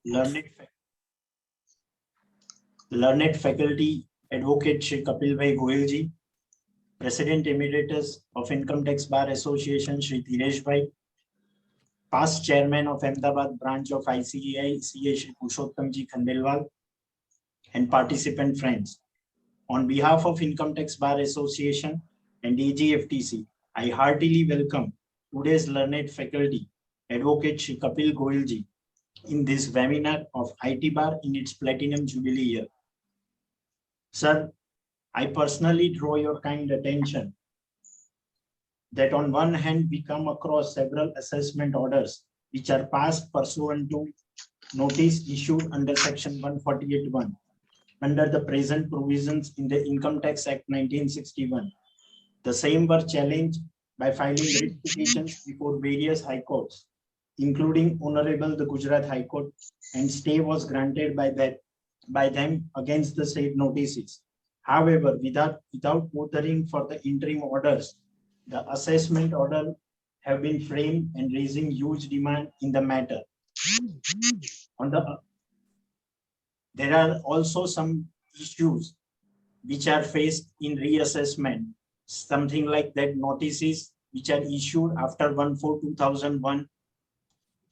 learned, learned faculty advocate Shri Kapil Bhai Goyal ji, President Emeritus of Income Tax Bar Association Shri Dhiresh Bhai, past chairman of Ahmedabad branch of ICAI CA Shri Purushottam ji Khandelwal, and participant friends. On behalf of Income Tax Bar Association and AGFTC, I heartily welcome today's learned faculty, Advocate Shri Kapil Goyal ji, in this webinar of IT Bar in its Platinum Jubilee year. Sir, I personally draw your kind attention that on one hand, we come across several assessment orders which are passed pursuant to notice issued under Section 148(1) under the present provisions in the Income Tax Act 1961. The same were challenged by filing writ petitions before various high courts, including Honorable the Gujarat High Court, and stay was granted by them against the said notices. However, without bothering for the interim orders, the assessment order have been framed and raising huge demand in the matter. There are also some issues which are faced in reassessment, something like that notices which are issued after 1/4/2001.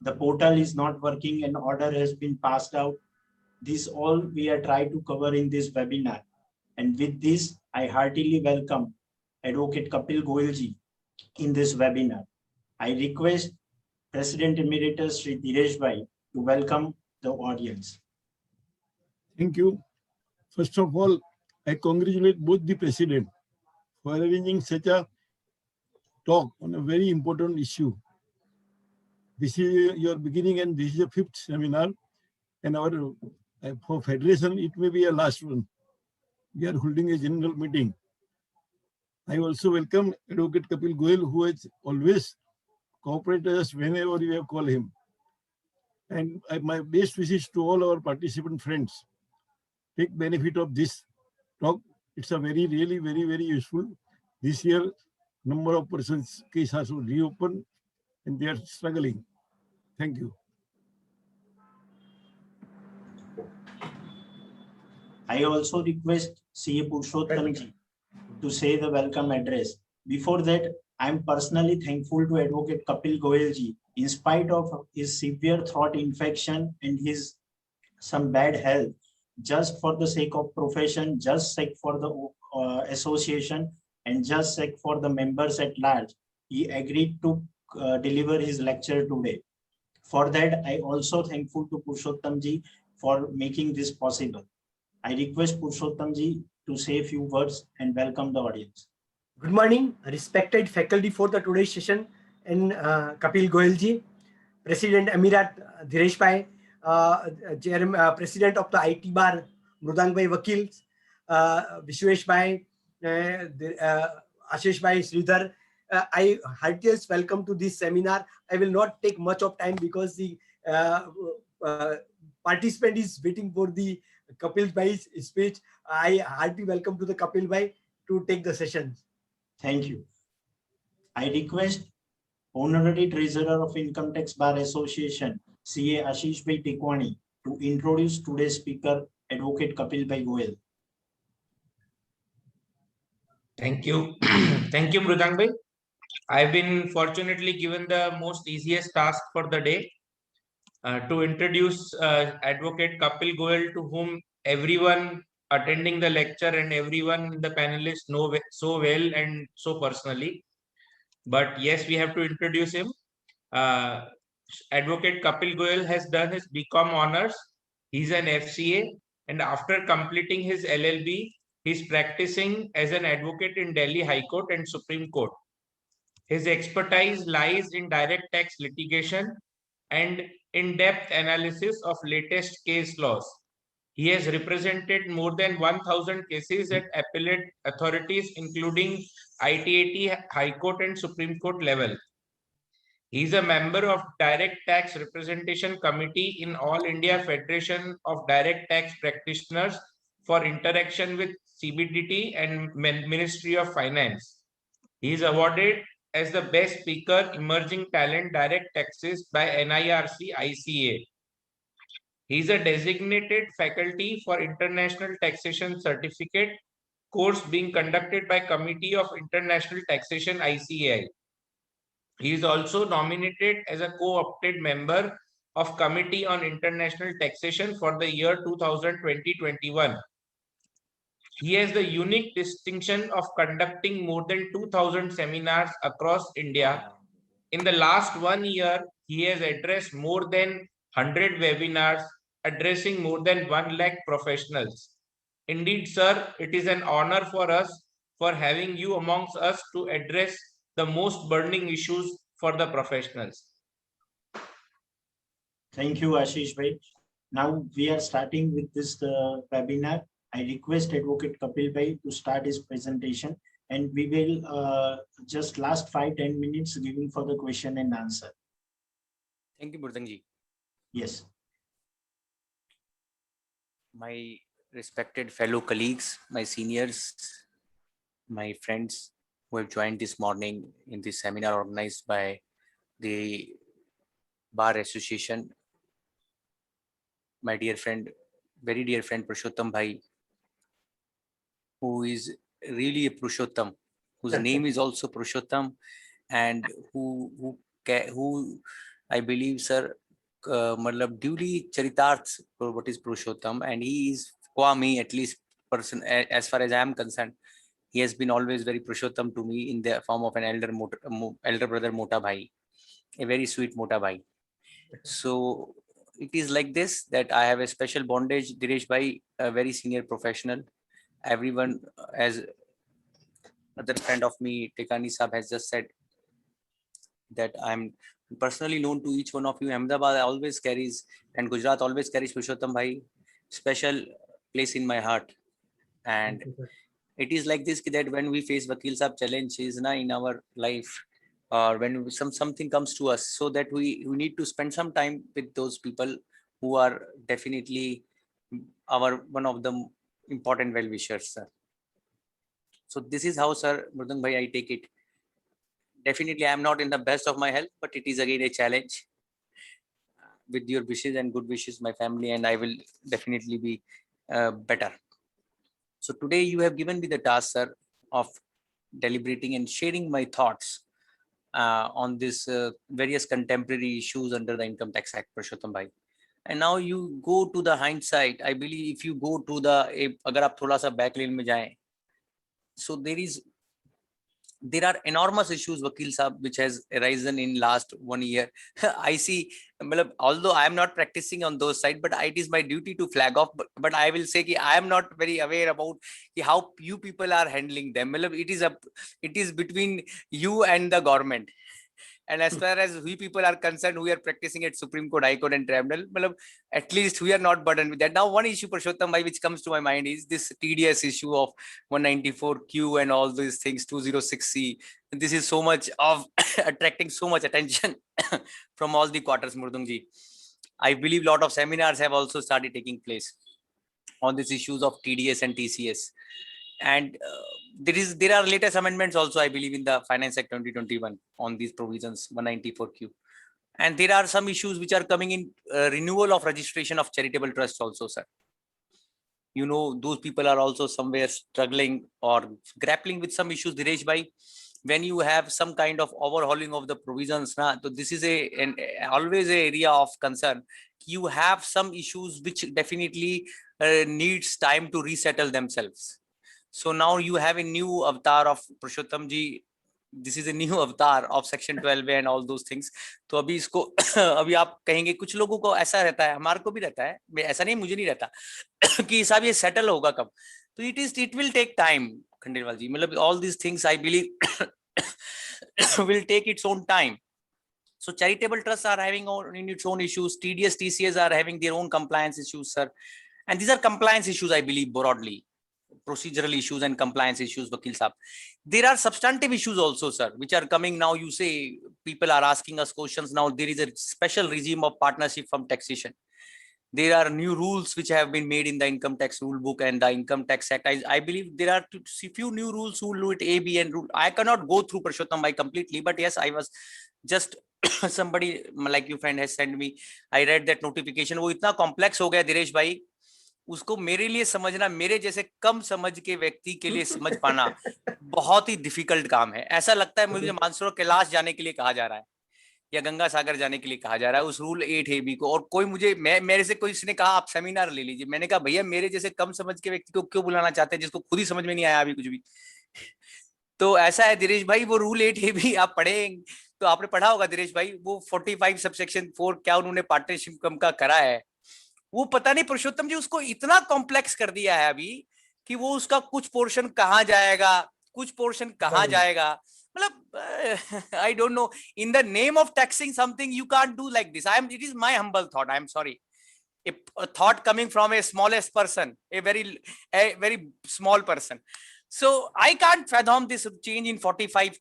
The portal is not working and order has been passed out. This all we are trying to cover in this webinar. And with this, I heartily welcome Advocate Kapil Goyal ji in this webinar. I request President Emeritus Shri Dhiresh Bhai to welcome the audience. Thank you. First of all, I congratulate both the President for arranging such a talk on a very important issue. This is your beginning and this is the 5th seminar, and our for Federation it may be a last one. We are holding a general meeting. I also welcome Advocate Kapil Goyal, who has always cooperated us whenever we have called him. And my best wishes to all our participant friends. Take benefit of this talk. It's a very useful. This year, number of persons case has reopened and they are struggling. Thank you. I also request CA Purushottam ji to say the welcome address. Before that, I am personally thankful to Advocate Kapil Goyal ji, in spite of his severe throat infection and his some bad health, just for the sake of profession, just sake for the association, and just sake for the members at large, he agreed to deliver his lecture today. For that, I also thankful to Purushottam ji for making this possible. I request Purushottam ji to say a few words and welcome the audience. Good morning, respected faculty for the today's session, and Kapil Goyal ji, President Emirat Dhiresh Bhai, President of the IT Bar Mrudang Bhai Vakil, Vishwesh Bhai, Ashish Bhai, Sridhar. I heartiest welcome to this seminar. I will not take much of time because the participant is waiting for the Kapil Bhai's speech. I heartily welcome to the Kapil Bhai to take the session. Thank you. I request Honorary Treasurer of Income Tax Bar Association, CA Ashish Bhai Tikwani, to introduce today's speaker, Advocate Kapil Bhai Goyal. Thank you. Thank you, Mrudang Bhai. I've been fortunately given the most easiest task for the day to introduce Advocate Kapil Goyal, to whom everyone attending the lecture and everyone in the panelists know so well and so personally. But yes, we have to introduce him. Advocate Kapil Goyal has done his BCom honors. He's an FCA, and after completing his LLB, he's practicing as an advocate in Delhi High Court and Supreme Court. His expertise lies in direct tax litigation and in-depth analysis of latest case laws. He has represented more than 1,000 cases at appellate authorities, including ITAT, High Court and Supreme Court level. He is a member of Direct Tax Representation Committee in All India Federation of Direct Tax Practitioners for interaction with CBDT and Ministry of Finance. He is awarded as the Best Speaker Emerging Talent Direct Taxes by NIRC ICA. He is a designated faculty for International Taxation Certificate course being conducted by Committee of International Taxation ICAI. He is also nominated as a co-opted member of Committee on International Taxation for the year 2020-21. He has the unique distinction of conducting more than 2,000 seminars across India. In the last 1 year, he has addressed more than 100 webinars, addressing more than 1 lakh professionals. Indeed, sir, it is an honor for us for having you amongst us to address the most burning issues for the professionals. Thank you, Ashish bhai. Now we are starting with this webinar. I request Advocate Kapil bhai to start his presentation, and we will just last 5-10 minutes giving for the question and answer. Thank you, Murdangji. Yes. My respected fellow colleagues, my seniors, my friends who have joined this morning in this seminar organized by the Bar Association, my dear friend, very dear friend Purushottam Bhai, who is really a Purushottam, whose name is also Purushottam, and who I believe, sir, matlab duly charitarth for what is Purushottam, and he is qua me, at least person as far as I am concerned. He has been always very Purushottam to me in the form of an elder brother Mota Bhai, a very sweet Mota Bhai. So it is like this that I have a special bondage. Dinesh Bhai, a very senior professional. Everyone, as other friend of me, Tekani Saab, has just said that I'm personally known to each one of you. Ahmedabad always carries, and Gujarat always carries Purushottam Bhai special place in my heart. And it is like this that when we face Vakil Saab challenges in our life, or when something comes to us, so that we need to spend some time with those people who are definitely one of the important well-wishers, sir. So this is how, sir, Murdang Bhai, I take it. Definitely, I am not in the best of my health, but it is again a challenge. With your wishes and good wishes, my family and I will definitely be better. So today you have given me the task, sir, of deliberating and sharing my thoughts on this various contemporary issues under the Income Tax Act, Purushottam Bhai. And now you go to the hindsight. I believe if you go to the, agar aap thoda sa back lane mein jaye, so there are enormous issues, Vakil Saab, which has arisen in last 1 year. I see, although I am not practicing on those sides, but it is my duty to flag off. But I will say that I am not very aware about how you people are handling them. It is between you and the government. And as far as we people are concerned, we are practicing at Supreme Court, High Court and Tribunal. At least we are not burdened with that. Now, one issue, Purushottam Bhai, which comes to my mind is this TDS issue of 194Q and all these things, 206C. This is so much of attracting so much attention from all the quarters, Murdungji. I believe a lot of seminars have also started taking place on these issues of TDS and TCS. And there are latest amendments also, I believe, in the Finance Act 2021 on these provisions, 194Q. And there are some issues which are coming in renewal of registration of charitable trusts also, sir. You know, those people are also somewhere struggling or grappling with some issues, Dinesh Bhai. When you have some kind of overhauling of the provisions, so this is always an area of concern. You have some issues which definitely needs time to resettle themselves. So now you have a new avatar of Purushottam Ji. This is a new avatar of Section 12A and all those things. तो अभी इसको अभी आप कहेंगे कुछ लोगों को ऐसा रहता है, हमारे को भी रहता है, ऐसा नहीं मुझे नहीं रहता कि साहब ये सेटल होगा कब. तो it will take time, Khandelwal ji. मतलब all these things I believe will take its own time. So charitable trusts are having its own issues. TDS, TCS are having their own compliance issues, sir. And these are compliance issues, I believe, broadly. Procedural issues and compliance issues, Vakil Saab. There are substantive issues also, sir, which are coming now. You say people are asking us questions now. There is a special regime of partnership from taxation. there are new rules which have been made in the income tax rule book and the income tax act. I believe there are few new rules who do it A, B and rule. I cannot go through Purushottam bhai completely, but yes, I was just somebody like your friend has sent me. I read that notification. वो इतना complex हो गया दिनेश भाई, उसको मेरे लिए समझना, मेरे जैसे कम समझ के व्यक्ति के लिए समझ पाना बहुत ही डिफिकल्ट काम है। ऐसा लगता है मुझे मानसरोवर कैलाश जाने के लिए कहा जा रहा है या गंगा सागर जाने के लिए कहा जा रहा है उस रूल 8AB को। और कोई मुझे मेरे से कोई इसने कहा आप सेमिनार ले लीजिए, मैंने कहा भैया मेरे जैसे कम समझ के व्यक्ति को क्यों बुलाना चाहते हैं जिसको खुद ही समझ में नहीं आया अभी कुछ भी। तो ऐसा है दिनेश भाई, वो रूल 8AB आप पढ़ें तो आपने पढ़ा होगा दिनेश भाई, वो 45 सबसेक्शन 4 क्या उन्होंने पार्टनरशिप कम का करा है, वो पता नहीं पुरुषोत्तम जी उसको इतना कॉम्प्लेक्स कर दिया है अभी कि वो उसका कुछ पोर्शन कहाँ जाएगा, कुछ पोर्शन कहाँ जाएगा, मतलब I don't know, in the name of taxing something you can't do like this. It is my humble thought, I am sorry, a thought coming from a smallest person, a very small person. So I can't fathom this change in 45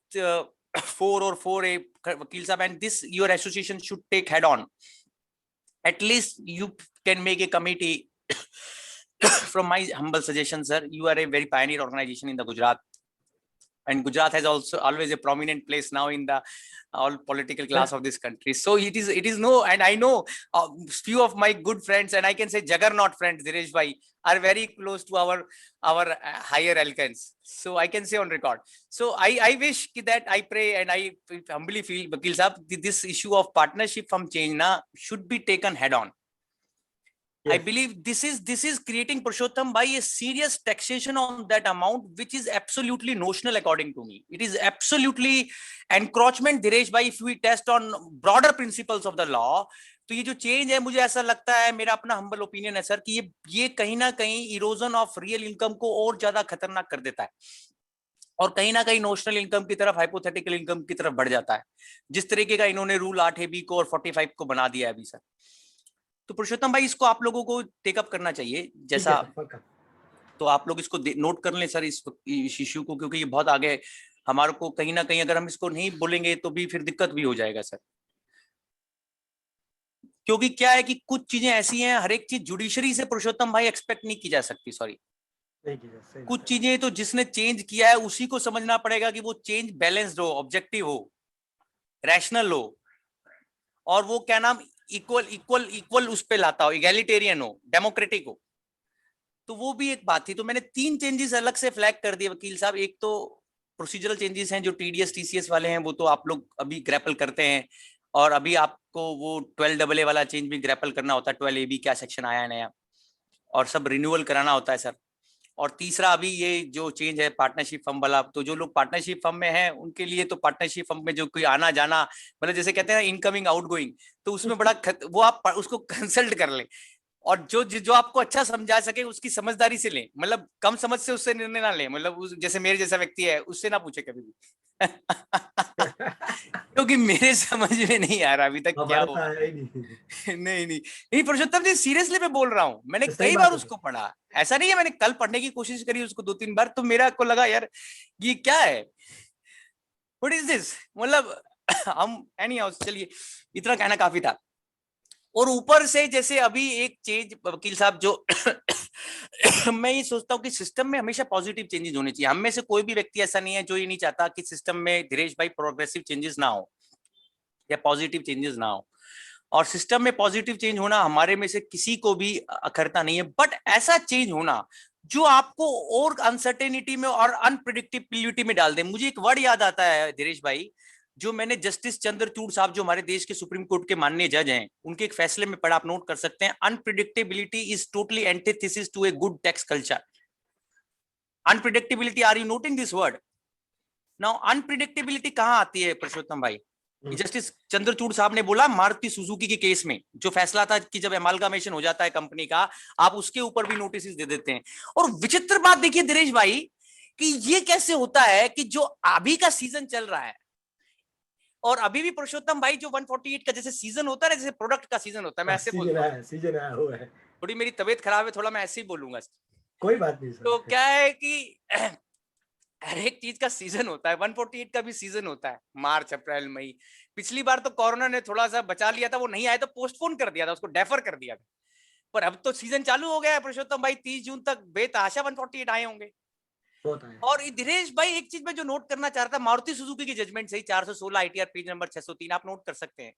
4 or 4A, Vakil Sahab, and this your association should take head on. At least you can make a committee. From my humble suggestion, sir, you are a very pioneer organization in the Gujarat, and Gujarat has also always a prominent place now in the all political class of this country. So it is no, and I know few of my good friends, and I can say juggernaut friends, Dinesh bhai, are very close to our higher alkans. So I can say on record. So I wish that, I pray and I humbly feel, Vakil Sahab, this issue of partnership from change should be taken head on. I believe this is creating, Purushottam bhai, a serious taxation on that amount, which is absolutely notional according to me. It is absolutely encroachment, Dinesh bhai, if we test on broader principles of the law. तो ये जो change है, मुझे ऐसा लगता है, मेरा अपना हम्बल ओपिनियन है सर, कि ये कहीं ना कहीं इरोजन ऑफ रियल इनकम को और ज्यादा खतरनाक कर देता है और कहीं ना कहीं नोशनल इनकम की तरफ, हाइपोथेटिकल इनकम की तरफ बढ़ जाता है, जिस तरीके का इन्होंने रूल 8AB को और 45 को बना दिया है अभी सर। तो पुरुषोत्तम भाई, इसको आप लोगों को टेकअप करना चाहिए, जैसा तो आप लोग इसको नोट कर लें सर, इस इश्यू को, क्योंकि ये बहुत आगे हमारे को कहीं ना कहीं अगर हम इसको नहीं बोलेंगे तो भी फिर दिक्कत भी हो जाएगा सर। क्योंकि क्या है कि कुछ चीजें ऐसी हैं, हर एक चीज जुडिशरी से पुरुषोत्तम भाई एक्सपेक्ट नहीं की जा सकती, सॉरी, कुछ चीजें तो जिसने चेंज किया है उसी को समझना पड़ेगा कि वो चेंज बैलेंस्ड हो, ऑब्जेक्टिव हो, रैशनल हो, और वो क्या नाम इक्वल उस पे लाता हो, इगैलिटेरियन हो, डेमोक्रेटिक हो। तो वो भी एक बात थी। तो मैंने 3 चेंजेस अलग से फ्लैग कर दिए वकील साहब। एक तो प्रोसीजरल चेंजेस हैं जो TDS TCS वाले हैं, वो तो आप लोग अभी ग्रैपल करते हैं, और अभी आपको वो 12AA वाला चेंज भी ग्रैपल करना होता है, 12AB क्या सेक्शन आया है नया, और सब रिन्यूअल कराना होता है सर। और तीसरा अभी ये जो चेंज है पार्टनरशिप फर्म वाला, तो जो लोग पार्टनरशिप फर्म में हैं उनके लिए तो पार्टनरशिप फर्म में जो कोई आना जाना, मतलब जैसे कहते हैं इनकमिंग आउटगोइंग, तो उसमें बड़ा वो आप उसको कंसल्ट कर लें, और जो आपको अच्छा समझा सके उसकी समझदारी से लें, मतलब कम समझ से उससे निर्णय ना लें, मतलब जैसे मेरे जैसा व्यक्ति है उससे ना पूछे कभी भी क्योंकि मेरे समझ में नहीं आ रहा अभी तक क्या हुआ। नहीं पुरुषोत्तम जी, सीरियसली मैं बोल रहा हूँ, मैंने कई बार उसको पढ़ा, ऐसा नहीं है, मैंने कल पढ़ने की कोशिश करी उसको 2-3 बार, तो मेरा को लगा यार ये क्या है, व्हाट इज दिस, मतलब हम एनी चलिए, इतना कहना काफी था। और ऊपर से जैसे अभी एक चेंज वकील साहब जो मैं ये सोचता हूँ कि सिस्टम में हमेशा पॉजिटिव चेंजेस होने चाहिए। हम में से कोई भी व्यक्ति ऐसा नहीं है जो ये नहीं चाहता कि सिस्टम में धीरेश भाई प्रोग्रेसिव चेंजेस ना हो या पॉजिटिव चेंजेस ना हो, और सिस्टम में पॉजिटिव चेंज होना हमारे में से किसी को भी अखरता नहीं है, बट ऐसा चेंज होना जो आपको और अनसर्टेनिटी में और अनप्रिडिक्टेबिलिटी में डाल दे। मुझे एक वर्ड याद आता है धीरेश भाई, जो मैंने जस्टिस चंद्रचूड़ साहब जो हमारे देश के सुप्रीम कोर्ट के माननीय जज हैं, उनके एक फैसले में पढ़ा, आप नोट कर सकते हैं, unpredictability is totally antithesis to a good tax culture. Unpredictability, are you noting this word? Now unpredictability कहां आती है पुरुषोत्तम भाई? जस्टिस चंद्रचूड़ साहब ने बोला मारुति सुजुकी के केस में जो फैसला था कि जब एमालगामेशन हो जाता है कंपनी का, आप उसके ऊपर भी नोटिस दे देते हैं। और विचित्र बात देखिए दिनेश भाई कि ये कैसे होता है कि जो अभी का सीजन चल रहा है, और अभी भी पुरुषोत्तम भाई जो 148 का जैसे सीजन होता है, जैसे प्रोडक्ट का सीजन होता है, मैं ऐसे बोलूंगा, सीजन आया हुआ है, थोड़ी मेरी तबीयत खराब है, थोड़ा मैं ऐसे ही बोलूंगा, कोई बात नहीं सर। तो क्या है कि हर एक चीज का सीजन होता है, 148 का भी सीजन होता है, मार्च अप्रैल मई। पिछली बार तो कोरोना ने थोड़ा सा बचा लिया था, वो नहीं आया तो पोस्टपोन कर दिया था, उसको डेफर कर दिया था, पर अब तो सीजन चालू हो गया है पुरुषोत्तम भाई, 30 जून तक बेतहाशा 148 आए होंगे। बहुत आए। और दिनेश भाई एक चीज मैं जो नोट करना चाह रहा था, मारुति सुजुकी की जजमेंट सही 416 ITR पेज नंबर 603 आप नोट कर सकते हैं।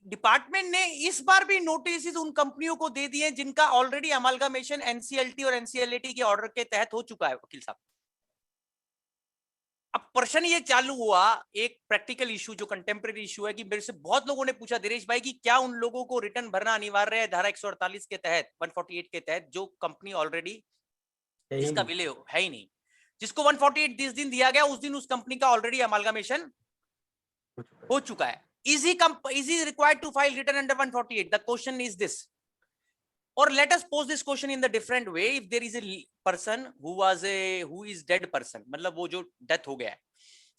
डिपार्टमेंट ने इस बार भी नोटिस उन कंपनियों को दे दिए जिनका ऑलरेडी अमालगामेशन NCLT और NCLAT के ऑर्डर के तहत हो चुका है वकील साहब। अब प्रश्न ये चालू हुआ, एक प्रैक्टिकल इशू जो कंटेम्प्रेरी इशू है कि मेरे से बहुत लोगों ने पूछा दिनेश भाई कि क्या उन लोगों को रिटर्न भरना अनिवार्य है धारा 148 के तहत 148 के तहत, जो कंपनी ऑलरेडी जिसका विलय है ही नहीं, जिसको 148 जिस दिन दिया गया उस दिन उस कंपनी का ऑलरेडी अमालगामेशन हो चुका है। Is he required to file return under 148? The question is this. Or let us pose this question in the different way. If there is a person who is dead person, मतलब वो जो death हो गया है,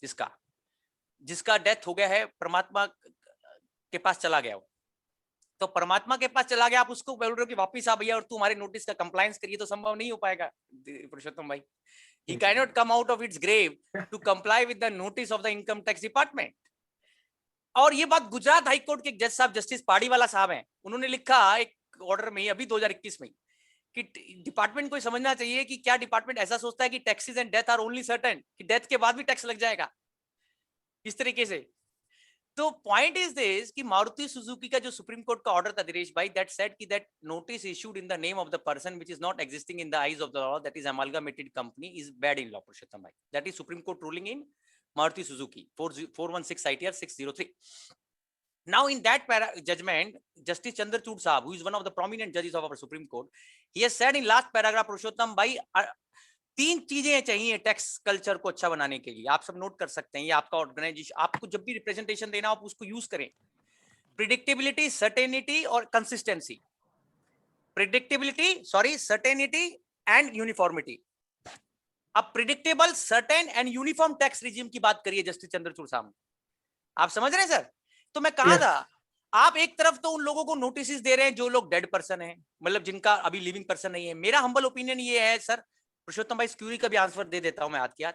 जिसका death हो गया है, परमात्मा के पास चला गया हो, तो परमात्मा के पास चला गया, आप उसको बोल रहे हो कि वापिस आ भैया और तू हमारे नोटिस का कंप्लायंस करिए, तो संभव नहीं हो पाएगा पुरुषोत्तम भाई। He cannot come out of its grave to comply with the notice of the income tax department. और ये बात गुजरात हाईकोर्ट के जज साहब जस्टिस पाड़ीवाला साहब हैं, उन्होंने लिखा एक ऑर्डर में अभी 2021 में कि डिपार्टमेंट को समझना चाहिए कि क्या डिपार्टमेंट ऐसा सोचता है कि taxes and death are only certain, कि डेथ के बाद भी टैक्स लग जाएगा इस तरीके से। तो पॉइंट इज दिस कि मारुति सुजुकी का जो सुप्रीम कोर्ट का ऑर्डर था दिनेश भाई, दैट सेड कि that notice issued in the name of the person which is not existing in the eyes of the law, that is amalgamated company, is bad in law Purushottam भाई। That is Supreme Court ruling in Maruti Suzuki 416 ITR 603. Now in that judgment, Justice Chandrachud Sahab, who is one of the prominent judges of our Supreme Court, he has said in last paragraph, पुरुषोत्तम भाई, 3 चीजें चाहिए tax culture को अच्छा बनाने के लिए, आप सब नोट कर सकते हैं, ये आपका ऑर्गेनाइजेशन, आपको जब भी रिप्रेजेंटेशन देना हो आप उसको यूज करें। प्रिडिक्टेबिलिटी, सर्टेनिटी और कंसिस्टेंसी। Certainty and uniformity. अब predictable, certain and uniform tax regime की बात करिए जस्टिस चंद्रचूड़ साहब, आप समझ रहे हैं सर? तो मैं कहा था, आप एक तरफ तो उन लोगों को नोटिस दे रहे हैं जो लोग डेड पर्सन हैं, मतलब जिनका अभी लिविंग पर्सन नहीं है। मेरा हम्बल ओपिनियन ये है सर, पुरुषोत्तम भाई क्यूरी का भी आंसर दे देता हूं मैं हाथ की हाथ,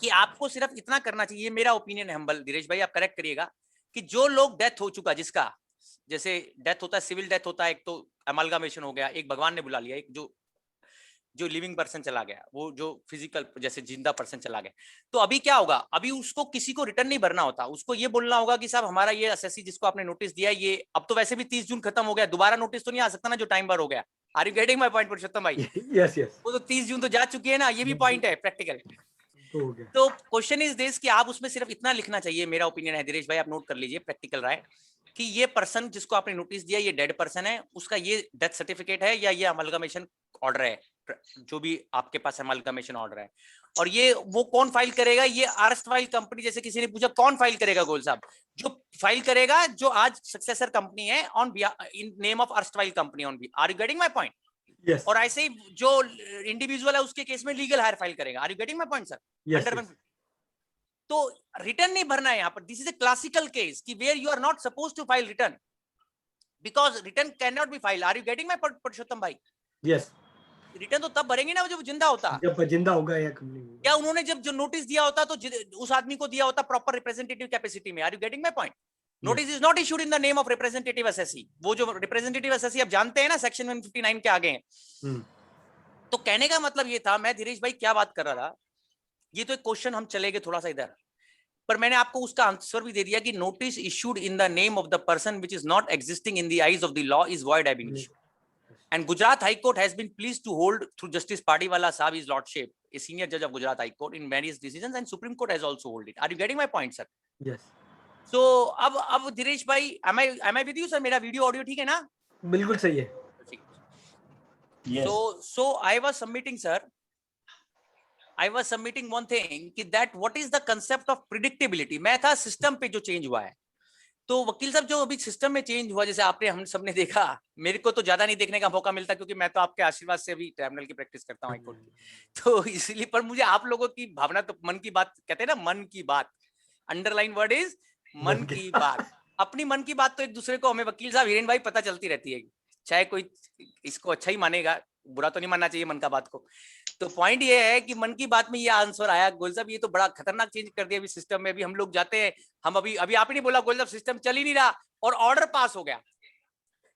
कि आपको सिर्फ इतना करना चाहिए, मेरा ओपिनियन है हम्बल, धीरेश भाई आप करेक्ट करिएगा, कि जो लोग डेथ हो चुका, जिसका जैसे डेथ होता है, सिविल डेथ होता है, एक तो अमालगामेशन हो गया, एक भगवान ने बुला लिया, एक जो लिविंग पर्सन चला गया, वो जो फिजिकल जैसे जिंदा पर्सन चला गया, तो अभी क्या होगा, अभी उसको किसी को रिटर्न नहीं भरना होता, उसको ये बोलना होगा कि साहब हमारा ये एसएससी जिसको आपने नोटिस दिया, ये अब तो वैसे भी 30 जून खत्म हो गया, दोबारा नोटिस तो नहीं आ सकता ना जो टाइम बार हो गया। Are you getting my point Purushottam भाई? यस यस, वो तो 30 जून तो जा चुकी है ना, ये भी पॉइंट है प्रैक्टिकल। तो क्वेश्चन इज दिस कि आप उसमें सिर्फ इतना लिखना चाहिए, मेरा ओपिनियन है धीरेश भाई, आप नोट कर लीजिए प्रैक्टिकल राय, कि ये पर्सन जिसको आपने नोटिस दिया ये डेड पर्सन है, उसका ये डेथ सर्टिफिकेट है या ये अमलगमेशन ऑर्डर है, जो भी आपके पास अमलगमेशन ऑर्डर है, और ये वो कौन फाइल करेगा, ये अर्स्ट फाइल कंपनी, जैसे किसी ने पूछा कौन फाइल करेगा गोयल साहब, जो फाइल करेगा जो आज सक्सेसर कंपनी है ऑन इन नेम ऑफ अर्स्ट file company on, are you getting my point? Yes. और ऐसे ही जो इंडिविजुअल है उसके केस में लीगल हायर फाइल करेगा, are you getting my point sir? Yes, under yes. तो रिटर्न नहीं भरना है यहाँ पर, this is a classical case कि where you are not suppose to file return because return can not be file. Are you getting my Purushottam भाई? Yes. Return तो तब भरेंगे ना जब जिंदा होता, जब जिंदा होगा या कंपनी, क्या उन्होंने जब जो नोटिस दिया होता तो उस आदमी को दिया होता प्रॉपर रिप्रेजेंटेटिव कैपेसिटी में। Are you getting my point? Notice is not issued in the name of representative SSC, वो जो रिप्रेजेंटेटिव एसएससी आप जानते हैं ना सेक्शन 159 के आगे हैं। तो कहने का मतलब ये था, मैं धीरेश भाई क्या बात कर रहा था, ये तो एक क्वेश्चन हम चले गए थोड़ा सा इधर, पर मैंने आपको उसका आंसर भी दे दिया कि notice issued in the name of the person which is not existing in the eyes of the law is void ab initio, and Gujarat high court has been pleased to hold through justice Pardiwala साहब his lordship, a senior judge of Gujarat High Court, in various decisions, and Supreme Court has also held it. Are you getting my point, sir? Yes. So अब धीरेश भाई, am I with you, sir? मेरा video audio ठीक है ना? बिल्कुल सही है। Yes. So I was submitting, sir. I was submitting one thing कि that what is the concept of predictability? मैं था सिस्टम पे जो चेंज हुआ है, तो वकील साहब जो अभी सिस्टम में चेंज हुआ, जैसे आपने हम सबने देखा, मेरे को तो ज्यादा नहीं देखने का मौका मिलता क्योंकि मैं तो आपके आशीर्वाद से अभी ट्रिब्यूनल की प्रैक्टिस करता हूँ हाईकोर्ट की, तो इसलिए, पर मुझे आप लोगों की भावना, तो मन की बात कहते हैं ना, मन की बात, अंडरलाइन वर्ड इज मन की बात, अपनी मन की बात तो एक दूसरे को, हमें वकील साहब हिरेन भाई पता चलती रहती है, चाहे कोई इसको अच्छा ही मानेगा, बुरा तो नहीं मानना चाहिए मन का बात को। तो पॉइंट ये है कि मन की बात में ये आंसर आया, गोयल साहब ये तो बड़ा खतरनाक चेंज कर दिया अभी सिस्टम में। अभी हम लोग जाते हैं, हम अभी आप ही नहीं बोला गोयल साहब, सिस्टम चल ही नहीं रहा और ऑर्डर पास हो गया,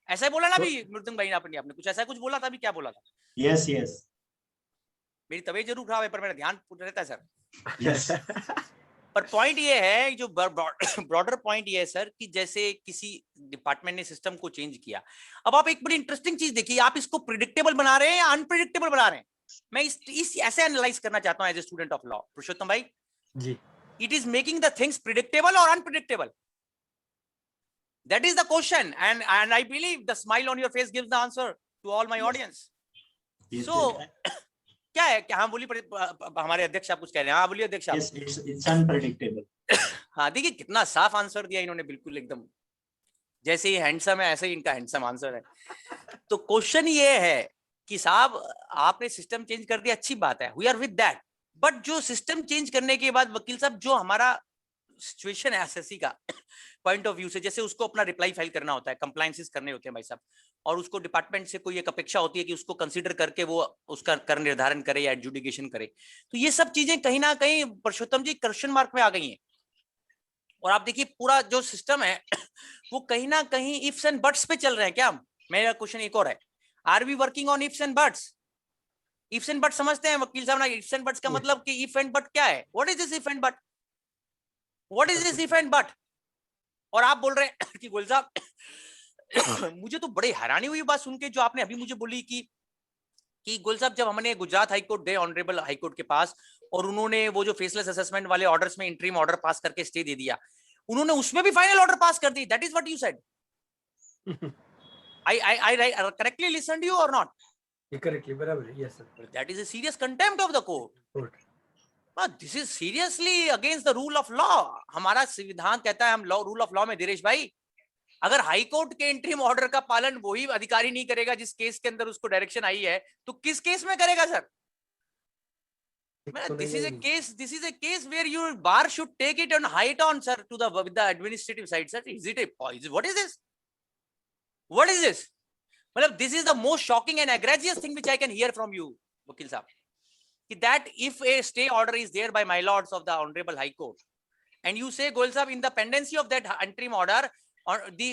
ऐसा ही बोला ना अभी मृदंग भाई ने आपने कुछ ऐसा कुछ बोला था अभी, क्या बोला था? Yes, yes, मेरी तबीयत जरूर खराब है पर मेरा ध्यान रहता है सर। yes. पर पॉइंट ये है, जो ब्रॉडर पॉइंट ये है सर, कि जैसे किसी डिपार्टमेंट ने सिस्टम को चेंज किया, अब आप एक बड़ी इंटरेस्टिंग चीज देखिए, आप इसको प्रिडिक्टेबल बना रहे हैं या अनप्रिडिक्टेबल बना रहे हैं? मैं इस ऐसे एनालाइज करना चाहता हूं as a student of law, Purushottam भाई। जी, it is making the things predictable और unpredictable, that is the question, and I believe the smile on your face gives the answer to all my audience. Yes, so क्या है, क्या? हाँ बोलिए, हमारे अध्यक्ष आप कुछ कह रहे हैं। हाँ बोलिए अध्यक्ष आप। yes, it's unpredictable. हाँ देखिए कितना साफ आंसर दिया इन्होंने, बिल्कुल एकदम जैसे ही हैंडसम है ऐसे ही इनका हैंडसम आंसर है। तो क्वेश्चन ये है कि साहब आपने सिस्टम चेंज कर दिया, अच्छी बात है, we are with that, but जो सिस्टम चेंज करने के बाद वकील साहब जो हमारा सिचुएशन है एसएससी का पॉइंट ऑफ व्यू से, जैसे उसको अपना रिप्लाई फाइल करना होता है, कंप्लायंसेस करने होते हैं भाई साहब, और उसको डिपार्टमेंट से कोई एक अपेक्षा होती है कि उसको कंसीडर करके वो उसका कर निर्धारण करे या एडजुडिकेशन करे, तो ये सब चीजें कहीं ना कहीं पुरुषोत्तम जी क्वेश्चन मार्क में आ गई हैं। और आप देखिए पूरा जो सिस्टम है वो कहीं ना कहीं इफ्स एंड बट्स पे चल रहे हैं क्या? मेरा क्वेश्चन एक और है, are we working on ifs and buts? Ifs and buts समझते हैं वकील साहब ना? इफ्स एंड बट्स का मतलब कि इफ एंड बट क्या है? What is this if and but? What is this if and but? और आप बोल रहे हैं कि गोयल साहब मुझे तो बड़ी हैरानी हुई बात सुन के जो आपने अभी मुझे बोली कि गोयल साहब जब हमने गुजरात हाईकोर्ट गए ऑनरेबल हाईकोर्ट के पास और उन्होंने वो जो फेसलेस असेसमेंट वाले ऑर्डर्स में इंटरिम ऑर्डर पास करके स्टे दे दिया, उन्होंने उसमें भी फाइनल ऑर्डर पास कर दी। That is what you said. I correctly listened to you or not? correctly, बराबर, yes sir. That is a serious contempt of the court. Court. This is seriously against the rule of law. हमारा संविधान कहता है हम rule of law में, धीरेश भाई, अगर high court के इंटरिम ऑर्डर का पालन वही अधिकारी नहीं करेगा जिस केस के अंदर उसको डायरेक्शन आई है, तो किस केस में करेगा sir? This is a case where your bar should take it and high it on, sir, to the with the administrative side, sir. What is this? What is this? Well, this is the most shocking and egregious thing which I can hear from you, Vakil Sahab. That if a stay order is there by my lords of the Honorable High Court, and you say, Goel Sahab, in the pendency of that interim order, or the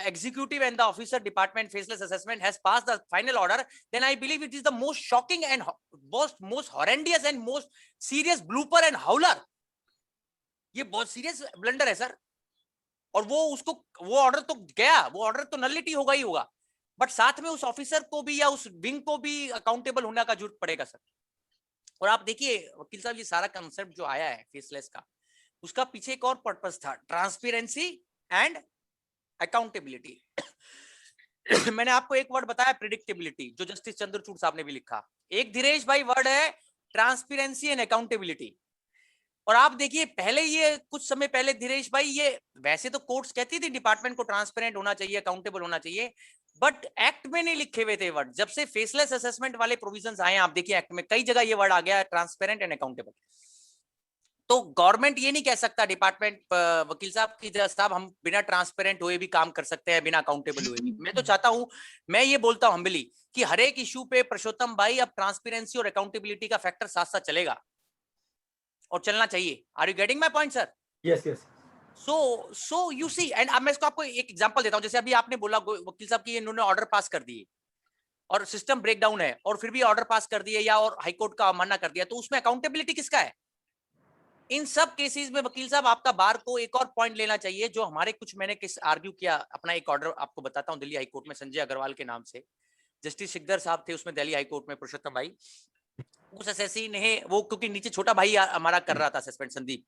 executive and the officer department faceless assessment has passed the final order, then I believe it is the most shocking and most horrendous and most serious blooper and howler. ये बहुत serious blunder है sir. और वो order तो गया, वो order तो nullity होगा ही होगा, बट साथ में उस ऑफिसर को भी या उस विंग को भी अकाउंटेबल होने का जरूरत पड़ेगा सर। और आप देखिए वकील साहब, ये सारा कंसेप्ट जो आया है फेसलेस का, उसका पीछे एक और पर्पस था, ट्रांसपेरेंसी एंड अकाउंटेबिलिटी। मैंने आपको एक वर्ड बताया, प्रिडिक्टेबिलिटी, जो जस्टिस चंद्रचूड़ साहब ने भी लिखा। एक धीरेश भाई वर्ड है ट्रांसपेरेंसी एंड अकाउंटेबिलिटी। और आप देखिए पहले, ये कुछ समय पहले धीरेश भाई, ये वैसे तो कोर्ट्स कहती थी डिपार्टमेंट को ट्रांसपेरेंट होना चाहिए, अकाउंटेबल होना चाहिए, बट एक्ट में नहीं लिखे हुए थे वर्ड। जब से फेसलेस असेसमेंट वाले प्रोविजंस आए, आप देखिए एक्ट में कई जगह ये वर्ड आ गया है, ट्रांसपेरेंट एंड अकाउंटेबल। तो गवर्नमेंट ये नहीं कह सकता डिपार्टमेंट वकील साहब की साहब हम बिना ट्रांसपेरेंट हुए भी काम कर सकते हैं, बिना अकाउंटेबल हुए भी। मैं तो चाहता हूं, मैं ये बोलता हूं हम्बली कि हर एक इशू पे पुरुषोत्तम भाई अब ट्रांसपेरेंसी और अकाउंटेबिलिटी का फैक्टर साथ साथ चलेगा और चलना चाहिए। Are you getting my point sir? Yes yes. So you see, and अब मैं इसको आपको एक एग्जांपल देता हूं। जैसे अभी आपने बोला वकील साहब की इन्होंने ऑर्डर पास कर दिए और सिस्टम ब्रेकडाउन है और फिर भी ऑर्डर पास कर दिए या और हाईकोर्ट का अवमानना कर दिया, तो उसमें अकाउंटेबिलिटी किसका है? इन सब केसेस में वकील साहब आपका बार को एक और पॉइंट लेना चाहिए, जो हमारे कुछ मैंने किस आर्ग्यू किया। अपना एक ऑर्डर आपको बताता हूं दिल्ली हाईकोर्ट में, संजय अग्रवाल के नाम से जस्टिस सिकदर साहब थे उसमें दिल्ली हाईकोर्ट में, पुरुषोत्तम भाई उस एसएससी ने वो, क्योंकि नीचे छोटा भाई हमारा कर रहा था सस्पेंड, संदीप,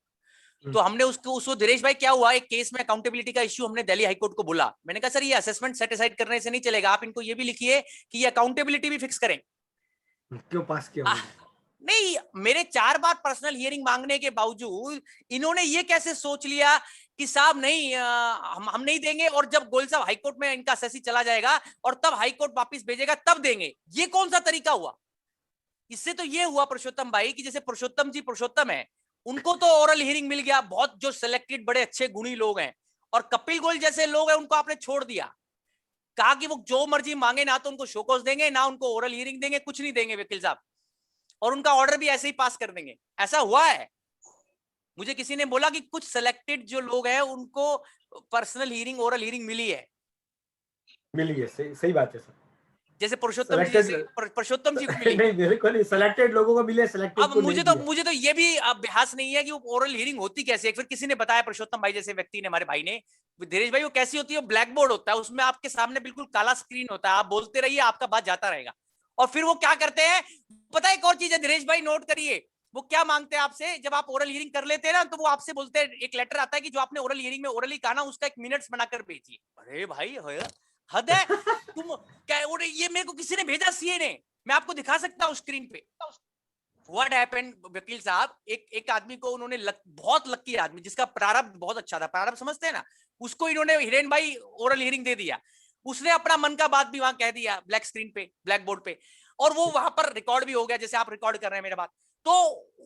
तो हमने उसको धीरेश भाई क्या हुआ, एक केस में अकाउंटेबिलिटी का इश्यू हमने दिल्ली हाईकोर्ट को बोला। मैंने कहा सर ये असेसमेंट सेट असाइड करने से नहीं चलेगा, आप इनको ये भी लिखिए कि ये अकाउंटेबिलिटी भी फिक्स करें। क्यों पास किया? नहीं, मेरे 4 बार पर्सनल हियरिंग मांगने के बावजूद इन्होंने ये कैसे सोच लिया कि साहब नहीं हम नहीं देंगे, और जब गोयल साहब हाईकोर्ट में इनका एसएससी चला जाएगा और तब हाईकोर्ट वापस भेजेगा तब देंगे। ये कौन सा तरीका हुआ? इससे तो ये हुआ पुरुषोत्तम भाई कि जैसे पुरुषोत्तम जी पुरुषोत्तम है, उनको तो ओरल हियरिंग मिल गया, बहुत जो सिलेक्टेड बड़े अच्छे गुणी लोग हैं, और कपिल गोयल जैसे लोग हैं उनको आपने छोड़ दिया, कहा कि वो जो मर्जी मांगे, ना तो उनको शोकॉज देंगे ना उनको ओरल हियरिंग देंगे, कुछ नहीं देंगे वकील साहब, और उनका ऑर्डर भी ऐसे ही पास कर देंगे। ऐसा हुआ है। मुझे किसी ने बोला कि कुछ सिलेक्टेड जो लोग हैं उनको पर्सनल हियरिंग ओरल हियरिंग मिली है। मिल गए, सही सही बात है सर। जैसे पुरुषोत्तम जी पुरुषोत्तम जी को मिली। नहीं मेरे को नहीं, सिलेक्टेड लोगों को मिले, सिलेक्टेड अब को नहीं दिया। मुझे तो ये भी अभ्यास नहीं है कि वो ओरल हियरिंग होती कैसे है। फिर किसी ने बताया, पुरुषोत्तम भाई जैसे व्यक्ति ने, हमारे भाई ने, धीरेश भाई, वो कैसी होती है, ब्लैक बोर्ड होता है, उसमें आपके सामने बिल्कुल काला स्क्रीन होता है, आप बोलते रहिए, आपका बात जाता रहेगा। और फिर वो क्या करते हैं, पता है एक और चीज है धीरेश भाई, नोट करिए, वो क्या मांगते हैं आपसे, जब आप ओरल हियरिंग कर लेते हैं ना, तो वो आपसे बोलते हैं, एक लेटर आता है कि जो आपने ओरल हियरिंग में ओरली कहा ना, उसका 1 मिनट्स बनाकर भेजिए। अरे भाई हद है। तुम क्या, ये मेरे को किसी ने भेजा, सीए ने, मैं आपको दिखा सकता हूँ स्क्रीन पे। What happened, वकील साहब, एक आदमी को उन्होंने बहुत लकी आदमी, जिसका प्रारब्ध बहुत अच्छा था, प्रारब्ध समझते हैं ना, उसको इन्होंने हिरेन भाई ओरल हियरिंग दे दिया। उसने अपना मन का बात भी वहां कह दिया, ब्लैक स्क्रीन पे, ब्लैक बोर्ड पे, और वो वहां पर रिकॉर्ड भी हो गया, जैसे आप रिकॉर्ड कर रहे हैं मेरा बात। तो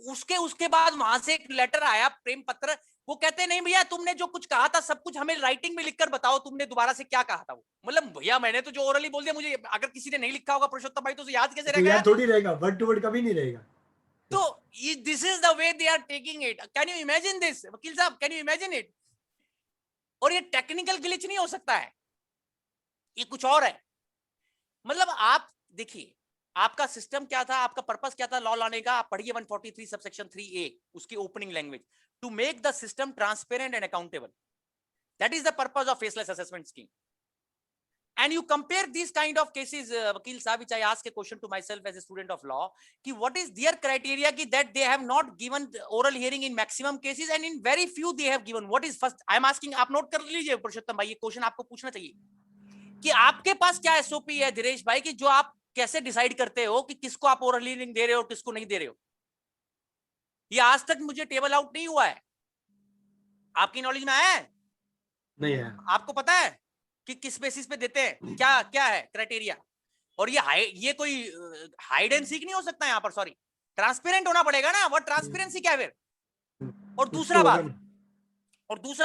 उसके बाद वहां से एक लेटर आया, प्रेम पत्र। वो कहते नहीं भैया, तुमने जो कुछ कहा था सब कुछ हमें राइटिंग में लिखकर बताओ, तुमने दोबारा से क्या कहा था। वो मतलब भैया मैंने तो जो ओरली बोल दिया, मुझे अगर किसी ने नहीं लिखा होगा पुरुषोत्तम भाई, तो याद कैसे रहेगा? याद थोड़ी रहेगा, वर्ड टू वर्ड कभी नहीं रहेगा। तो this is the way they are taking it. Can you imagine this वकील साहब, कैन यू इमेजिन इट? और ये टेक्निकल ग्लिच नहीं हो सकता है, ये कुछ और है। मतलब आप देखिए, आपका सिस्टम क्या था, आपका पर्पस क्या था लॉ लाने का, आप पढ़िए 143 सबसेक्शन 3A, उसकी opening language, to make the system transparent and accountable. That is the purpose of faceless assessment scheme. And you compare these kind of cases, Vakil Sahab, which I ask a question to myself as a student of law, कि what is their criteria, कि that they have not given oral hearing in maximum cases and in very few they have given. What is first? I am asking, आप note कर लीजिए पुरुषोत्तम भाई, ये question आपको पूछना चाहिए कि आपके पास क्या एसओपी है धीरेश भाई, कि जो आप कैसे डिसाइड करते हो कि किसको आप ओरल हियरिंग दे रहे हो, किसको नहीं दे रहे हो। ये आज तक मुझे टेबल आउट नहीं हुआ है, आपकी नॉलेज में आया है? नहीं है। आपको पता है कि किस बेसिस पे देते हैं, क्या क्या है क्राइटेरिया? और ये कोई हाइड एंड सीक नहीं हो सकता यहाँ पर, सॉरी, ट्रांसपेरेंट होना पड़ेगा ना। वो ट्रांसपेरेंसी क्या है फिर? और दूसरा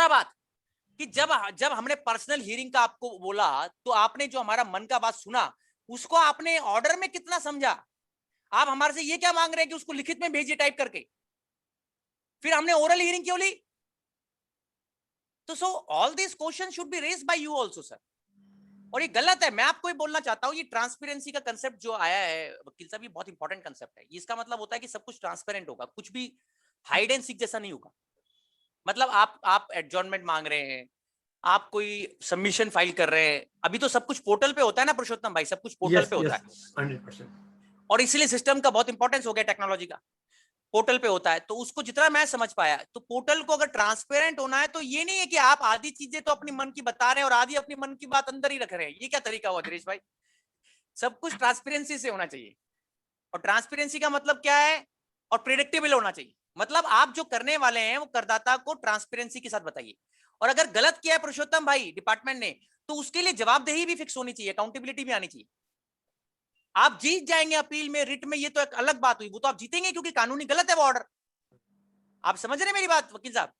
बात कि जब हमने पर्सनल हियरिंग का आपको बोला, तो आपने जो हमारा मन का बात सुना, उसको आपने ऑर्डर में कितना समझा? आप हमारे से ये क्या मांग रहे हैं कि उसको लिखित में भेजिए टाइप करके, फिर हमने ओरल हियरिंग क्यों ली? तो so all this question should be raised bye you also sir. और ये गलत है। मैं आपको ये बोलना चाहता हूँ, ये ट्रांसपेरेंसी का कंसेप्ट जो आया है वकील साहब, ये बहुत इंपॉर्टेंट कंसेप्ट है। इसका मतलब होता है कि सब कुछ ट्रांसपेरेंट होगा, कुछ भी हाइड एंड सीक जैसा नहीं होगा। मतलब आप एडजॉर्नमेंट मांग रहे हैं, आप कोई सबमिशन फाइल कर रहे हैं, अभी तो सब कुछ पोर्टल पे होता है ना पुरुषोत्तम भाई, सब कुछ पोर्टल पे होता है 100%। और इसलिए सिस्टम का बहुत इंपॉर्टेंस हो गया, टेक्नोलॉजी का, पोर्टल पे होता है। तो उसको जितना मैं समझ पाया, तो पोर्टल को अगर ट्रांसपेरेंट होना है, तो ये नहीं है कि आप आधी चीजें तो अपनी मन की बता रहे हैं और आधी अपनी मन की बात अंदर ही रख रहे हैं। ये क्या तरीका हुआ धीरेश भाई? सब कुछ ट्रांसपेरेंसी से होना चाहिए। और ट्रांसपेरेंसी का मतलब क्या है? और प्रेडिक्टेबल होना चाहिए। मतलब आप जो करने वाले हैं वो करदाता को ट्रांसपेरेंसी के साथ बताइए। और अगर गलत किया है पुरुषोत्तम भाई डिपार्टमेंट ने, तो उसके लिए जवाबदेही भी फिक्स होनी चाहिए, अकाउंटेबिलिटी भी आनी चाहिए। आप जीत जाएंगे अपील में, रिट में, ये तो एक अलग बात हुई, वो तो आप जीतेंगे क्योंकि कानूनी गलत है वो ऑर्डर। आप समझ रहे हैं मेरी बात वकील साहब?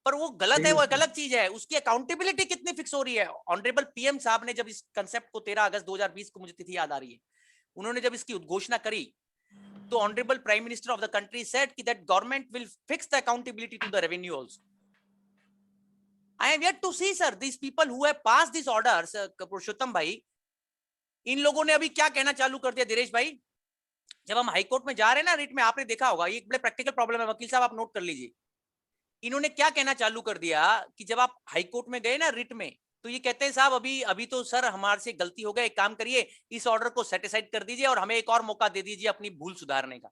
पर वो गलत है, वो एक अलग चीज है। उसकी अकाउंटेबिलिटी कितनी फिक्स हो रही है? ऑनरेबल पीएम साहब ने जब इस कंसेप्ट को 13 अगस्त 2020 को, मुझे तिथि याद आ रही है, उन्होंने जब इसकी उद्घोषणा करी, तो honourable prime minister of the country said कि that government will fix the accountability to the revenue also. I am yet to see, sir, these people who have passed these orders, पुरुषोत्तम भाई, इन लोगों ने अभी क्या कहना चालू कर दिया धीरेश भाई? जब हम हाईकोर्ट में जा रहे हैं ना, रिट में, आपने देखा होगा, ये बड़े प्रैक्टिकल प्रॉब्लम है वकील साहब, आप नोट कर लीजिए। इन्होंने क्या कहना चालू कर दिया कि जब आप हाईकोर्ट में गए ना रिट में, तो ये कहते हैं साहब अभी तो सर हमारे से गलती हो गई, एक काम करिए, इस ऑर्डर को सेटिसाइड कर दीजिए और हमें एक और मौका दे दीजिए अपनी भूल सुधारने का।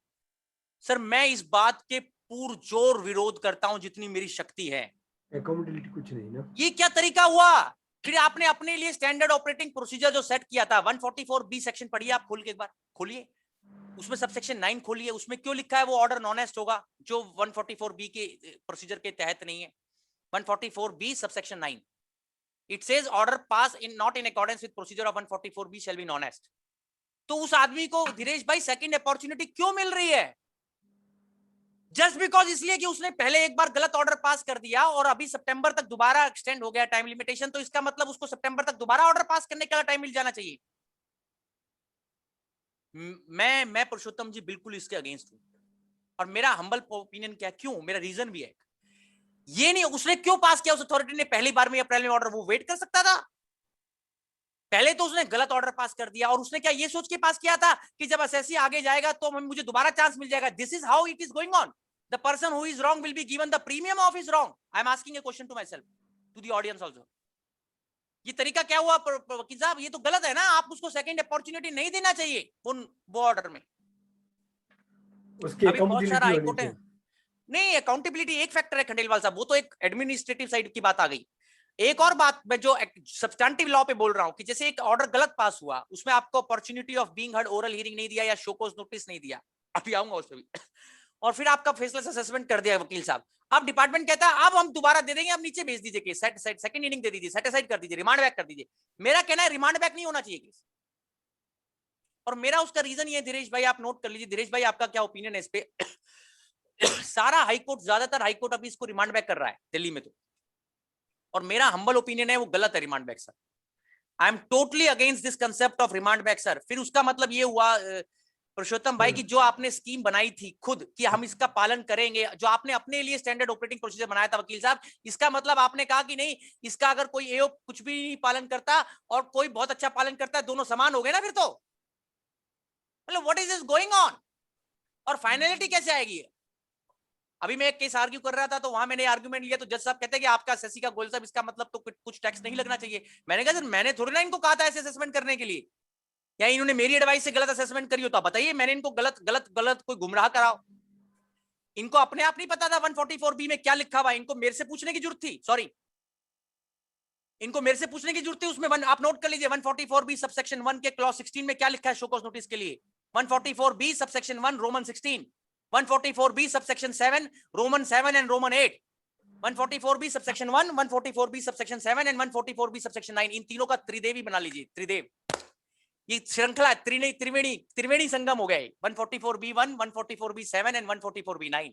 सर मैं इस बात के पुरजोर विरोध करता हूं जितनी मेरी शक्ति है। अकाउंटेबिलिटी कुछ नहीं ना। ये क्या तरीका हुआ? फिर आपने अपने लिए स्टैंडर्ड ऑपरेटिंग प्रोसीजर जो सेट किया था, 144B सेक्शन पढ़िए आप, खोल के एक बार खोलिए, उसमें सबसेक्शन 9 खोलिए, उसमें क्यों लिखा है वो ऑर्डर नॉनेस्ट होगा जो 144B के प्रोसीजर के तहत नहीं है। 144B subsection 9, it says order pass in not in accordance with procedure of 144B shall be non est. तो उस आदमी को धीरेश भाई सेकंड अपॉर्चुनिटी क्यों मिल रही है? जस्ट बिकॉज इसलिए कि उसने पहले एक बार गलत ऑर्डर पास कर दिया और अभी सितंबर तक दोबारा एक्सटेंड हो गया टाइम लिमिटेशन, तो इसका मतलब उसको सितंबर तक दोबारा ऑर्डर पास करने का टाइम मिल जाना चाहिए। मैं पुरुषोत्तम जी बिल्कुल इसके अगेंस्ट हूं। और मेरा हम्बल ओपिनियन क्या, क्यों, मेरा रीजन भी है। ये नहीं, उसने क्यों पास किया उस अथॉरिटी ने पहली बार में अप्रैल में ऑर्डर? वो वेट कर सकता था, पहले तो उसने गलत ऑर्डर पास कर दिया और उसने क्या ये सोच के पास किया था कि जब एसएससी आगे जाएगा तो मुझे दोबारा चांस मिल जाएगा. This is how it is going on. The person who is wrong will be given the premium of his wrong. I am asking a question to myself, to the audience also. ये तरीका क्या हुआ वकील साहब? ये तो गलत है ना. आप उसको सेकंड अपॉर्चुनिटी नहीं देना चाहिए वो ऑर्डर में. उसकी अभी बहुत सारा accountability हाईकोर्ट होनी है. चाहिए। नहीं, अकाउंटेबिलिटी एक फैक्टर है खंडेलवाल साहब, वो तो एक एडमिनिस्ट्रेटिव साइड की बात आ गई. एक और बात मैं जो सब्सटैंटिव लॉ पे बोल रहा हूं कि जैसे एक ऑर्डर गलत पास हुआ, उसमें आपको opportunity of being heard oral hearing नहीं दिया या शो कॉज नोटिस नहीं दिया, अभी आऊंगा उस पे भी. और फिर आपका फेसलेस असेसमेंट कर दिया वकील साहब. अब डिपार्टमेंट कहता है अब हम दोबारा दे देंगे, अब नीचे भेज दीजिए केस, सेकंड हियरिंग दे दीजिए, सेट असाइड कर दीजिए, रिमांड बैक कर दीजिए. मेरा कहना है रिमांड बैक नहीं होना चाहिए केस. और मेरा उसका रीजन ये है, धीरेश भाई आप नोट कर लीजिए. धीरेश भाई आपका क्या ओपिनियन है इस पे? सारा हाईकोर्ट, ज्यादातर हाईकोर्ट अभी इसको रिमांड बैक कर रहा है दिल्ली में तो. और मेरा हम्बल ओपिनियन है वो गलत है remand back sir. I am totally against this concept of remand back sir. फिर उसका मतलब ये हुआ पुरुषोत्तम भाई की जो आपने स्कीम बनाई थी खुद कि हम इसका पालन करेंगे, जो आपने अपने लिए स्टैंडर्ड ऑपरेटिंग प्रोसीजर बनाया था वकील साहब, इसका मतलब आपने कहा कि नहीं, इसका अगर कोई एओ कुछ भी नहीं पालन करता और कोई बहुत अच्छा पालन करता है, दोनों समान हो गए ना फिर तो. मतलब what is this going on? और फाइनलिटी कैसे आएगी? अभी मैं एक केस आर्ग्यू कर रहा था तो वहां मैंने आर्गुमेंट लिया तो जज साहब कहते हैं कि आपका एसएससी का गोल साहब इसका मतलब तो कुछ टैक्स नहीं लगना चाहिए. मैंने कहा सर मैंने थोड़ी ना इनको कहा था ऐसे असेसमेंट करने के लिए, या इन्होंने मेरी एडवाइस से गलत असेसमेंट करी हो तो बताइए, मैंने इनको गलत गलत गलत कोई गुमराह कराओ. इनको अपने आप नहीं पता था 144B में क्या लिखा हुआ है, इनको मेरे से पूछने की जरूरत थी. सॉरी, इनको मेरे से पूछने की जरूरत थी. उसमें आप नोट कर लीजिए 144B सबसेक्शन 1 के क्लॉज 16 में क्या लिखा है शो कॉज नोटिस के लिए. 144B subsection 1 Roman 16, 144B subsection 7 Roman 7 and Roman 8, 144B subsection 1, 144B subsection 7 and 144B subsection 9. इन तीनों का त्रिदेवी बना लीजिए. त्रिदेव ये श्रृंखला त्रिवेणी संगम हो गए. 144B1, 144B7 and 144B9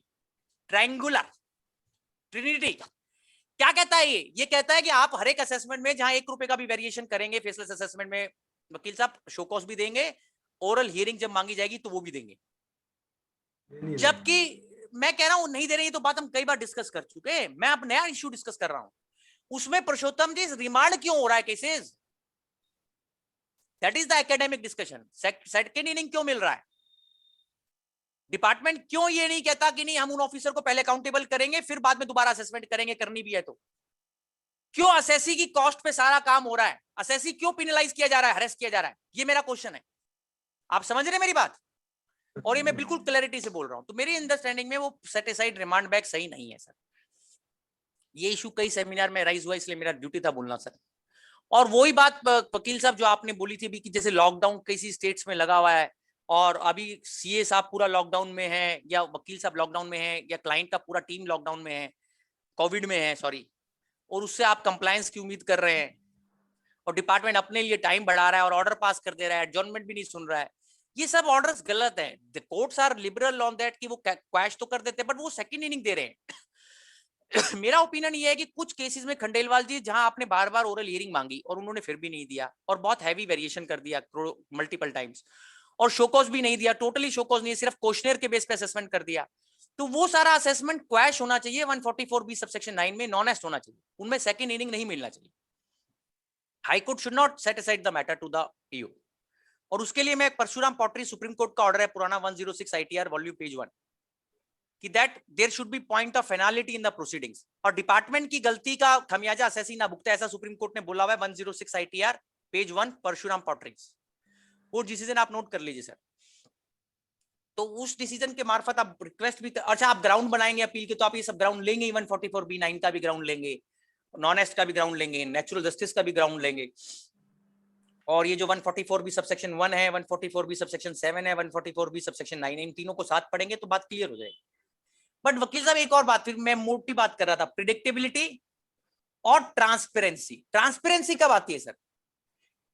triangular Trinity. क्या कहता है ये कहता है कि आप हर एक असेसमेंट में जहां 1 रुपए का भी वेरिएशन करेंगे फेसलेस असेसमेंट में, वकील साहब शो कॉज भी देंगे, ओरल हियरिंग जब मांगी जाएगी तो वो भी देंगे. जबकि मैं कह रहा हूं नहीं दे रहे, तो बात हम कई बार डिस्कस कर चुके हैं. मैं अब नया इश्यू डिस्कस कर रहा हूं. उसमें पुरुषोत्तम जी रिमांड क्यों हो रहा है cases? That is the academic discussion. Second inning क्यों मिल रहा है? डिपार्टमेंट क्यों ये नहीं कहता कि नहीं हम उन ऑफिसर को पहले अकाउंटेबल करेंगे फिर बाद में दोबारा असेसमेंट करेंगे, करनी भी है तो? क्यों असेसी की कॉस्ट पे सारा काम हो रहा है? असेसी क्यों पेनलाइज किया जा रहा है, हरेस किया जा रहा है? ये मेरा क्वेश्चन है. आप समझ रहे मेरी बात? और ये मैं बिल्कुल क्लैरिटी से बोल रहा हूं. तो मेरी अंडरस्टैंडिंग में वो सेट असाइड रिमांड बैक सही नहीं है सर. ये इशू कई सेमिनार में राइज हुआ, इसलिए मेरा ड्यूटी था बोलना सर. और वही बात वकील साहब जो आपने बोली थी कि जैसे लॉकडाउन किसी स्टेट्स में लगा हुआ है और अभी सीए साहब पूरा लॉकडाउन में है या वकील साहब लॉकडाउन में है या क्लाइंट का पूरा टीम लॉकडाउन में है, कोविड में है सॉरी, और उससे आप कंप्लायंस की उम्मीद कर रहे हैं और डिपार्टमेंट अपने लिए टाइम बढ़ा रहा है और ऑर्डर पास कर दे रहा है, एडजॉर्नमेंट भी नहीं सुन रहा है. ये सब ऑर्डर्स गलत है. The courts are liberal on that कि वो क्वैश तो कर देते हैं बट वो सेकंड इनिंग दे रहे हैं. मेरा ओपिनियन ये है कि कुछ केसेस में खंडेलवाल जी जहां आपने बार बार ओरल हियरिंग मांगी और उन्होंने फिर भी नहीं दिया और बहुत हैवी वेरिएशन कर दिया मल्टीपल टाइम्स और शोकॉज भी नहीं दिया, टोटली शोकॉज नहीं, सिर्फ क्वेश्चनर के बेस पे असेसमेंट कर दिया, तो वो सारा असेसमेंट क्वैश होना चाहिए 144B सबसेक्शन 9 में, नॉन एस्ट होना चाहिए, उनमें सेकंड इनिंग नहीं मिलना चाहिए. High court should not set aside the matter to the PO. और उसके लिए मैं परशुराम पॉटरी सुप्रीम कोर्ट का ऑर्डर है पुराना 106 ITR वॉल्यूम पेज 1 कि that there should be point of finality in the proceedings और डिपार्टमेंट की गलती का खमियाजा असेसी ना भुगते, ऐसा सुप्रीम कोर्ट ने बोला हुआ है 106 ITR पेज 1 परशुराम पॉटरीज. वो डिसीजन आप नोट कर लीजिए सर. तो उस डिसीजन के मार्फत आप रिक्वेस्ट भी अच्छा आप ग्राउंड बनाएंगे अपील के तो आप ये सब ग्राउंड लेंगे, 144B9 का भी ग्राउंड लेंगे, नॉन एस्ट का भी ग्राउंड लेंगे, नेचुरल जस्टिस का भी ग्राउंड लेंगे, और ये जो 144B सबसेक्शन 1 है, 144B सबसेक्शन 7 है, 144B सबसेक्शन 9 है, इन तीनों को साथ पढ़ेंगे तो बात क्लियर हो जाएगी. बट वकील साहब एक और बात, फिर मैं मोटी बात कर रहा था, प्रिडिक्टेबिलिटी और ट्रांसपेरेंसी. ट्रांसपेरेंसी कब आती है सर?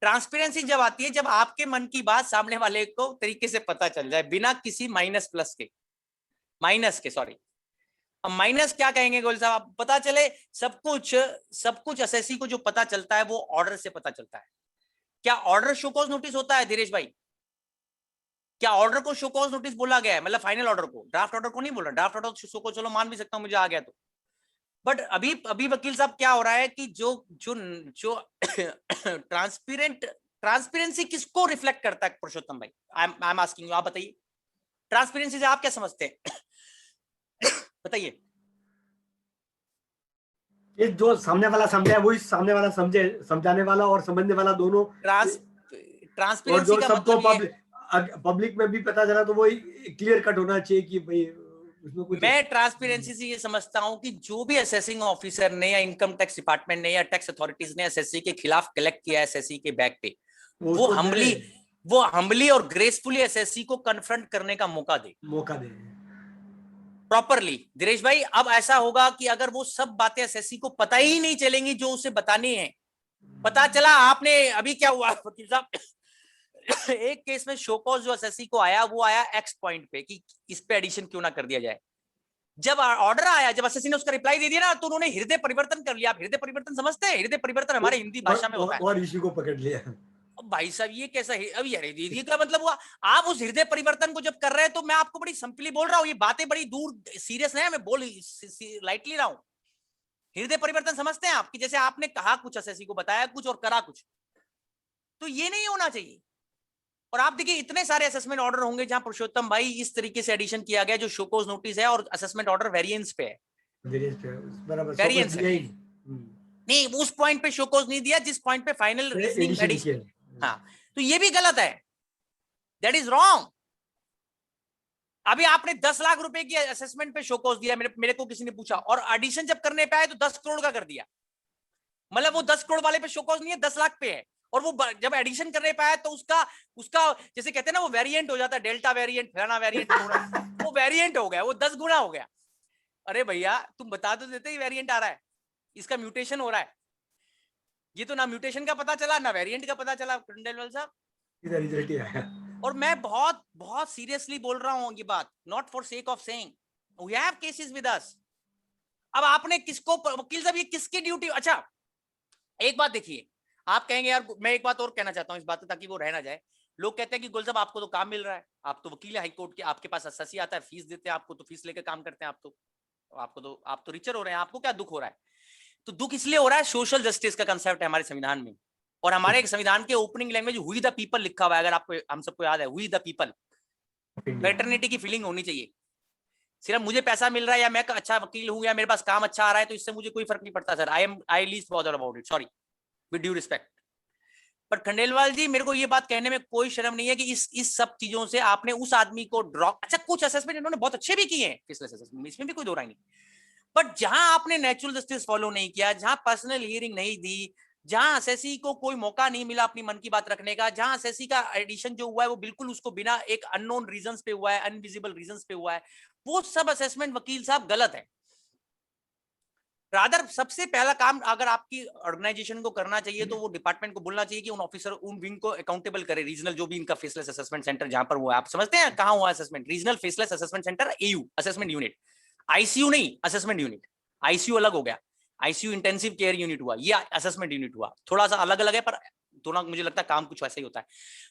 ट्रांसपेरेंसी जब आती है जब आपके मन की बात सामने वाले को तरीके से पता चल जाए बिना किसी माइनस के सॉरी. अब माइनस क्या कहेंगे गोयल साहब? आप पता चले सब कुछ असेसी को जो पता चलता है वो ऑर्डर से पता चलता है. क्या ऑर्डर शो कॉज नोटिस होता है धीरेश भाई? क्या ऑर्डर को शो कॉज नोटिस बोला गया है? मतलब फाइनल ऑर्डर को, ड्राफ्ट ऑर्डर को नहीं बोल रहा. ड्राफ्ट ऑर्डर शो को चलो मान भी सकता हूं, मुझे आ गया तो बट अभी वकील साहब क्या हो रहा है कि जो जो जो ट्रांसपेरेंसी किसको रिफ्लेक्ट करता है पुरुषोत्तम भाई? आई एम आस्किंग यू, आप बताइए ट्रांसपेरेंसी से आप क्या समझते हैं? बताइए। ये जो सामने वाला समझे वही सामने वाला समझे, समझाने वाला और समझने वाला दोनों। और ट्रांसपेरेंसी जो का सबको मतलब ये पब्लिक में भी पता चला तो वो क्लियर कट होना चाहिए कि भाई उसमें कुछ। मैं ट्रांसपेरेंसी से ये समझता हूं कि जो भी असेसिंग ऑफिसर ने या इनकम टैक्स डिपार्टमेंट ने या टैक्स अथॉरिटीज ने एसएससी के खिलाफ कलेक्ट किया एसएससी के बैक पे, वो उसको हम्बली और ग्रेसफुली एसएससी को कन्फ्रंट करने का मौका दे प्रॉपरली। धीरेश भाई, अब ऐसा होगा कि अगर वो सब बातें एसएससी को पता ही नहीं चलेंगी जो उसे बतानी है, पता चला आपने अभी क्या हुआ वकील साहब, एक केस में शोकॉज जो एसएससी को आया वो आया एक्स पॉइंट पे कि इस पे एडिशन क्यों ना कर दिया जाए। जब ऑर्डर आया, जब एसएससी ने उसका रिप्लाई दे दिया ना, तो उन्होंने हृदय परिवर्तन कर लिया। आप हृदय परिवर्तन समझते हैं? हृदय परिवर्तन हमारे हिंदी भाषा में होता है। और इश्यू को पकड़ लिया। अब भाई साहब ये कैसा है? अब यार ये क्या मतलब हुआ? आप उस हृदय परिवर्तन को जब कर रहे हैं तो मैं आपको बड़ी सिंपली बोल रहा हूँ, ये बातें बड़ी दूर सीरियस है, मैं बोल लाइटली रहा हूं। हृदय परिवर्तन समझते हैं आप कि जैसे आपने कहा कुछ, एसएससी को बताया कुछ और करा कुछ, तो ये नहीं होना चाहिए। और आप देखिए इतने सारे असेसमेंट ऑर्डर होंगे जहां पुरुषोत्तम भाई इस तरीके से एडिशन किया गया जो शोकोज नोटिस है और असेसमेंट ऑर्डर वेरिएंस पे है। वेरिएंस नहीं, उस पॉइंट पे शोकोज नहीं दिया जिस पॉइंट पे फाइनल रीजनिंग एडिशन। हाँ, तो ये भी गलत है, दैट इज रॉन्ग। अभी आपने 10 लाख रुपए की असेसमेंट पे शोकोज दिया, मेरे को किसी ने पूछा, और एडिशन जब करने पे आए तो 10 करोड़ का कर दिया। मतलब वो 10 करोड़ वाले पे शोकोज नहीं है, 10 लाख पे है। और वो जब एडिशन करने पे आया तो उसका जैसे कहते हैं ना, वो वेरिएंट हो जाता है, डेल्टा वेरिएंट, फलाना वेरिएंट, वो वेरिएंट हो गया, वो 10 गुना हो गया। अरे भैया तुम बता तो देते ही वेरिएंट आ रहा है, इसका म्यूटेशन हो रहा है। ये तो ना म्यूटेशन का पता चला ना वेरिएंट का पता चला खंडेलवाल साहब, इधर रिजल्ट ही आया। और मैं बहुत बहुत सीरियसली बोल रहा हूं ये बात, not for sake of saying, we have cases with us. अब आपने किसको, वकील साहब ये किसकी ड्यूटी? अच्छा एक बात देखिए, आप कहेंगे यार, मैं एक बात और कहना चाहता हूं इस बात पे ताकि वो रह ना जाए। लोग कहते हैं कि गुल साहब आपको तो काम मिल रहा है, आप तो वकील है हाईकोर्ट के, आपके पास एसएससी आता है, फीस देते हैं आपको, तो फीस लेकर काम करते हैं आप तो रिचर हो रहे हैं, आपको क्या दुख हो रहा है? तो दुख इसलिए हो रहा है, सोशल जस्टिस का कंसेप्ट है हमारे संविधान में, और हमारे संविधान के ओपनिंग लैंग्वेज हुई द पीपल लिखा हुआ है, अगर आपको हम सबको याद है, हुई द पीपल। फ्रेटर्निटी की फीलिंग होनी चाहिए। सिर्फ मुझे पैसा मिल रहा है या मैं अच्छा वकील हूं या मेरे पास काम अच्छा आ रहा है तो इससे मुझे कोई फर्क नहीं पड़ता sir, I least bother about it, sorry with due respect. पर खंडेलवाल जी, मेरे को ये बात कहने में कोई शर्म नहीं है कि इस सब चीजों से आपने उस आदमी को ड्रॉप, अच्छा कुछ असेसमेंट इन्होंने बहुत अच्छे भी किए हैं, इसमें भी कोई दो राय नहीं, बट जहां आपने नेचुरल जस्टिस फॉलो नहीं किया, जहां पर्सनल हियरिंग नहीं दी, जहां एसएससी को कोई मौका नहीं मिला अपनी मन की बात रखने का, जहां एसएससी का एडिशन जो हुआ है वो बिल्कुल उसको बिना एक अननोन रीजंस पे हुआ है, अनविजिबल रीजंस पे हुआ है, वो सब असेसमेंट वकील साहब गलत है। रादर सबसे पहला काम अगर आपकी ऑर्गेनाइजेशन को करना चाहिए तो वो डिपार्टमेंट को बोलना चाहिए कि उन ऑफिसर उन विंग को अकाउंटेबल करे, रीजनल जो भी इनका फेसलेस असेसमेंट सेंटर जहां पर हुआ है, आप समझते हैं कहां हुआ assessment, regional faceless assessment centre, AU assessment unit, ICU नहीं असेसमेंट यूनिट, आईसीयू अलग हो गया, आईसीयू इंटेंसिव केयर यूनिट हुआ, ये असेसमेंट यूनिट हुआ, थोड़ा सा अलग अलग है पर दोनों मुझे लगता है काम कुछ वैसा ही होता है।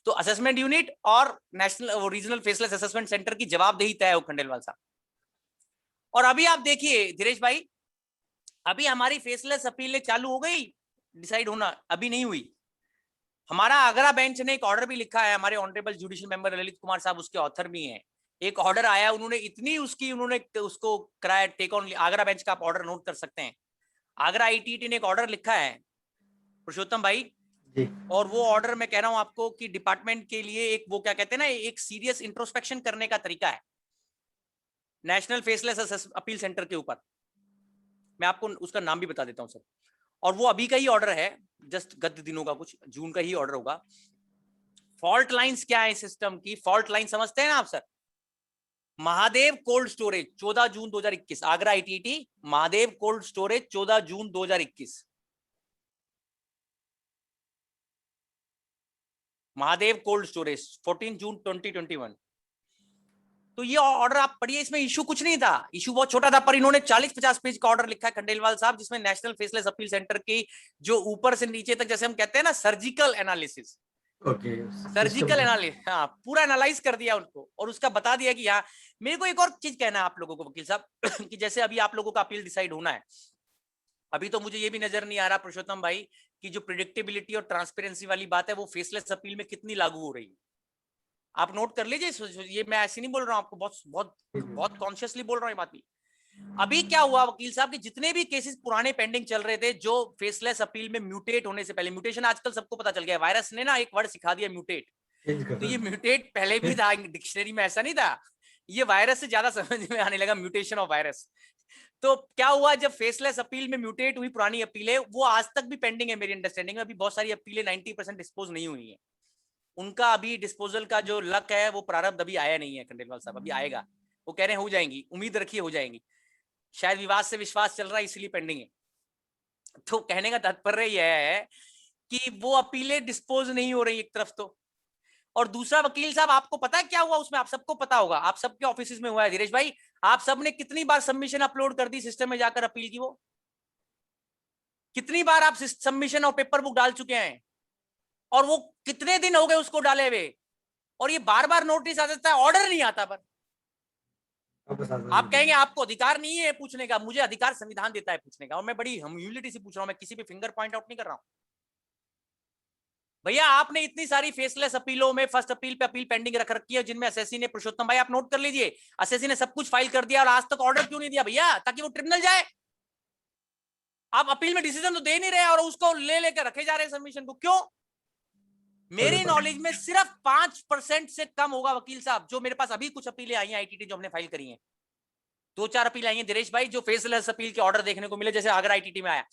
तो असेसमेंट यूनिट और national regional faceless assessment centre की जवाबदेही तय हो खंडेलवाल साहब। और अभी आप देखिए धीरेश भाई, अभी हमारी फेसलेस अपीलें चालू हो गई, डिसाइड होना अभी नहीं हुई। हमारा आगरा बेंच ने एक ऑर्डर भी लिखा है, हमारे honourable judicial member Lalit Kumar साहब उसके ऑथर भी हैं, एक ऑर्डर आया, उन्होंने उसको कराया टेक ऑन, आगरा बेंच का आप ऑर्डर नोट कर सकते हैं। आगरा आईटीटी ने एक ऑर्डर लिखा है पुरुषोत्तम भाई जी। और वो ऑर्डर मैं कह रहा हूं आपको कि डिपार्टमेंट के लिए एक वो क्या कहते हैं ना, एक सीरियस इंट्रोस्पेक्शन करने का तरीका है नेशनल फेसलेस अपील सेंटर के ऊपर। मैं आपको उसका नाम भी बता देता हूं सर, और वो अभी का ही ऑर्डर है, जस्ट गत दिनों का, कुछ जून का ही ऑर्डर होगा। फॉल्ट लाइंस क्या है सिस्टम की, फॉल्ट लाइन समझते हैं ना आप सर? महादेव कोल्ड स्टोरेज 14 जून 2021, Agra ITT Mahadev cold storage 14 जून 2021, महादेव कोल्ड स्टोरेज 14 जून 2021। तो ये ऑर्डर आप पढ़िए, इसमें इशू कुछ नहीं था, इशू बहुत छोटा था, पर इन्होंने 40-50 पेज का ऑर्डर लिखा है खंडेलवाल साहब, जिसमें नेशनल फेसलेस अपील सेंटर की जो ऊपर से नीचे तक, जैसे हम कहते हैं ना सर्जिकल एनालिसिस, सर्जिकल एनालिसिस, हाँ पूरा एनालाइज कर दिया उनको और उसका बता दिया कि हाँ। मेरे को एक और चीज कहना है आप लोगों को वकील साहब कि जैसे अभी आप लोगों का अपील डिसाइड होना है, अभी तो मुझे ये भी नजर नहीं आ रहा पुरुषोत्तम भाई कि जो प्रिडिक्टेबिलिटी और ट्रांसपेरेंसी वाली बात है वो फेसलेस अपील में कितनी लागू हो रही है। आप नोट कर लीजिए, ये मैं ऐसे नहीं बोल रहा हूँ आपको, बहुत बहुत बहुत कॉन्शियसली बोल रहा हूँ ये बात भी। अभी क्या हुआ वकील साहब कि जितने भी केसेस पुराने पेंडिंग चल रहे थे जो फेसलेस अपील में म्यूटेट होने से पहले, म्यूटेशन आजकल सबको पता चल गया, वायरस ने ना एक वर्ड सिखा दिया म्यूटेट, तो ये म्यूटेट पहले भी था डिक्शनरी में, ऐसा नहीं था, ये वायरस से ज्यादा समझ में आने लगा, म्यूटेशन ऑफ वायरस। तो क्या हुआ जब फेसलेस अपील में म्यूटेट हुई पुरानी अपीलें, वो आज तक भी पेंडिंग है मेरी अंडरस्टैंडिंग में, अभी बहुत सारी अपीलें 90% डिस्पोज नहीं हुई है, उनका अभी डिस्पोजल का जो लक है वो प्रारब्ध अभी आया नहीं है खंडेलवाल साहब, अभी आएगा, वो कह रहे हैं हो जाएंगी, उम्मीद रखिए हो जाएंगी, शायद विवाद से विश्वास चल रहा है इसलिए पेंडिंग है। तो कहने का तात्पर्य यह है कि वो अपीलें डिस्पोज नहीं हो रही एक तरफ तो, और दूसरा वकील साहब आपको पता है क्या हुआ उसमें, आप सबको पता होगा, आप सबके ऑफिस में हुआ है धीरेश भाई, आप सबने कितनी बार सबमिशन अपलोड कर दी सिस्टम में जाकर अपील की, वो कितनी बार आप सबमिशन और पेपर बुक डाल चुके हैं, और वो कितने दिन हो गए उसको डाले हुए, और ये बार बार नोटिस आ जाता है, ऑर्डर नहीं आता। पर आप कहेंगे आपको अधिकार नहीं है पूछने का, मुझे अधिकार संविधान देता है पूछने का, और मैं बड़ी ह्यूमिलिटी से पूछ रहा हूं, मैं किसी पे फिंगर पॉइंट आउट नहीं कर रहा हूं। भैया आपने इतनी सारी फेसलेस अपीलों में फर्स्ट अपील पे अपील पेंडिंग रख रखी है, जिनमें एसएससी ने, पुरुषोत्तम भाई आप नोट कर लीजिए, एसएससी ने सब कुछ फाइल कर दिया और आज तक ऑर्डर क्यों नहीं दिया भैया, ताकि वो ट्रिब्यूनल जाए। आप अपील में डिसीजन तो दे नहीं रहे और उसको ले लेकर रखे जा रहे हैं सबमिशन को, क्यों? मेरी नॉलेज में सिर्फ 5% से कम होगा वकील साहब, जो मेरे पास अभी कुछ अपीलें आई हैं आईटीटी जो हमने फाइल करी हैं, 2-4 अपील आई हैं दिनेश भाई जो फेसलेस अपील के ऑर्डर देखने को मिले, जैसे आगरा आईटीटी में आया।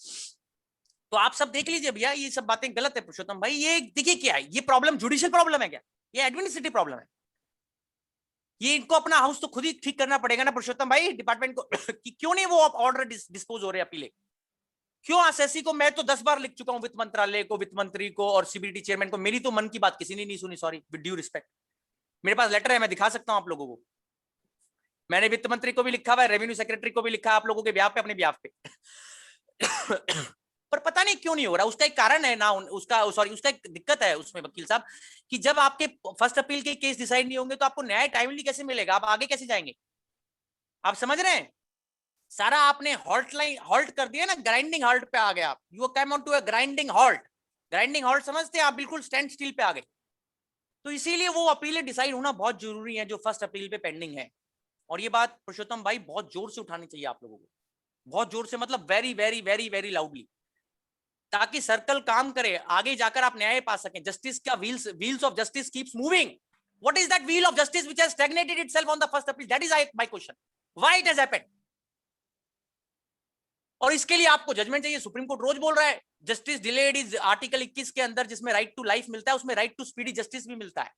तो आप सब देख लीजिए भैया, ये सब बातें गलत है पुरुषोत्तम भाई, ये देखिए क्या है, ये प्रॉब्लम जुडिशियल प्रॉब्लम है क्या, ये एडमिनिस्ट्रेटिव प्रॉब्लम है, ये इनको अपना हाउस तो खुद ही ठीक करना पड़ेगा ना पुरुषोत्तम भाई डिपार्टमेंट को कि क्यों नहीं वो ऑर्डर डिस्पोज हो रहे अपीलें, क्यों एसएससी को, मैं तो 10 बार लिख चुका हूं वित्त मंत्रालय को, वित्त मंत्री को और सीबीडी चेयरमैन को, मेरी तो मन की बात किसी ने नहीं सुनी, सॉरी विद ड्यू रिस्पेक्ट, मेरे पास लेटर है, मैं दिखा सकता हूं आप लोगों को, मैंने वित्त मंत्री को भी लिखा हुआ है, रेवेन्यू सेक्रेटरी को भी लिखा है, आप लोगों के ब्याह पे, अपने ब्याह पे पर पता नहीं क्यों नहीं हो रहा, उसका एक कारण है ना, उसका सॉरी उसका एक दिक्कत है उसमें वकील साहब कि जब आपके फर्स्ट अपील के केस डिसाइड नहीं होंगे तो आपको न्याय टाइमली कैसे मिलेगा, आप आगे कैसे जाएंगे, आप समझ रहे हैं? सारा आपने हॉल्ट कर दिया ना, ग्राइंडिंग हॉल्ट पे आ गए आप, you come on to a grinding halt समझते हैं आप, बिल्कुल स्टैंड स्टिल पे आ गए। तो इसीलिए वो अपीलें डिसाइड होना बहुत जरूरी है जो फर्स्ट अपील पे पेंडिंग है, और ये बात पुरुषोत्तम भाई बहुत जोर से उठानी चाहिए आप लोगों को, बहुत जोर से, मतलब very very very very loudly, ताकि सर्कल काम करे, आगे जाकर आप न्याय पा सकें, जस्टिस का wheels of justice keeps moving, what is that wheel of justice which has stagnated itself on the first appeal, that is my question, why it has happened. और इसके लिए आपको जजमेंट चाहिए, सुप्रीम कोर्ट रोज बोल रहा है justice delayed is article 21 के अंदर, जिसमें राइट टू लाइफ मिलता है, उसमें राइट टू स्पीडी जस्टिस भी मिलता है,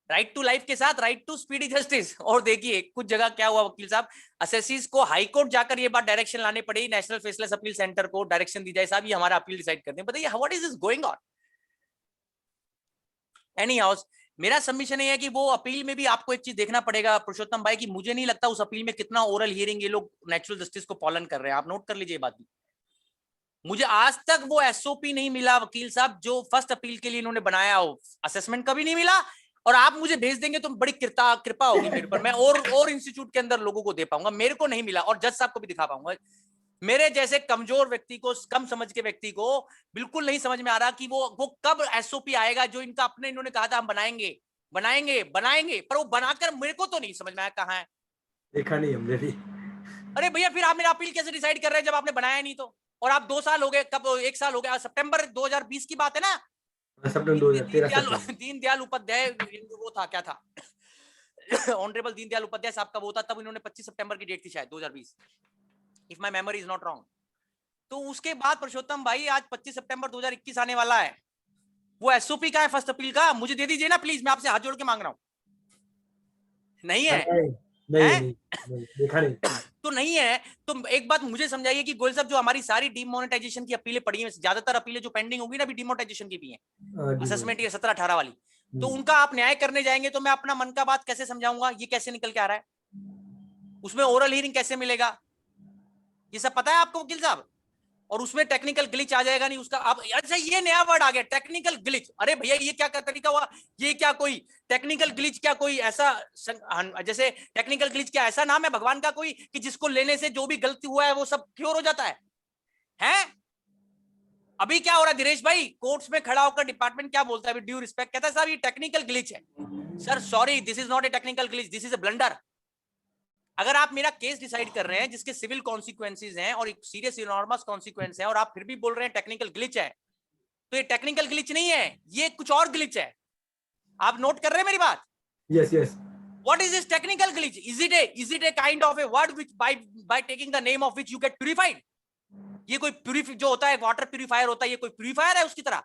राइट टू लाइफ के साथ राइट टू स्पीडी जस्टिस। और देखिए कुछ जगह क्या हुआ वकील साहब, असेसीज को हाई कोर्ट जाकर ये बात डायरेक्शन लाने पड़ी, नेशनल फेसलेस अपील सेंटर को डायरेक्शन दी जाए, साहब ये हमारा अपील डिसाइड करते हैं, बताइए what is this going on. Any house, मेरा सबमिशन ये है कि वो अपील में भी आपको एक चीज देखना पड़ेगा पुरुषोत्तम भाई, कि मुझे नहीं लगता उस अपील में कितना ओरल हियरिंग ये लोग नेचुरल जस्टिस को पालन कर रहे हैं, आप नोट कर लीजिए बात भी। मुझे आज तक वो एसओपी नहीं मिला वकील साहब जो फर्स्ट अपील के लिए इन्होंने बनाया हो, असेसमेंट कभी नहीं मिला, और आप मुझे भेज देंगे तो बड़ी कृपा होगी मेरे पर, मैं और इंस्टीट्यूट के अंदर लोगों को दे पाऊंगा, मेरे को नहीं मिला, और जज साहब को भी दिखा पाऊंगा। मेरे जैसे कमजोर व्यक्ति को, कम समझ के व्यक्ति को बिल्कुल नहीं समझ में आ रहा कि वो कब एसओपी आएगा जो इनका अपने, इन्होंने कहा था हम बनाएंगे, पर वो बनाकर मेरे को तो नहीं समझ में आया कहाँ है, देखा नहीं हमने भी। अरे भैया फिर आप मेरा अपील कैसे डिसाइड कर रहे हैं जब आपने बनाया नहीं तो, और आप 2 साल हो गए, कब 1 साल हो गया, सितंबर 2020 की बात है ना, दीनदयाल उपाध्याय वो था, क्या था ऑनरेबल दीनदयाल उपाध्याय साहब का वो था, तब इन्होंने 25 सितंबर की डेट थी शायद 2020, if my memory is not wrong. तो उसके बाद पुरुषोत्तम भाई आज 25 सितंबर 2021 आने वाला है, वो एसओपी का है फर्स्ट अपील का, मुझे दे दीजिए ना प्लीज, मैं आपसे हाथ जोड़ के मांग रहा हूँ। नहीं है, नहीं, देखा नहीं। तो नहीं है, तो एक बात मुझे समझाइए कि गोयल साहब जो हमारी सारी डीमोनेटाइजेशन की अपीलें पड़ी हैं, ज्यादातर अपीलें जो पेंडिंग होगी ना अभी डीमोनेटाइजेशन की भी हैं, असेसमेंट ये 17-18 वाली, तो उनका आप न्याय करने जाएंगे तो मैं अपना मन का बात कैसे समझाऊंगा, ये कैसे निकल के आ रहा है, उसमें ओरल हियरिंग कैसे मिलेगा, ये सब पता है आपको वकील साहब, और उसमें टेक्निकल ग्लिच आ जाएगा नहीं उसका, आप अच्छा ये नया वर्ड आ गया टेक्निकल ग्लिच, अरे भैया ये क्या तरीका हुआ, ये क्या कोई टेक्निकल ग्लिच, क्या कोई ऐसा जैसे टेक्निकल ग्लिच क्या ऐसा नाम है भगवान का कोई कि जिसको लेने से जो भी गलती हुआ है वो सब क्योर हो जाता है, हैं? अभी क्या हो रहा है धीरेश भाई, कोर्ट्स में खड़ा होकर डिपार्टमेंट क्या बोलता है विद ड्यू रिस्पेक्ट, कहता है साहब ये टेक्निकल ग्लिच है। Sir sorry, this is not a technical glitch, this is a blunder. अगर आप मेरा केस डिसाइड कर रहे हैं जिसके सिविल कॉन्सिक्वेंसेज हैं और एक सीरियस इनॉर्मस कॉन्सिक्वेंस है और आप फिर भी बोल रहे हैं टेक्निकल ग्लिच है, तो ये टेक्निकल ग्लिच नहीं है, ये कुछ और ग्लिच है। आप नोट कर रहे हैं मेरी बात? Yes, yes. What is this technical glitch? Is it a kind of a word which by taking the name of which you get purified? ये कोई जो होता है वाटर प्यूरिफायर होता है, ये कोई प्यूरिफायर है उसकी तरह?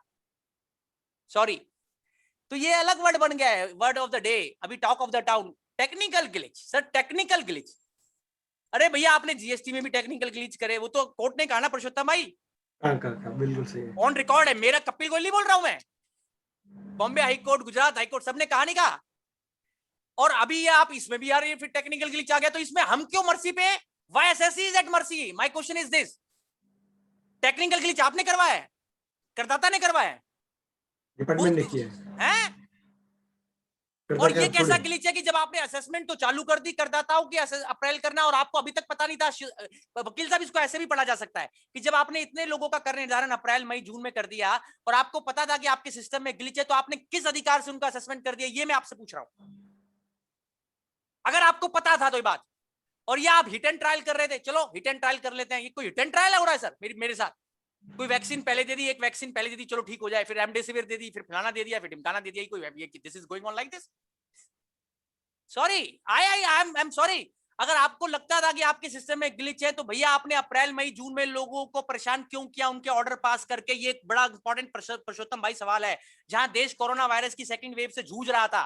सॉरी, तो ये अलग वर्ड बन गया है, वर्ड ऑफ द डे, अभी talk of the town, technical glitch. Sir technical glitch, अरे भैया आपने जीएसटी में भी टेक्निकल ग्लिच करे, वो तो कोर्ट ने कहा ना पुरुषोत्तम भाई, बिल्कुल सही है। ऑन रिकॉर्ड है, मेरा कपिल गोयल नहीं बोल रहा हूं मैं, Bombay high court, Gujarat high court, सबने कहा नहीं कहा। और अभी ये आप इसमें भी यार ये फिर टेक्निकल ग्लिच आ गया, तो इसमें हम क्यों मर्सी पे? Why SSC is at mercy? My question is this, technical glitch आपने करवाया है, करदाता ने करवाया है, डिपार्टमेंट ने किया हैं? और ये कैसा ग्लिच है कि जब आपने असेसमेंट तो चालू कर दी करदाताओं की अप्रैल करना, और आपको अभी तक पता नहीं था। वकील साहब इसको ऐसे भी पढ़ा जा सकता है कि जब आपने इतने लोगों का कर निर्धारण अप्रैल मई जून में कर दिया और आपको पता था कि आपके सिस्टम में ग्लिच है, तो आपने किस अधिकार से उनका असेसमेंट कर दिया, ये मैं आपसे पूछ रहा हूं। अगर आपको पता था तो ये बात, और ये आप हिट एंड ट्रायल कर रहे थे, चलो हिट एंड ट्रायल कर लेते हैं, ये कोई हिट एंड ट्रायल हो रहा है सर मेरे साथ? कोई वैक्सीन पहले दे दी, एक वैक्सीन पहले दे दी, चलो ठीक हो जाए, फिर रेमडेसिविर दे दी, फिर फलाना दे दिया, फिर ढिमकाना दे दिया, कोई this is going on like this? Sorry, I am sorry. अगर आपको लगता था कि आपके सिस्टम में ग्लिच है, तो भैया आपने अप्रैल मई जून में लोगों को परेशान क्यों किया उनके ऑर्डर पास करके? ये एक बड़ा इंपॉर्टेंट पुरुषोत्तम भाई सवाल है, जहां देश कोरोना वायरस की सेकंड वेव से जूझ रहा था,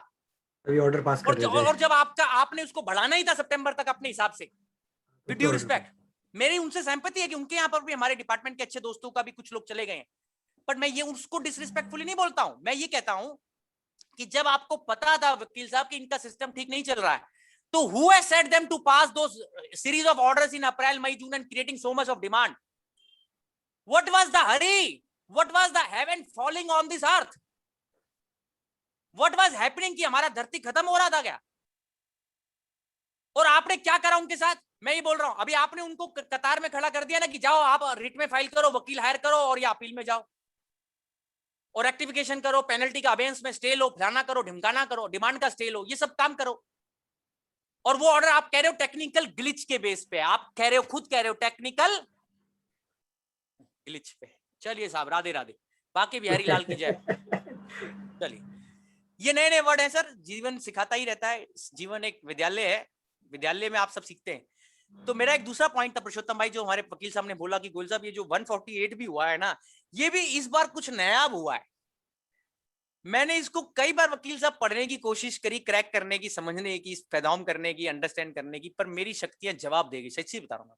अभी ऑर्डर पास कर रहे थे। और जब आपने उसको बढ़ाना ही था सितंबर तक अपने हिसाब से, विद ड्यू रिस्पेक्ट, मेरी उनसे सहमति है कि उनके यहाँ पर भी हमारे डिपार्टमेंट के अच्छे दोस्तों का भी कुछ लोग चले गए हैं, बट मैं ये उसको डिसरिस्पेक्टफुली नहीं बोलता हूं। मैं ये कहता हूं कि जब आपको पता था वकील साहब कि इनका सिस्टम ठीक नहीं चल रहा है, तो who has set them to pass those series of orders in April, May, June and creating so much of demand? What was the hurry? What was the heaven falling on this earth? What was happening कि हमारा धरती खत्म हो रहा था क्या? और आपने क्या करा उनके साथ? मैं ही बोल रहा हूं, अभी आपने उनको कतार में खड़ा कर दिया ना कि जाओ आप रिट में फाइल करो, वकील हायर करो और या अपील में जाओ और रेक्टिफिकेशन करो, पेनल्टी का अबेंस में स्टे लो, फलाना करो, ढिमकाना करो, डिमांड का स्टे लो, ये सब काम करो। और वो ऑर्डर आप कह रहे हो टेक्निकल ग्लिच के बेस पे, आप कह रहे हो, खुद कह रहे हो टेक्निकल ग्लिच पे। चलिए साहब, राधे राधे, बाकी बिहारी लाल की जय। चलिए, ये नए नए वर्ड हैं सर, जीवन सिखाता ही रहता है, जीवन एक विद्यालय है, विद्यालय में आप सब सीखते हैं। तो मेरा एक दूसरा पॉइंट था पुरुषोत्तम भाई, जो हमारे वकील साहब ने बोला कि गोयल साहब ये जो 148 भी हुआ है ना, ये भी इस बार कुछ नया हुआ है। मैंने इसको कई बार वकील साहब पढ़ने की कोशिश करी, क्रैक करने की, समझने की, फैदाउम करने की, अंडरस्टैंड करने की, पर मेरी शक्तियां जवाब देगी, सच्ची बता रहा हूं।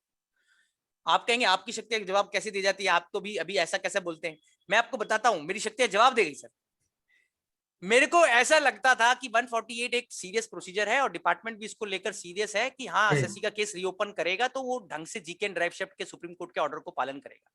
आप कहेंगे आपकी शक्तियां जवाब कैसे दे जाती है, आप तो भी अभी ऐसा कैसे बोलते हैं? मैं आपको बताता हूं, मेरी शक्तियां जवाब देगी सर। मेरे को ऐसा लगता था कि 148 एक सीरियस प्रोसीजर है और डिपार्टमेंट भी इसको लेकर सीरियस है कि हाँ एसएससी का केस रीओपन करेगा तो वो ढंग से जीके एंड ड्राइव शिफ्ट के सुप्रीम कोर्ट के ऑर्डर को पालन करेगा।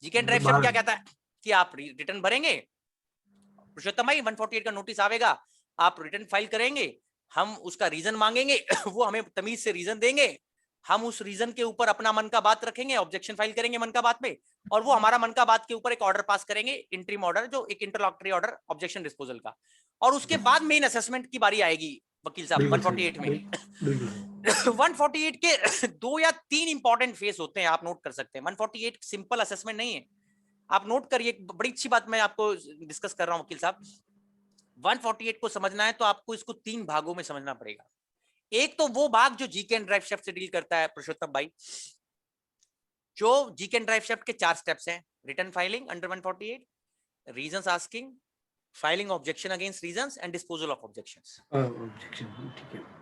जीके एंड ड्राइव शिफ्ट क्या कहता है कि आप रिटर्न भरेंगे, पुरुषोत्तम भाई 148 का नोटिस आवेगा, आप रिटर्न फाइल करेंगे, हम उसका रीजन मांगेंगे, वो हमें तमीज से रीजन देंगे, हम उस रीजन के ऊपर अपना मन का बात रखेंगे, ऑब्जेक्शन फाइल करेंगे मन का बात में, और वो हमारा मन का बात के ऊपर एक ऑर्डर पास करेंगे, इंटरिम ऑर्डर, जो एक इंटरलॉक्टरी ऑर्डर ऑब्जेक्शन डिस्पोजल का, और उसके बाद मेन असेसमेंट की बारी आएगी वकील साहब 148 में। 148 के 2 या 3 इंपॉर्टेंट फेस होते हैं, आप नोट कर सकते हैं। 148 सिंपल असेसमेंट नहीं है, आप नोट करिए, बड़ी अच्छी बात मैं आपको डिस्कस कर रहा हूं वकील साहब। 148 को समझना है तो आपको इसको 3 भागों में समझना पड़ेगा। एक तो वो भाग जो जीके एंड ड्राइव शिफ्ट से डील करता है पुरुषोत्तम भाई, जो जीके एंड ड्राइव शिफ्ट के 4 स्टेप्स हैं, return filing under 148, reasons asking, filing objection against reasons and disposal of objections.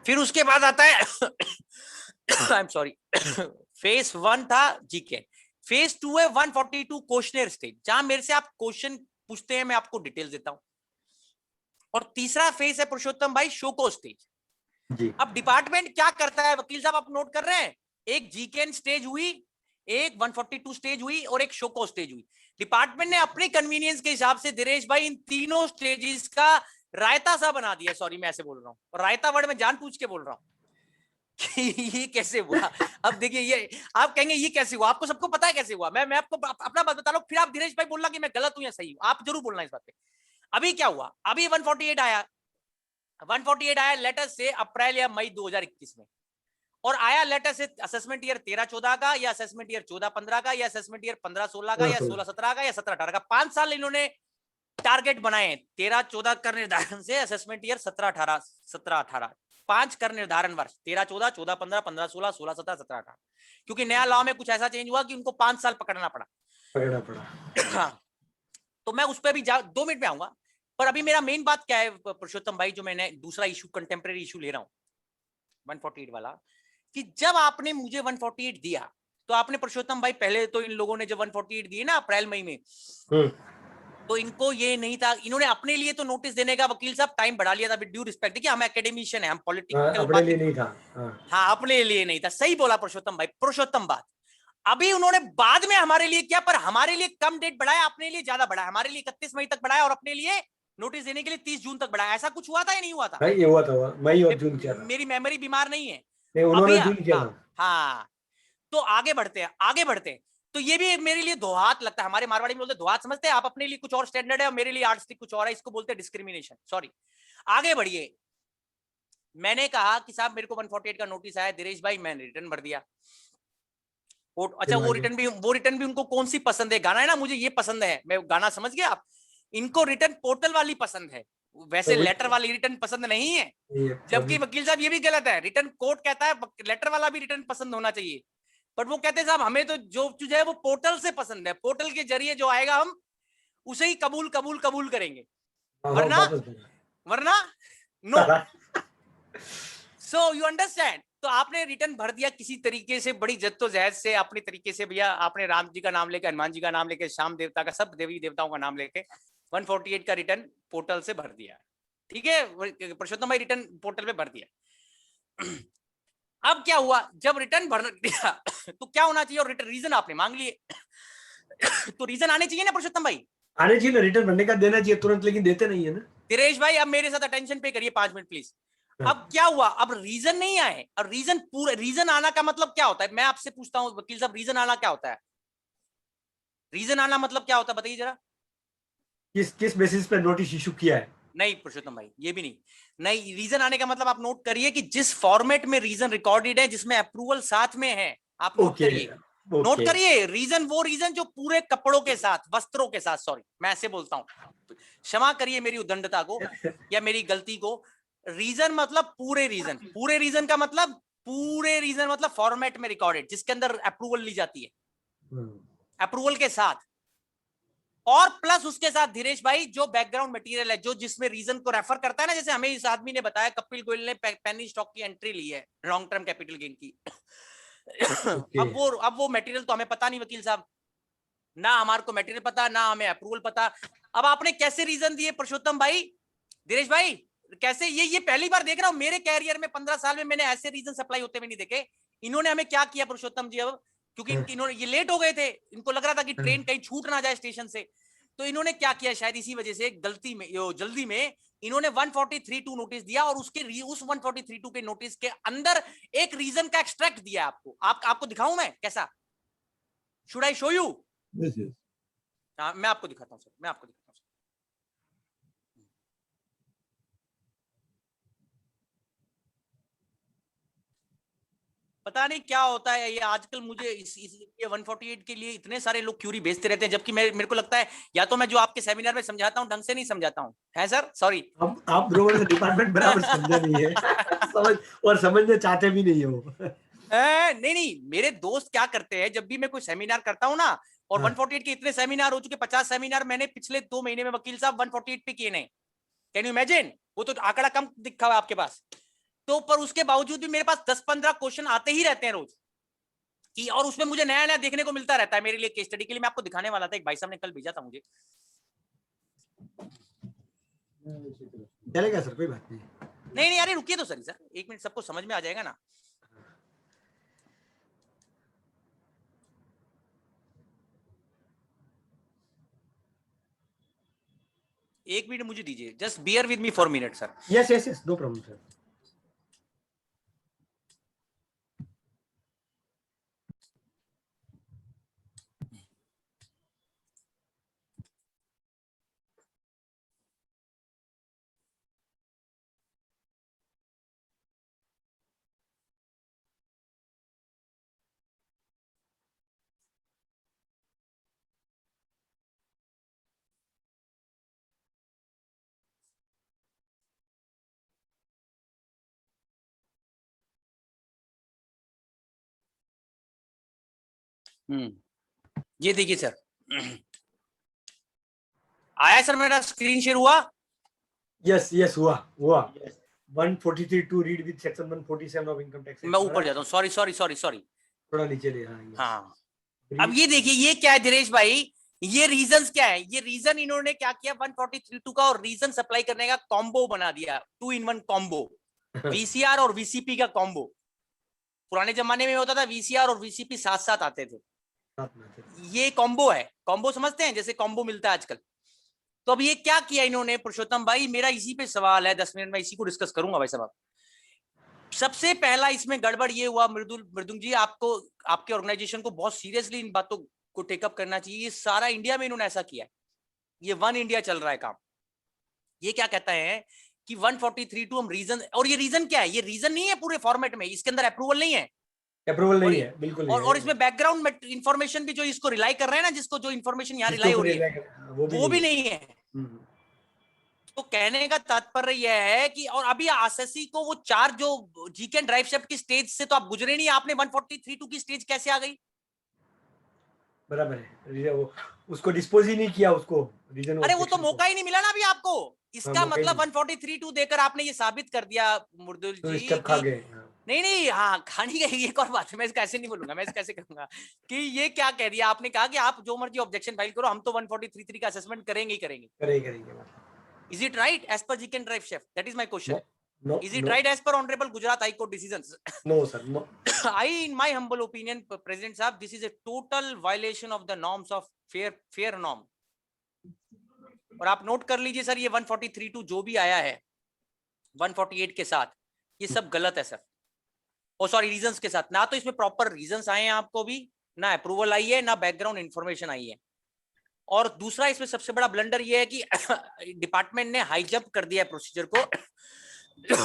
फिर उसके बाद आता है आई एम सॉरी, फेज 1 था जीके, फेज 2 है 142 क्वेश्चनर स्टेज, जहां मेरे से आप क्वेश्चन पूछते हैं, मैं आपको डिटेल्स देता हूं, और तीसरा फेज है पुरुषोत्तम भाई शोको स्टेज। अब डिपार्टमेंट क्या करता है वकील साहब, आप नोट कर रहे हैं, एक जीके स्टेज हुई, एक 142 स्टेज हुई और एक शोको स्टेज हुई। डिपार्टमेंट ने अपने कन्वीनियंस के हिसाब से दिनेश भाई इन तीनों स्टेजेस का रायता सा बना दिया। सॉरी मैं ऐसे बोल रहा हूं, रायता वर्ड में जानबूझ के बोल रहा हूं कि ये कैसे हुआ। अब देखिए, ये आप कहेंगे ये कैसे हुआ, आपको सबको पता है कैसे हुआ। मैं आपको अपना बात बता रहा हूँ, फिर आप धीरेश भाई बोलना कि मैं गलत हूं या सही हूं, आप जरूर बोलना इस बात पे। अभी क्या हुआ, अभी 148 आया, 148 आया लेटर से अप्रैल या मई 2021 में, और आया लेटर से असेसमेंट ईयर 13-14 का, या असेसमेंट ईयर 14-15 का, या असेसमेंट ईयर 15-16 का, या 16-17 का, या 17-18 का। 5 साल इन्होंने टारगेट बनाए, 13-14 कर निर्धारण से असेसमेंट ईयर 17-18, 17-18, 5 कर निर्धारण वर्ष, 13-14, 14-15, 15-16, 16-17, 17-18, क्योंकि नया लॉ में कुछ ऐसा चेंज हुआ कि उनको 5 साल पकड़ना पड़ा। हाँ, तो मैं उस पर भी 2 मिनट में आऊंगा, पर अभी मेरा मेन बात क्या है पुरुषोत्तम भाई, जो मैंने दूसरा इशू, कंटेम्प्रेरी इशू ले रहा हूं 148 वाला, कि जब आपने मुझे 148 दिया, तो आपने पुरुषोत्तम भाई, पहले तो इन लोगों ने जब 148 दिए ना अप्रैल मई में, तो इनको ये नहीं था, इन्होंने अपने लिए तो नोटिस देने का वकील साहब टाइम बढ़ा लिया था, विद ड्यू रिस्पेक्ट। देखिए हम एकेडमिशियन है, हम पॉलिटिकल अपने लिए नहीं था। हाँ, अपने लिए नहीं था, सही बोला पुरुषोत्तम भाई, पुरुषोत्तम बात। अभी उन्होंने बाद में हमारे लिए किया, पर हमारे लिए कम डेट बढ़ाया, अपने लिए ज्यादा बढ़ाया, हमारे लिए 31 मई तक बढ़ाया, और अपने लिए नोटिस देने के लिए 30 जून तक बढ़ाया। ऐसा कुछ हुआ था या नहीं हुआ था? ये हुआ था, मई और जून किया था। मेरी मेमोरी बीमार नहीं है, उन्होंने जून किया था। हाँ, तो आगे बढ़ते हैं, आगे बढ़ते हैं। तो ये भी मेरे लिए धोहात लगता है, हमारे मारवाड़ी में बोलते हैं धोहात, समझते हैं आप, अपने लिए कुछ और स्टैंडर्ड है और मेरे लिए आर्टिस्टिक कुछ और है, इसको बोलते हैं डिस्क्रिमिनेशन। सॉरी, आगे बढ़िए। मैंने कहा कि साहब मेरे को 148 का नोटिस आया, दिनेश भाई मैंने रिटर्न भर दिया। अच्छा, वो रिटर्न भी उनको कौन सी पसंद है, गाना है ना, मुझे ये पसंद है, मैं गाना समझ गया आप, इनको रिटर्न पोर्टल वाली पसंद है, वैसे तो लेटर वाली रिटर्न पसंद नहीं है। जबकि वकील साहब ये भी गलत है, रिटर्न कोर्ट कहता है लेटर वाला भी रिटर्न पसंद होना चाहिए, बट वो कहते हैं साहब हमें तो जो चीज है वो पोर्टल से पसंद है, पोर्टल के जरिए जो आएगा हम उसे ही कबूल कबूल कबूल करेंगे, वरना नो। So you understand. तो आपने रिटर्न भर दिया किसी तरीके से, बड़ी जद्दोजहद से, अपने तरीके से, भैया आपने राम जी का नाम लेके, हनुमान जी का नाम लेके, शाम देवता का, सब देवी देवताओं का नाम लेके 148 का रिटर्न पोर्टल से भर दिया। ठीक है पुरुषोत्तम भाई, रिटर्न पोर्टल पे भर दिया। अब क्या हुआ, जब रिटर्न भर दिया तो क्या होना चाहिए, और रीजन आपने मांग लिए तो रीजन आने चाहिए ना पुरुषोत्तम भाई, आने चाहिए ना, रिटर्न भरने का देना चाहिए तुरंत, लेकिन देते नहीं है ना। दिनेश भाई अब मेरे साथ अटेंशन पे करिए 5 मिनट प्लीज। अब क्या हुआ, अब रीजन नहीं आए, और रीजन आना का मतलब क्या होता है, मैं आपसे पूछता हूं वकील साहब, रीजन आना क्या होता है, रीजन आना मतलब क्या होता है बताइए जरा। किस बेसिस पे नोटिस इशू किया है? नहीं पुरुषोत्तम भाई, ये भी नहीं, रीजन आने का मतलब आप नोट करिए कि जिस फॉर्मेट में रीजन रिकॉर्डेड है, जिसमें अप्रूवल साथ में है, आप नोट करिए, नोट करिए। रीजन वो रीजन जो पूरे कपड़ों के साथ, वस्त्रों के साथ, सॉरी मैं ऐसे बोलता हूं, क्षमा करिए मेरी उद्दंडता को या मेरी गलती को। रीजन मतलब पूरे रीजन का मतलब, पूरे रीजन मतलब फॉर्मेट में रिकॉर्डेड, जिसके अंदर अप्रूवल ली जाती है, अप्रूवल के साथ, और प्लस उसके साथ धीरेश भाई जो बैकग्राउंड मटेरियल है, जो जिसमें रीजन को रेफर करता है ना, जैसे हमें इस आदमी ने बताया, कपिल गोयल ने पेनी स्टॉक की एंट्री ली है, लॉन्ग टर्म कैपिटल गेन की। अब वो मटेरियल तो हमें पता नहीं वकील साहब, ना हमारे को मटेरियल पता, ना हमें अप्रूवल पता। अब आपने कैसे रीजन दिए पुरुषोत्तम भाई, धीरेश भाई, कैसे, ये पहली बार देख रहा हूं मेरे कैरियर में, 15 साल में मैंने ऐसे रीजन सप्लाई होते हुए नहीं देखे। इन्होंने हमें क्या किया पुरुषोत्तम जी, अब क्योंकि इन्होंने ये लेट हो गए थे, इनको लग रहा था कि ट्रेन कहीं छूट ना जाए स्टेशन से, तो इन्होंने क्या किया, शायद इसी वजह से गलती में, जल्दी में इन्होंने 143(2) नोटिस दिया, और उस 143(2) के नोटिस के अंदर एक रीजन का एक्सट्रैक्ट दिया आपको। आपको दिखाऊं मैं कैसा, शुड आई शो यू? मैं आपको दिखाता हूं सर, मैं आपको दिखाता हूं सर। पता नहीं क्या होता है ये आजकल, मुझे ये 148 के लिए इतने सारे लोग क्यूरी भेजते रहते हैं, जबकि मेरे को लगता है या तो मैं जो आपके सेमिनार में समझाता हूँ ढंग से नहीं समझाता हूँ, है सर, सॉरी। आप लोगों ने डिपार्टमेंट बराबर समझा नहीं है और समझना चाहते भी नहीं हो। नहीं, मेरे दोस्त क्या करते हैं, जब भी मैं कोई सेमिनार करता हूँ ना, और 148 के इतने सेमिनार हो चुके, 50 सेमिनार मैंने पिछले 2 महीने में वकील साहब 148 पे किए नहीं। Can you imagine? वो तो आंकड़ा कम दिखा हुआ आपके पास, तो पर उसके बावजूद भी मेरे पास 10-15 क्वेश्चन आते ही रहते हैं रोज कि, और उसमें मुझे नया नया देखने को मिलता रहता है। मेरे लिए केस स्टडी के लिए मैं आपको दिखाने वाला था, एक भाई साहब ने कल भेजा था मुझे। चलेगा सर, कोई बात नहीं। नहीं, अरे रुकिए तो सर 1 मिनट, सबको समझ में आ जाएगा ना। एक मिनट मुझे दीजिए, just bear with me for minute sir. Yes, no problem sir. ये देखिए सर, आया सर, मेरा स्क्रीन शेयर हुआ? यस हुआ Yes. 143 to read with section 147 of income tax. मैं ऊपर जाता हूँ, सॉरी। थोड़ा नीचे ले। हाँ हाँ, अब ये देखिए, ये क्या है दिनेश भाई, ये रीजंस क्या है? ये रीजन इन्होंने क्या किया, 143(2) का और रीजन सप्लाई करने का कॉम्बो बना दिया, 2-in-1 कॉम्बो, वीसीआर और वीसीपी का कॉम्बो। पुराने जमाने में होता था वीसीआर और वीसीपी साथ साथ आते थे, ये कॉम्बो है। कॉम्बो समझते हैं, जैसे कॉम्बो मिलता है आजकल। तो अब ये क्या किया इन्होंने पुरुषोत्तम भाई, मेरा इसी पे सवाल है, 10 मिनट में इसी को डिस्कस करूंगा भाई साहब। सबसे पहला इसमें गड़बड़ ये हुआ, मृदुल जी, आपको, आपके ऑर्गेनाइजेशन को बहुत सीरियसली इन बातों को टेकअप करना चाहिए। ये सारा इंडिया में इन्होंने ऐसा किया है, ये वन इंडिया चल रहा है काम। ये क्या कहता है कि 143(2) हम रीजन, और ये रीजन क्या है? ये रीजन नहीं है पूरे फॉर्मेट में, इसके अंदर अप्रूवल नहीं है, नहीं है, बिल्कुल नहीं और इसमें बैकग्राउंड इंफॉर्मेशन भी जो इसको रिलाई कर रहे हैं ना, जिसको जो इंफॉर्मेशन यहाँ रिलाई हो रही है, वो भी नहीं है। तो कहने का तात्पर्य यह है कि, और अभी आरएससी को वो 4 जो जीके ड्राइव शिफ्ट की स्टेज से तो आप गुजरे नहीं, आपने 143(2) की स्टेज कैसे आ गई? बराबर है, वो उसको डिस्पोज ही नहीं किया, उसको रीजन। अरे वो तो मौका ही नहीं मिला ना अभी आपको। इसका मतलब 143(2) देकर आपने ये साबित कर दिया मृदुल जी कि नहीं, हाँ, खानी गई, एक और बात है, मैं इसका ऐसे नहीं बोलूंगा, मैं इसका ऐसे कहूंगा कि ये क्या कह दिया आपने, कहा कि आप जो मर्जी ऑब्जेक्शन फाइल करो, हम तो 143(3) का असेसमेंट करेंगे ही करेंगे। Is it right as per GK drive chef? That is my question. No, is it right as per Honorable Gujarat High Court decisions? No, sir. No. In my humble opinion, President Saab, this is a total violation of the norms of fair norm. और आप note कर लीजिए sir, ये 143(2) जो भी आया है 148 के साथ, ये सब गलत है सर। और सॉरी, रीजंस के साथ, ना तो इसमें प्रॉपर रीजंस आए हैं आपको भी, ना अप्रूवल आई है, ना बैकग्राउंड इंफॉर्मेशन आई है। और दूसरा इसमें सबसे बड़ा ब्लंडर ये है कि डिपार्टमेंट ने हाईजंप कर दिया है प्रोसीजर को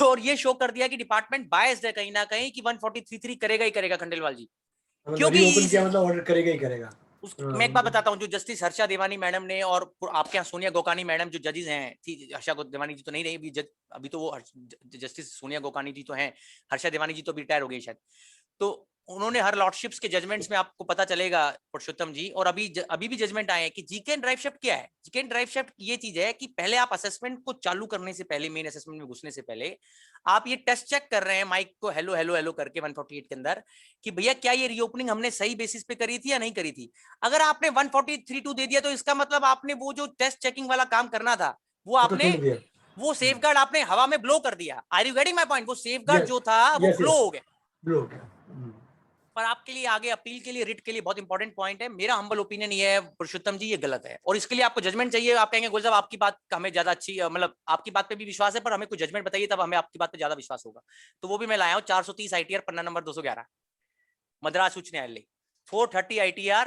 और ये शो कर दिया कि डिपार्टमेंट बायस्ड है कहीं ना कहीं कि 143(3) करेगा ही करेगा खंडेलवाल जी, क्योंकि मतलब ऑर्डर करेगा ही करेगा। मैं एक बात बताता हूँ, जो जस्टिस हर्षा देवानी मैडम ने और आपके यहाँ सोनिया गोकानी मैडम जो जजेस हैं, थी हर्षा देवानी जी तो नहीं रही अभी तो वो जस्टिस सोनिया गोकानी जी तो हैं, हर्षा देवानी जी तो अभी रिटायर हो गई शायद। तो उन्होंने हर लॉर्डशिप्स के जजमेंट्स में आपको पता चलेगा पुरुषोत्तम जी, और अभी भी जजमेंट आए हैं कि जीके एंड ड्राइव शिफ्ट क्या है। जीके एंड ड्राइव शिफ्ट ये चीज है कि पहले आप असेसमेंट को चालू करने से पहले, मेन असेसमेंट में घुसने से पहले आप ये टेस्ट चेक कर रहे हैं माइक को हेलो हेलो हेलो करके 148 के अंदर कि भैया क्या ये रीओपनिंग हमने सही बेसिस पे करी थी या नहीं करी थी। अगर आपने 143(2) दे दिया तो इसका मतलब आपने वो जो टेस्ट चेकिंग वाला काम करना था वो आपने, वो सेफगार्ड आपने हवा में ब्लो कर दिया। Are you getting my point? वो सेफगार्ड जो था वो ब्लो हो गया। पर आपके लिए आगे अपील के लिए, रिट के लिए बहुत इंपॉर्टेंट पॉइंट है। मेरा हम्बल ओपिनियन ये है पुरुषोत्तम जी, ये गलत है और इसके लिए आपको जजमेंट चाहिए। आप कहेंगे गोल साहब आपकी बात हमें ज्यादा अच्छी, मतलब आपकी बात पे भी विश्वास है, पर हमें कोई जजमेंट बताइए तब हमें आपकी बात पे ज्यादा विश्वास होगा। तो वो भी मैं लाया हूँ 430 ITR पन्ना नंबर 211 मद्रास उच्च न्यायालय, 430 ITR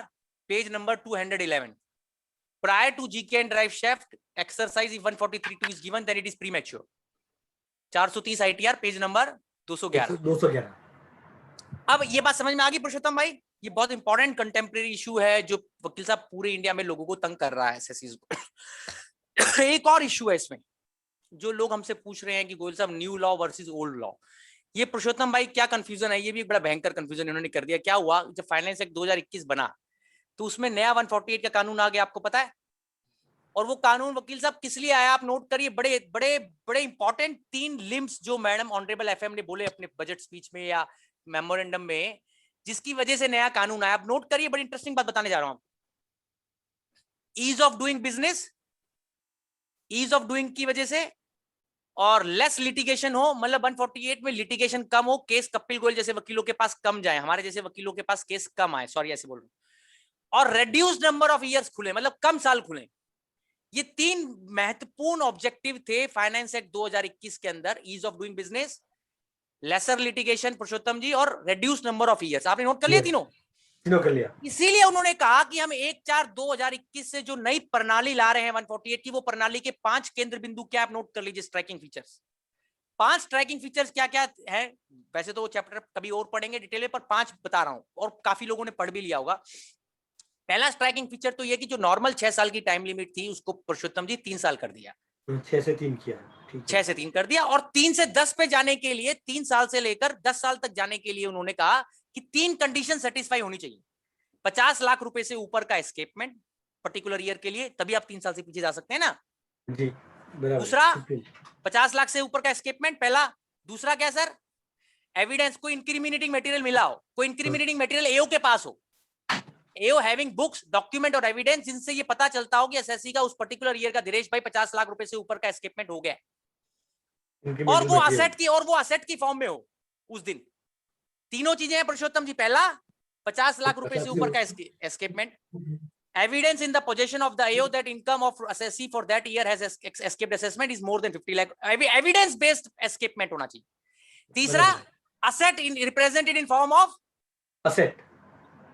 page number 211। Prior to GK and drive shaft exercise, if 143(2) is given, then it is premature. 430 ITR page number 211। अब ये बात समझ में आ गई पुरुषोत्तम भाई? ये बहुत इंपॉर्टेंट कंटेम्प्रेरी इशू है जो वकील साहब पूरे इंडिया में लोगों को तंग कर रहा है एसएससीज को। एक और इशू है इसमें जो लोग हमसे पूछ रहे हैं कि गोयल साहब new law versus old law, ये पुरुषोत्तम भाई क्या कंफ्यूजन है? ये भी एक बड़ा भयंकर कंफ्यूजन इन्होंने कर दिया। क्या हुआ, जब फाइनेंस एक्ट 2021 बना तो उसमें नया 148 का कानून आ गया, आपको पता है। और वो कानून वकील साहब किस लिए आया, आप नोट करिए, बड़े बड़े बड़े इंपॉर्टेंट 3 लिम्स जो मैडम ऑनरेबल FM ने बोले अपने बजट स्पीच में या मेमोरेंडम में, जिसकी वजह से नया कानून आया। आप नोट करिए, बड़ी इंटरेस्टिंग बात बताने जा रहा हूं। Ease of doing business, ease of doing की वजह से, और लेस लिटिगेशन हो, मतलब 148 में लिटिगेशन कम हो, केस कपिल गोयल जैसे वकीलों के पास कम जाए, हमारे जैसे वकीलों के पास केस कम आए, सॉरी ऐसे बोल रहा हूं, और रेड्यूस्ड नंबर ऑफ ईयर्स खुले, मतलब कम साल खुले। ये 3 महत्वपूर्ण ऑब्जेक्टिव थे फाइनेंस एक्ट 2021 के अंदर, ease of doing business, lesser litigation Purushottam ji, और रेड्यूस नंबर ऑफ ईयर्स। आपने नोट कर लिया तीनों कर लिया। इसीलिए उन्होंने कहा कि हम 1/4/2021 से जो नई प्रणाली ला रहे हैं 148 की, वो प्रणाली के 5 केंद्र बिंदु क्या, आप नोट कर लीजिए। स्ट्राइकिंग फीचर्स, 5 स्ट्राइकिंग फीचर्स क्या क्या है, वैसे तो वो चैप्टर कभी और पढ़ेंगे डिटेल में, पर 5 बता रहा हूं और काफी लोगों ने पढ़ भी लिया होगा। पहला स्ट्राइकिंग फीचर तो ये कि जो नॉर्मल 6 साल की टाइम लिमिट थी उसको पुरुषोत्तम जी 3 साल कर दिया, 6 से 3 किया, 6 से 3 कर दिया। और 3 से 10 पे जाने के लिए, 3 साल से लेकर 10 साल तक जाने के लिए उन्होंने कहा कि 3 कंडीशन सेटिस्फाई होनी चाहिए। 50 लाख रुपए से ऊपर का एस्केपमेंट पर्टिकुलर ईयर के लिए, तभी आप 3 साल से पीछे जा सकते हैं ना। जी बराबर। दूसरा 50 लाख से ऊपर का एस्केपमेंट, पहला। दूसरा क्या सर, एविडेंस, कोई इंक्रिमिनेटिंग मटेरियल मिला हो, कोई इंक्रिमिनेटिंग मटेरियल एओ के पास हो, एओ हैविंग बुक्स, डॉक्यूमेंट और एविडेंस जिनसे ये पता चलता हो कि एसएससी का उस पर्टिकुलर ईयर का धीरेश भाई 50 लाख रुपए से ऊपर का एस्केपमेंट हो गया है, और वो असेट की फॉर्म में हो उस दिन। तीनों चीजें हैं पुरुषोत्तम जी। पहला 50 लाख रुपए से ऊपर का escapement, evidence in the possession of the AO that income of assessee for that year has escaped assessment is more than 50 lakh, evidence based escapement होना चाहिए। तीसरा asset in represented in form of asset।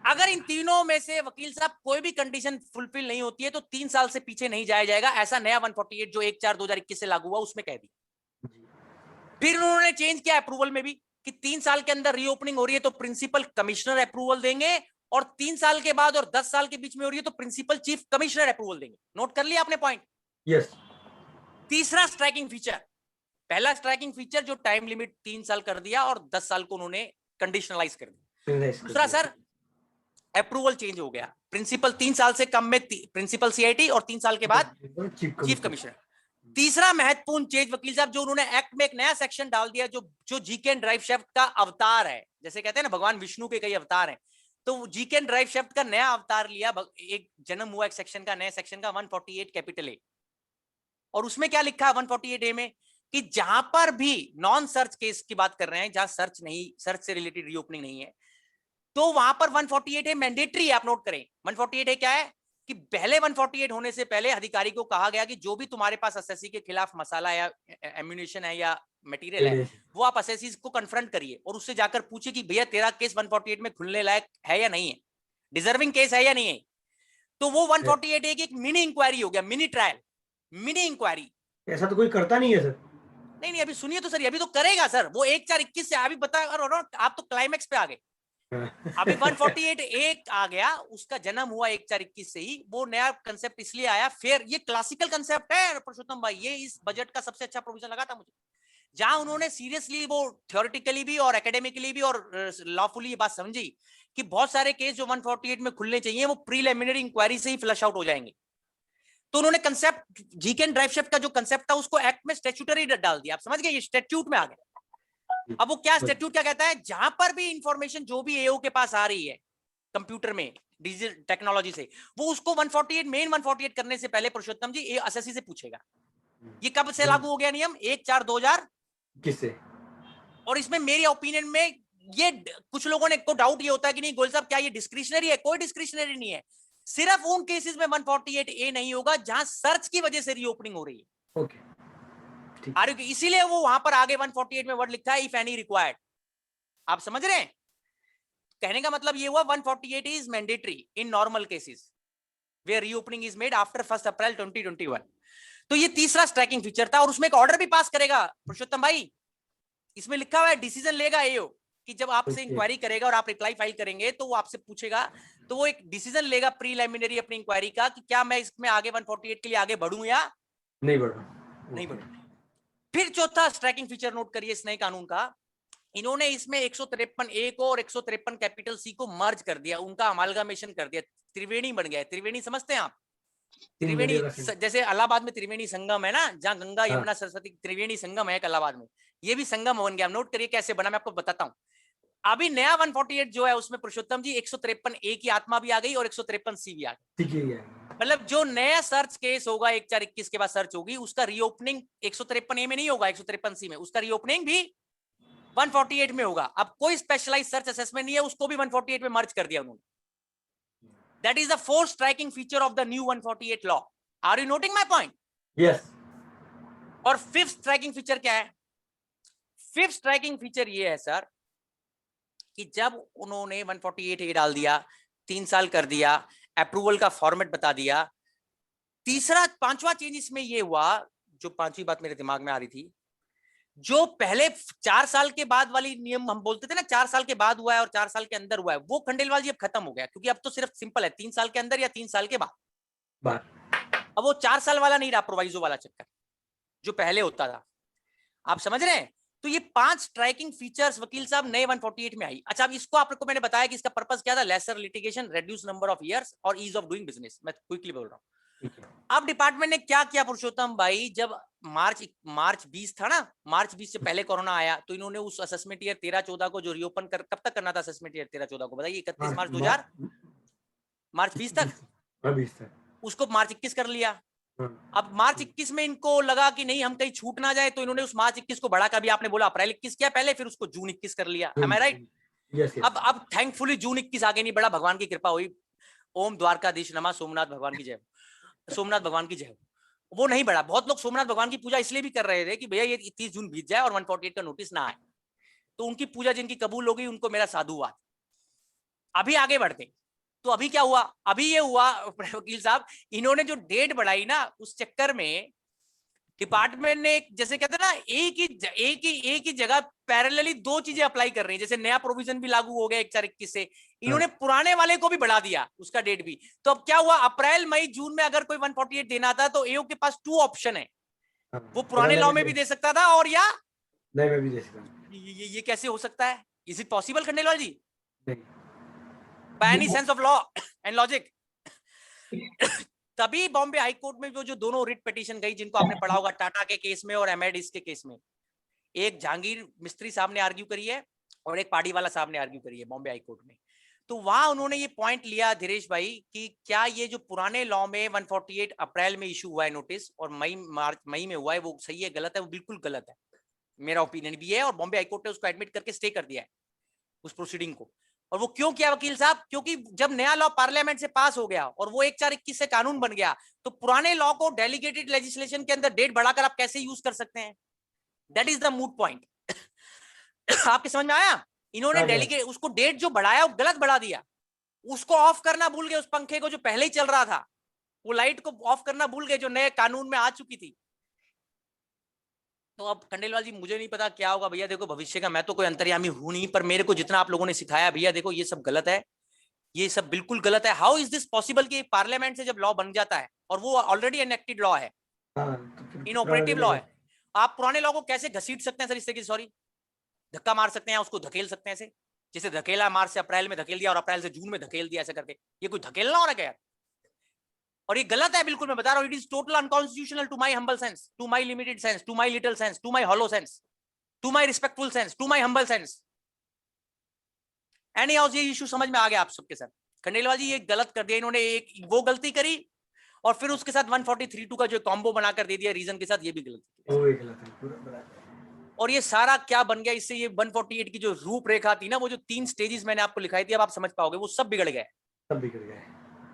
अगर इन तीनों में से वकील साहब कोई भी कंडीशन फुलफिल नहीं होती है तो 3 साल से पीछे नहीं जाया जाएगा, ऐसा नया 148 जो 1/4/2021 से लागू हुआ उसमें कह दी। फिर उन्होंने चेंज किया अप्रूवल में भी कि 3 साल के अंदर रीओपनिंग हो रही है तो प्रिंसिपल कमिश्नर अप्रूवल देंगे, और 3 साल के बाद और 10 साल के बीच में हो रही है तो प्रिंसिपल चीफ कमिश्नर अप्रूवल देंगे। नोट कर लिया आपने पॉइंट? यस। तीसरा स्ट्राइकिंग फीचर, पहला स्ट्राइकिंग फीचर जो टाइम लिमिट 3 साल कर दिया और 10 साल को उन्होंने कंडीशनलाइज कर दिया। दूसरा सर अप्रूवल चेंज हो गया, प्रिंसिपल 3 साल से कम में प्रिंसिपल सीआईटी और 3 साल के बाद चीफ कमिश्नर। तीसरा महत्वपूर्ण चेंज वकील साहब जो उन्होंने एक्ट में एक नया सेक्शन डाल दिया जो जीके एंड ड्राइव शेफ्ट का अवतार है, जैसे कहते हैं ना भगवान विष्णु के कई अवतार हैं, तो जीके एंड ड्राइव शेफ्ट का नया अवतार लिया, एक जन्म हुआ एक सेक्शन का, नया सेक्शन का 148 कैपिटल ए। और उसमें क्या लिखा है 148 ए में कि जहां पर भी नॉन सर्च केस की बात कर रहे हैं, जहां सर्च से रिलेटेड रीओपनिंग नहीं है, तो वहां पर 148 ए मैंडेटरी है। आप नोट करें 148 ए क्या है कि पहले 148 होने से पहले अधिकारी को कहा गया कि जो भी तुम्हारे पास एसएससी के खिलाफ मसाला या एम्यूनिशन है या मटेरियल है वो आप एसएससी को कन्फ्रंट करिए और उससे जाकर पूछिए कि भैया तेरा केस 148 में खुलने लायक है या नहीं है, डिजर्विंग केस है या नहीं है। तो वो 148 एक मिनी इंक्वायरी हो गया, मिनी ट्रायल, मिनी इंक्वायरी। ऐसा तो कोई करता नहीं है सर। नहीं अभी सुनिए तो सर, अभी तो करेगा सर वो 1/4/21 से। अभी बता, आप तो क्लाइमैक्स पे आ गए। अभी 148 एक आ गया, उसका जन्म हुआ 1/4/21 से ही, वो नया कंसेप्ट इसलिए आया। फिर ये क्लासिकल कंसेप्ट है पुरुषोत्तम भाई, ये इस बजट का सबसे अच्छा प्रोविजन लगा था मुझे, जहां उन्होंने सीरियसली वो थ्योरेटिकली भी और एकेडमिकली भी और लॉफुली ये बात समझी कि बहुत सारे केस जो 148 में खुलने चाहिए वो प्रीलिमिनरी इंक्वायरी से ही फ्लश आउट हो जाएंगे। तो उन्होंने कंसेप्ट जीके एंड ड्राइव शेफ्ट का जो कंसेप्ट था उसको एक्ट में स्टैट्यूटरी डाल दिया। आप समझ गए, ये स्टैट्यूट में आ गया। अब वो क्या स्टैट्यूट क्या कहता है, जहां पर भी इंफॉर्मेशन जो भी एओ के पास आ रही है कंप्यूटर में डिजिटल टेक्नोलॉजी से, वो उसको 148 मेन 148 करने से पहले पुरुषोत्तम जी एसएससी से पूछेगा। ये कब से लागू हो गया नियम? 1/4/2021 से। और इसमें मेरी ओपिनियन में ये कुछ लोगों ने को डाउट ये होता है कि नहीं गोयल साहब क्या ये डिस्क्रिशनरी है? कोई डिस्क्रिशनरी नहीं है, सिर्फ उन केसेस में 148 ए नहीं होगा जहां सर्च की वजह से रीओपनिंग हो रही है। ओके इसीलिए वो वहां पर आगे 148 में वर्ड लिखा है इफ एनी रिक्वायर्ड। आप समझ रहे हैं? कहने का मतलब ये हुआ 148 is mandatory in normal cases where reopening is made after 1 April 2021। तो ये तीसरा स्ट्राइकिंग फीचर था। और उसमें एक ऑर्डर भी पास करेगा पुरुषोत्तम भाई, इसमें लिखा हुआ है डिसीजन लेगा एओ कि जब आपसे इंक्वायरी करेगा और आप रिप्लाई फाइल करेंगे तो वो आपसे पूछेगा, तो वो एक डिसीजन लेगा प्रीलिमिनरी अपनी इंक्वायरी का कि क्या मैं इसमें आगे 148 के लिए आगे बढ़ूं या नहीं बढ़ूं। फिर चौथा स्ट्राइकिंग फीचर नोट करिए इस नए कानून का, इन्होंने इसमें 153 ए को और 153 कैपिटल सी को मर्ज कर दिया, उनका अमालगामेशन कर दिया, त्रिवेणी बन गया। त्रिवेणी समझते हैं आप? त्रिवेणी जैसे इलाहाबाद में त्रिवेणी संगम है ना, जहां गंगा यमुना सरस्वती त्रिवेणी संगम है इलाहाबाद में, ये भी संगम बन गया। नोट करिए कैसे बना, मैं आपको बताता हूं। अभी नया 148 जो है उसमें पुरुषोत्तम जी 153 ए की आत्मा भी आ गई और 153 सी भी आ गई। मतलब जो नया सर्च केस होगा 1/4/21 के बाद सर्च होगी, उसका रीओपनिंग 153 ए में नहीं होगा, 153 सी में, उसका रीओपनिंग भी 148 में होगा। अब कोई स्पेशलाइज्ड सर्च असेसमेंट नहीं है, उसको भी 148 में मर्ज कर दिया उन्होंने। That is the fourth striking feature of the new 148 law. Are you noting my point? Yes. और fifth striking feature क्या है? Fifth striking feature ये है सर कि जब उन्होंने 148 ए डाल दिया, 3 साल कर दिया, अप्रूवल का फॉर्मेट बता दिया, पांचवा चेंज इसमें ये हुआ, जो पांचवी बात मेरे दिमाग में आ रही थी, जो पहले 4 साल के बाद वाली नियम हम बोलते थे ना, 4 साल के बाद हुआ है और 4 साल के अंदर हुआ है, वो खंडेलवाल जी अब खत्म हो गया, क्योंकि अब तो सिर्फ सिंपल है 3 साल के अंदर या 3 साल के बाद। अब वो 4 साल वाला नहीं रहा प्रोवाइजो वाला चक्कर जो पहले होता था। आप समझ रहे हैं? तो ये 5 स्ट्राइकिंग फीचर्स वकील साहब नए 148 में आई। अच्छा, अब इसको आपको मैंने बताया कि इसका पर्पस क्या था, lesser litigation, reduce number of years और ईज ऑफ डूइंग बिजनेस। मैं क्विकली बोल रहा हूँ। अब डिपार्टमेंट ने क्या किया पुरुषोत्तम भाई, जब मार्च 20 था ना, मार्च 20 से पहले कोरोना आया, तो इन्होंने उस असेसमेंट ईयर 13-14 को जो रिओपन कर, कब तक करना था असेसमेंट ईयर 13-14 को बताइए, 31 मार्च 2000, मार्च 20 तक, उसको मार्च 21 कर लिया। अब मार्च 21 में इनको लगा कि नहीं हम कहीं छूट ना जाए, तो इन्होंने उस मार्च 21 को बढ़ा कर, अभी आपने बोला अप्रैल 21 किया पहले, फिर उसको जून 21 कर लिया। एम आई राइट? अब थैंकफुली जून 21 आगे नहीं बढ़ा, भगवान की कृपा हुई। ओम द्वारकाधीश नमः, सोमनाथ भगवान की जय, सोमनाथ भगवान की जय। वो नहीं बढ़ा। बहुत लोग सोमनाथ भगवान की पूजा इसलिए भी कर रहे थे कि भैया ये 30 जून बीत जाए और 148 का नोटिस ना आए, तो उनकी पूजा जिनकी कबूल हो गई उनको मेरा साधुवाद। अभी आगे बढ़ते, तो अभी क्या हुआ, अभी ये हुआ वकील साहब, इन्होंने जो डेट बढ़ाई ना, उस चक्कर में डिपार्टमेंट ने जैसे कहते हैं ना, एक ही जगह पैरेलली 2 चीजें अप्लाई कर रही है। जैसे नया प्रोविजन भी लागू हो गया 1/4/21 से, इन्होंने पुराने वाले को भी बढ़ा दिया उसका डेट भी। तो अब क्या हुआ, अप्रैल मई जून में अगर कोई 148 देना था तो एओ के पास 2 ऑप्शन है, वो पुराने लॉ में भी दे सकता था और या नए में भी दे सकता। ये कैसे हो सकता है? Is it possible Khandelwal ji? By any sense of law and logic? तभी बॉम्बे हाई कोर्ट में जो दोनों रिट पिटीशन गई, जिनको आपने पढ़ा होगा, टाटा के केस में और एमआईडीएस के केस में, एक जहांगीर मिस्त्री साहब ने आर्ग्यू करी है और एक पार्टीवाला साहब ने आर्ग्यू करी है बॉम्बे हाई कोर्ट में। तो वहां उन्होंने ये पॉइंट लिया धीरेश भाई कि क्या ये जो पुराने लॉ में 148 अप्रैल में इशू हुआ है नोटिस और मई में हुआ है, वो सही है गलत है? वो बिल्कुल गलत है, मेरा ओपिनियन भी है, और बॉम्बे हाई कोर्ट ने उसको एडमिट करके स्टे कर दिया है उस प्रोसीडिंग को। और वो क्यों किया वकील साहब? क्योंकि जब नया लॉ पार्लियामेंट से पास हो गया और वो 1/4/21 से कानून बन गया, तो पुराने लॉ को डेलीगेटेड लेजिस्लेशन के अंदर डेट बढ़ाकर आप कैसे यूज कर सकते हैं? That is the moot point. आपके समझ में आया? इन्होंने डेलीगेट उसको डेट जो बढ़ाया वो गलत बढ़ा दिया, उसको ऑफ करना भूल गए, उस पंखे को जो पहले ही चल रहा था, वो लाइट को ऑफ करना भूल गए जो नए कानून में आ चुकी थी। तो अब खंडेलवाल जी मुझे नहीं पता क्या होगा भैया, देखो भविष्य का मैं तो कोई अंतर्यामी हूं नहीं, पर मेरे को जितना आप लोगों ने सिखाया भैया, देखो ये सब गलत है, ये सब बिल्कुल गलत है। हाउ इज दिस पॉसिबल कि पार्लियामेंट से जब लॉ बन जाता है और वो ऑलरेडी एनेक्टेड लॉ है, इनऑपरेटिव लॉ है, आप पुराने लॉ को कैसे घसीट सकते हैं सर? इससे सॉरी धक्का मार सकते हैं, उसको धकेल सकते हैं ऐसे, जैसे धकेला मार्च से अप्रैल में धकेल दिया और अप्रैल से जून में धकेल दिया, ऐसे करके ये कोई धकेलना हो रहा है क्या? और ये गलत है बिल्कुल, मैं बता रहा हूं, it is total unconstitutional to my humble sense, to my limited sense, to my little sense, to my hollow sense, to my respectful sense, to my humble sense. Any house, ये इशू समझ में आ गया आप सबके साथ? खंडेलवाल जी ये गलत कर दिया इन्होंने, एक वो गलती करी और फिर उसके साथ 143(2) का जो कॉम्बो बनाकर दे दिया रीजन के साथ, ये भी गलत। और ये सारा क्या बन गया इससे, ये 148 की जो रूपरेखा थी ना, वो जो 3 स्टेजेस मैंने आपको लिखाई थी, अब आप समझ पाओगे, वो सब बिगड़ गए, सब बिगड़ गए।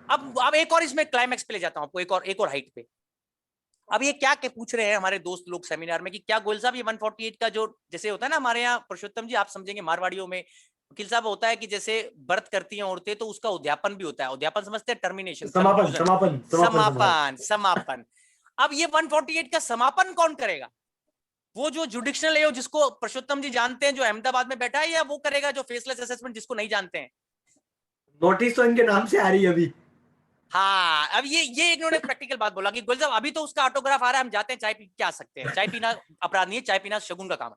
अब एक और इसमें क्लाइमैक्स पे ले जाता हूं आपको, एक और हाइट पे। अब ये क्या पूछ रहे हैं हमारे दोस्त लोग सेमिनार में कि क्या गोयल साहब ये 148 का जो जैसे होता है ना हमारे यहाँ, पुरुषोत्तम जी आप समझेंगे, मारवाड़ियों में वकील साहब होता है कि जैसे व्रत करती हैं औरतें तो उसका उद्यापन भी होता है, उद्यापन समझते हैं, टर्मिनेशन, समापन। अब ये 148 का समापन कौन करेगा? वो जो जुडिक्शनल है जिसको पुरुषोत्तम जी जानते हैं, जो अहमदाबाद में बैठा है, या वो करेगा जो फेसलेस असेसमेंट जिसको नहीं जानते हैं? नोटिस तो इनके नाम से आ रही है अभी। हाँ, अब ये इन्होंने प्रैक्टिकल बात बोला कि गोयल साहब अभी तो उसका ऑटोग्राफ आ रहा है, हम जाते हैं चाय पी के आ सकते हैं। चाय पीना अपराध नहीं है, चाय पीना शगुन का काम है।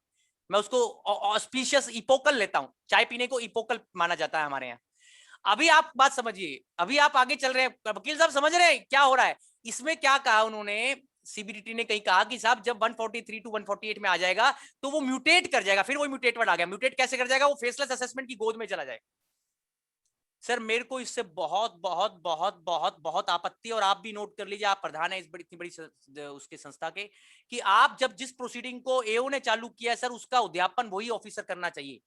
मैं उसको ऑस्पिशियस इपोकल लेता हूं, चाय पीने को इपोकल माना जाता है हमारे यहाँ। अभी आप बात समझिए, अभी आप आगे चल रहे हैं, वकील साहब समझ रहे हैं क्या हो रहा है इसमें? क्या कहा उन्होंने, सीबीडीटी ने कहीं कहा कि साहब जब 143 टू 148 में आ जाएगा तो वो म्यूटेट कर जाएगा। फिर वो म्यूटेट वर्ड आ गया, म्यूटेट कैसे कर जाएगा? वो फेसलेस असेसमेंट की गोद में चला जाएगा। सर मेरे को इससे बहुत बहुत बहुत बहुत बहुत आपत्ति, और आप भी नोट कर लीजिए, आप प्रधान है इस बड़ी इतनी बड़ी उसके संस्था के, कि आप जब जिस प्रोसीडिंग को एओ ने चालू किया सर, उसका उद्यापन वही ऑफिसर करना चाहिए।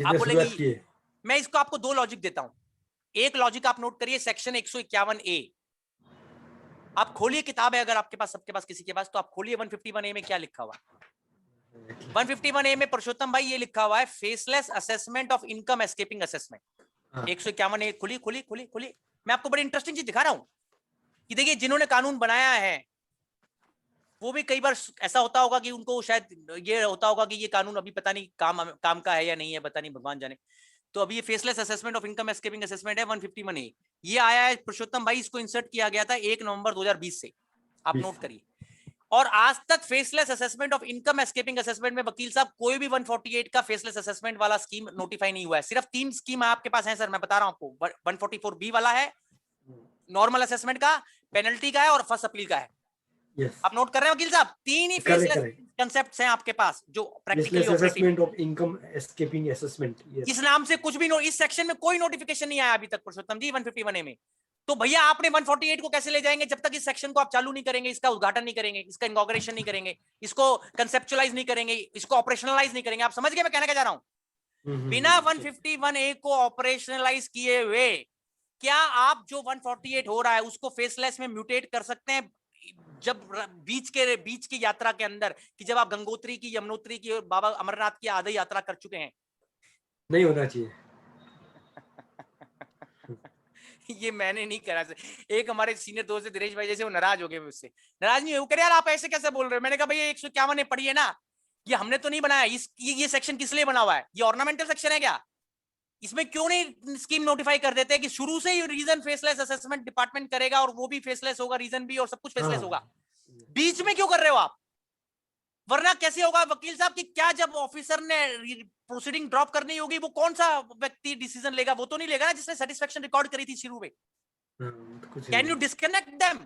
आप बोलेंगे, मैं इसको आपको 2 लॉजिक देता हूं। एक लॉजिक आप नोट करिए, सेक्शन 151A, आप खोलिए किताब है अगर आपके पास, सबके पास, किसी के पास, तो आप खोलिए 151A में क्या लिखा हुआ है। 151A में पुरुषोत्तम भाई ये लिखा हुआ है, faceless assessment of income escaping assessment. 151A खुली। मैं आपको बड़ी इंटरेस्टिंग चीज दिखा रहा हूं कि देखिए जिन्होंने कानून बनाया है वो भी कई बार ऐसा होता होगा कि उनको शायद ये होता होगा कि ये कानून अभी पता नहीं काम का है या नहीं है, पता नहीं, भगवान जाने। तो अभी ये faceless assessment of income escaping assessment है 151A, ये आया है पुरुषोत्तम भाई, इसको इंसर्ट किया गया था 1 नवंबर 2020 से, आप नोट करिए। और आज तक faceless assessment of income escaping assessment में वकील साहब कोई भी 148 का फेसलेस असेसमेंट वाला स्कीम नोटिफाई नहीं हुआ है। सिर्फ 3 स्कीम आपके पास है सर, मैं बता रहा हूं आपको। 144B वाला है, नॉर्मल असेसमेंट का, पेनल्टी का है और फर्स्ट अपील का है। Yes. आप नोट कर रहे हैं वकील साहब? 3 ही Correct, फेसलेस correct. कंसेप्ट्स हैं आपके पास जो practically Faceless operative. assessment of income escaping assessment. Yes. इस नाम से कुछ भी इस सेक्शन में कोई नोटिफिकेशन नहीं आया अभी तक पुरुषोत्तम जी 151A में। तो भैया आपने 148 को कैसे ले जाएंगे जब तक इस सेक्शन को आप चालू नहीं करेंगे, इसका उद्घाटन नहीं करेंगे, इसका इनॉग्रेशन नहीं करेंगे, इसको कंसेप्चुअलाइज नहीं करेंगे, इसको ऑपरेशनलाइज नहीं करेंगे। आप समझ गए मैं कहना क्या चाह रहा हूं? बिना 151A को ऑपरेशनलाइज किए हुए क्या आप जो 148 हो रहा है उसको फेसलेस में म्यूटेट कर सकते हैं? जब बीच की यात्रा के अंदर कि जब आप गंगोत्री की, यमुनोत्री की और बाबा अमरनाथ की आधी यात्रा कर चुके हैं। नहीं होना चाहिए। ये मैंने नहीं करा। एक हमारे सीनियर दोस्त है दिनेश भाई जैसे, वो नाराज हो गए मुझसे। नाराज नहीं, वो कह रहे यार आप ऐसे कैसे बोल रहे हो? मैंने कहा भैया 151 ने पढ़ी है ना, ये हमने तो नहीं बनाया। ये सेक्शन किस लिए बना हुआ है? ये ऑर्नामेंटल सेक्शन है क्या? इसमें क्यों नहीं स्कीम नोटिफाई कर देते कि शुरू से ही रीजन फेसलेस असेसमेंट डिपार्टमेंट करेगा और वो भी फेसलेस होगा, रीजन भी, और सब कुछ फेसलेस होगा। बीच में क्यों कर रहे हो आप? वरना कैसे होगा वकील साहब कि क्या जब ऑफिसर ने प्रोसीडिंग ड्रॉप करनी होगी वो कौन सा व्यक्ति डिसीजन लेगा? वो तो नहीं लेगा ना जिसने सेटिस्फेक्शन रिकॉर्ड करी थी शुरू में। Can you disconnect them?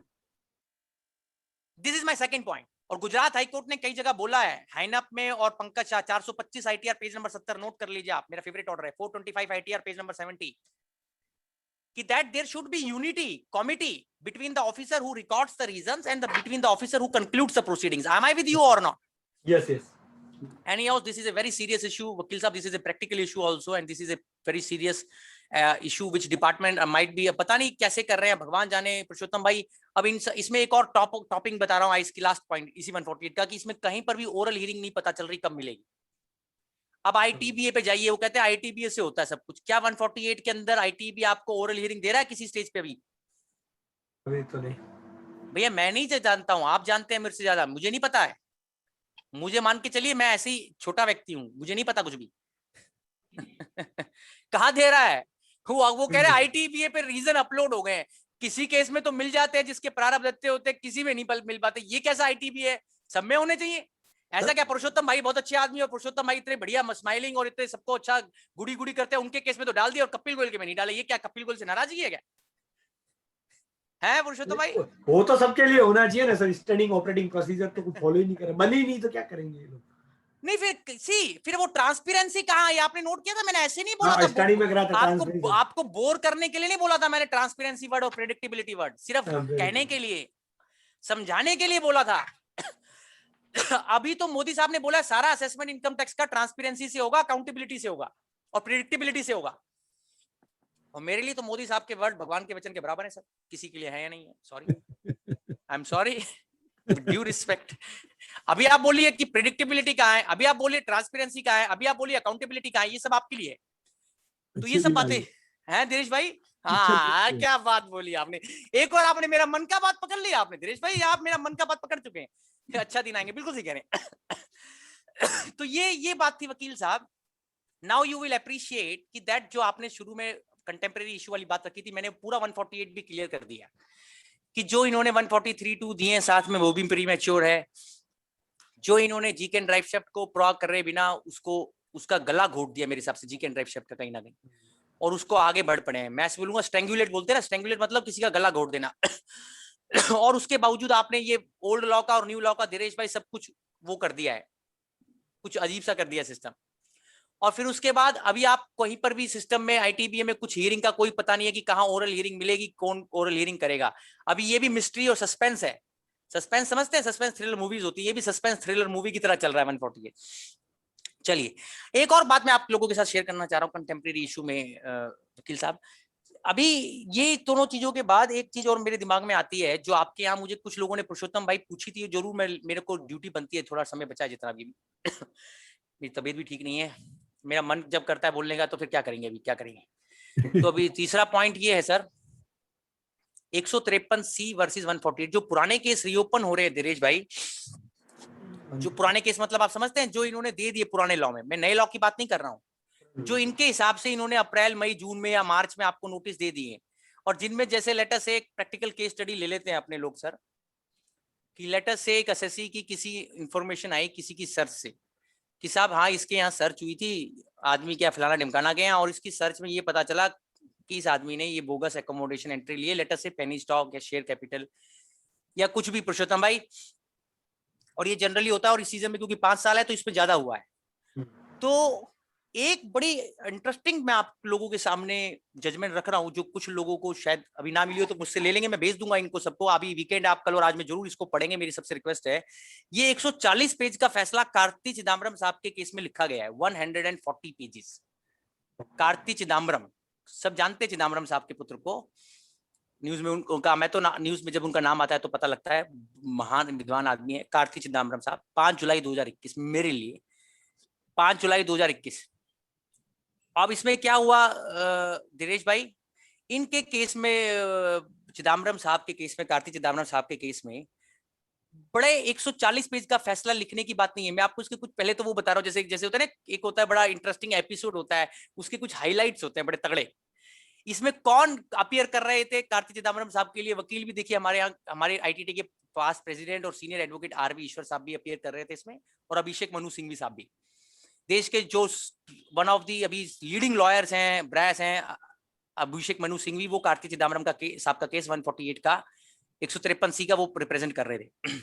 This is my second point. और गुजरात हाईकोर्ट ने कई जगह बोला है, हाइनअप में और Pankaj Shah 425 ITR page number 70 note कर लीजिए आप, मेरा फेवरेट ऑर्डर है 425 आईटीआर पेज नंबर 70 कि that there should be unity committee between the officer who records the reasons and between the officer who concludes the proceedings. Am I with you or not? Yes, yes. Anyhow, this is a very serious issue, Vakil Sahab. This is a practical issue also, and this is a very serious issue which department might be. पता नहीं कैसे कर रहे हैं, भगवान जाने पुरुषोत्तम भाई। अब इसमें एक और टॉपिक बता रहा हूँ, इसकी लास्ट पॉइंट इसी 148 का, कि इसमें कहीं पर भी ओरल हियरिंग नहीं पता चल रही कब मिलेगी। अब ITBA पे जाइए, वो कहते हैं ITBA से होता है सब कुछ। क्या 148 के अंदर ITBA आपको ओरल हियरिंग दे रहा है किसी स्टेज पे? अभी तो नहीं भैया, मैं नहीं जानता हूँ, आप जानते हैं मेरे से ज्यादा, मुझे नहीं पता है। मुझे मान के चलिए मैं ऐसे ही छोटा व्यक्ति हूं, मुझे नहीं पता कुछ भी। कहाँ दे रहा है वो कह रहे हैं ITBA पे रीजन अपलोड हो गए हैं। किसी केस में तो मिल जाते हैं जिसके प्रारब्ध अच्छे होते हैं, किसी में नहीं मिल पाते। ये कैसा ITBA है? सब में होने चाहिए ऐसा क्या? पुरुषोत्तम भाई बहुत अच्छे आदमी, और पुरुषोत्तम भाई इतने बढ़िया स्माइलिंग और इतने सबको अच्छा गुड़ी गुड़ी करते हैं, उनके केस में तो डाल दिया और कपिल गोयल के में नहीं डाले। ये क्या कपिल गोयल से नाराजगी है क्या? है पुरुषोत्तम भाई? वो तो सबके लिए होना चाहिए ना सर। स्टैंडिंग ऑपरेटिंग प्रोसीजर तो कुछ फॉलो ही नहीं कर रहे, मन ही नहीं, तो क्या करेंगे ये लोग? नहीं, फिर वो ट्रांसपेरेंसी कहाँ है? आपने नोट किया था, मैंने ऐसे नहीं बोला था। स्टडी में करा था आपको बोर करने के लिए नहीं बोला था मैंने ट्रांसपेरेंसी वर्ड और प्रेडिक्टेबिलिटी वर्ड, सिर्फ कहने के लिए, समझाने के लिए बोला था। अभी तो मोदी साहब ने बोला सारा असेसमेंट इनकम टैक्स का ट्रांसपेरेंसी से होगा, अकाउंटेबिलिटी से होगा और प्रेडिक्टेबिलिटी से होगा। और मेरे लिए तो मोदी साहब के वर्ड भगवान के वचन के बराबर है सर, किसी के लिए है या नहीं है। Sorry, I am sorry, due respect. अभी आप बोलिए कि प्रेडिक्टेबिलिटी कहाँ है, अभी आप बोलिए ट्रांसपेरेंसी कहाँ है, अभी आप बोलिए अकाउंटेबिलिटी कहाँ है, ये सब आपके लिए। तो ये सब बातें हैं दिनेश भाई। हाँ, क्या बात बोली आपने। एक और आपने मेरा मन का बात पकड़ लिया आपने दिनेश भाई, आप मेरा मन का बात पकड़ चुके हैं। अच्छा दिन आएंगे, बिल्कुल सही कह रहे हैं। तो ये बात थी वकील साहब। नाउ यू विल अप्रिशिएट कि दैट जो आपने शुरू में कंटेम्प्रेरी इशू वाली बात रखी थी, मैंने पूरा 148 भी क्लियर कर दिया कि जो इन्होंने 143(2) दिए साथ में वो भी प्रीमैच्योर है। जो इन्होंने जी कैन ड्राइव शेफ्ट को प्रॉग कर रहे बिना उसका गला घोट दिया मेरे हिसाब से जी कैन ड्राइव शेफ्ट का कहीं ना कहीं, और उसको आगे बढ़ पड़े हैं। मैं बोलूंगा स्ट्रेंगुलेट बोलते हैं ना, स्ट्रेंगुलेट मतलब किसी का गला घोट देना। और उसके बावजूद आपने ये ओल्ड लॉ का और न्यू लॉ का दिनेश भाई सब कुछ वो कर दिया है, कुछ अजीब सा कर दिया सिस्टम। और फिर उसके बाद अभी आप कहीं पर भी सिस्टम में ITBA में कुछ हियरिंग का कोई पता नहीं है कि कहाँ ओरल हियरिंग मिलेगी, कौन ओरल हियरिंग करेगा। अभी ये भी मिस्ट्री और सस्पेंस है। सस्पेंस समझते हैं, सस्पेंस थ्रिलर मूवीज होती है, ये भी सस्पेंस थ्रिलर मूवी की तरह चल रहा है 148। चलिए, एक और बात मैं आप लोगों के साथ शेयर करना चाह रहा हूँ कंटेम्प्रेरी इशू में वकील साहब। अभी ये दोनों चीजों के बाद एक चीज और मेरे दिमाग में आती है, जो आपके यहाँ मुझे कुछ लोगों ने पुरुषोत्तम भाई पूछी थी, जरूर मेरे को ड्यूटी बनती है, थोड़ा समय बचा है जितना भी। मेरी तबीयत भी ठीक नहीं है, मेरा मन जब करता है बोलने का तो फिर क्या करेंगे, अभी क्या करेंगे। तो अभी तीसरा पॉइंट ये है सर, 153C वर्सेस 148 जो पुराने केस रीओपन हो रहे हैं दिनेश भाई। जो पुराने केस मतलब आप समझते हैं, जो इन्होंने दे दिए पुराने लॉ में, मैं नए लॉ की बात नहीं कर रहा हूँ, जो इनके हिसाब से इन्होंने अप्रैल मई जून में या मार्च में आपको नोटिस दे दिए, और जिनमें जैसे लेटर से एक प्रैक्टिकल केस स्टडी ले लेते हैं अपने लोग सर, कि लेटर से एक एसएससी की किसी इंफॉर्मेशन आई किसी की सर्च से कि साहब हाँ इसके यहाँ सर्च हुई थी, आदमी क्या फलाना ढिमकाना गए और इसकी सर्च में ये पता चला कि इस आदमी ने ये बोगस एकोमोडेशन एंट्री लिए, लेटर से पेनी स्टॉक या शेयर कैपिटल या कुछ भी पुरुषोत्तम भाई, और ये जनरली होता है और इस सीजन में क्योंकि 5 साल है तो इसमें ज्यादा हुआ है। तो एक बड़ी इंटरेस्टिंग मैं आप लोगों के सामने जजमेंट रख रहा हूं, जो कुछ लोगों को शायद अभी ना मिली हो तो मुझसे ले लेंगे, मैं भेज दूंगा इनको सबको। अभी वीकेंड आप कल और आज में जरूर इसको पढ़ेंगे, मेरी सबसे रिक्वेस्ट है। ये 140 पेज का फैसला कार्ति चिदम्बरम साहब के केस में लिखा गया है, 140 पेजेस। कार्ति चिदम्बरम, सब जानते हैं चिदम्बरम साहब के पुत्र को, न्यूज में उनका, मैं तो न्यूज में जब उनका नाम आता है तो पता लगता है, महान विद्वान आदमी है कार्ति चिदम्बरम साहब। 5 जुलाई 2021 मेरे लिए 5 जुलाई 2021। अब इसमें क्या हुआ दिनेश भाई, इनके केस में चिदम्बरम साहब के केस में, कार्ति चिदम्बरम साहब के केस में बड़े 140 पेज का फैसला लिखने की बात नहीं है। मैं आपको इसके कुछ पहले तो वो बता रहा हूँ, जैसे जैसे होता है ना, एक होता है बड़ा इंटरेस्टिंग एपिसोड होता है, उसके कुछ हाइलाइट्स होते हैं बड़े तगड़े। इसमें कौन अपीयर कर रहे थे कार्ति चिदम्बरम साहब के लिए? वकील भी देखिए हमारे यहाँ, हमारे आईटीटी के पास्ट प्रेसिडेंट और सीनियर एडवोकेट आरवी ईश्वर साहब भी अपीयर कर रहे थे इसमें, और अभिषेक मनु सिंघवी साहब भी, देश के जो वन ऑफ दी अभी लीडिंग लॉयर्स हैं, ब्रैस हैं। अभिषेक मनु सिंघवी वो कार्ति चिदम्बरम का साहब का केस 148 का 153C का वो रिप्रेजेंट कर रहे थे।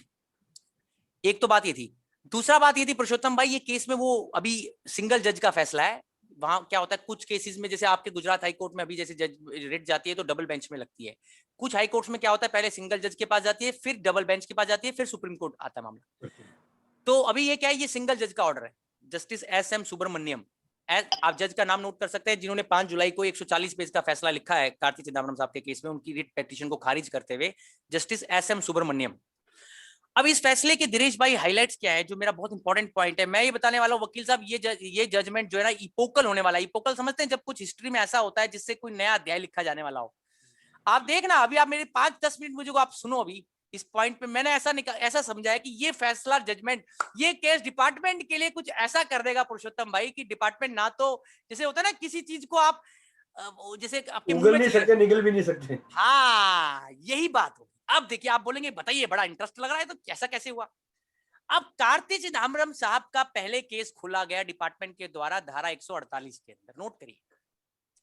एक तो बात ये थी। दूसरा बात ये थी पुरुषोत्तम भाई, ये केस में वो अभी सिंगल जज का फैसला है। वहां क्या होता है कुछ केसेस में, जैसे आपके गुजरात हाई कोर्ट में अभी जैसे जज रिट जाती है तो डबल बेंच में लगती है। कुछ हाई कोर्ट्स में क्या होता है, पहले सिंगल जज के पास जाती है, फिर डबल बेंच के पास जाती है, फिर सुप्रीम कोर्ट आता है मामला। तो अभी ये क्या है, ये सिंगल जज का ऑर्डर है, जस्टिस एस.एम. सुब्रमण्यम। आप जज का नाम नोट कर सकते हैं, जिन्होंने 5 जुलाई को 140 पेज का फैसला लिखा है कार्ति चिदम्बरम साहब के केस में, उनकी रिट पिटीशन को खारिज करते हुए, जस्टिस एस.एम. सुब्रमण्यम। अब इस फैसले के दिनेश भाई हाइलाइट्स क्या है, जो मेरा बहुत इंपॉर्टेंट पॉइंट है, मैं ये बताने वाला हूँ वकील साहब, ये जजमेंट जो है ना इपोकल होने वाला है। इपोकल समझते हैं, जब कुछ हिस्ट्री में ऐसा होता है जिससे कोई नया अध्याय लिखा जाने वाला हो। आप देखना, अभी आप मेरे 5-10 मिनट मुझे आप सुनो। अभी इस पॉइंट पे मैंने ऐसा समझा है कि ये फैसला जजमेंट, ये केस डिपार्टमेंट के लिए कुछ ऐसा कर देगा पुरुषोत्तम भाई कि डिपार्टमेंट ना तो, जैसे होता है ना किसी चीज को आप जैसे आपके उगल नहीं सकते, निगल भी नहीं सकते। हाँ यही बात होगी। अब देखिए आप बोलेंगे बताइए बड़ा इंटरेस्ट लग रहा है तो कैसा कैसे हुआ। अब कार्ति चिदम्बरम साहब का पहले केस खोला गया डिपार्टमेंट के द्वारा धारा 148 के अंदर। नोट करिए,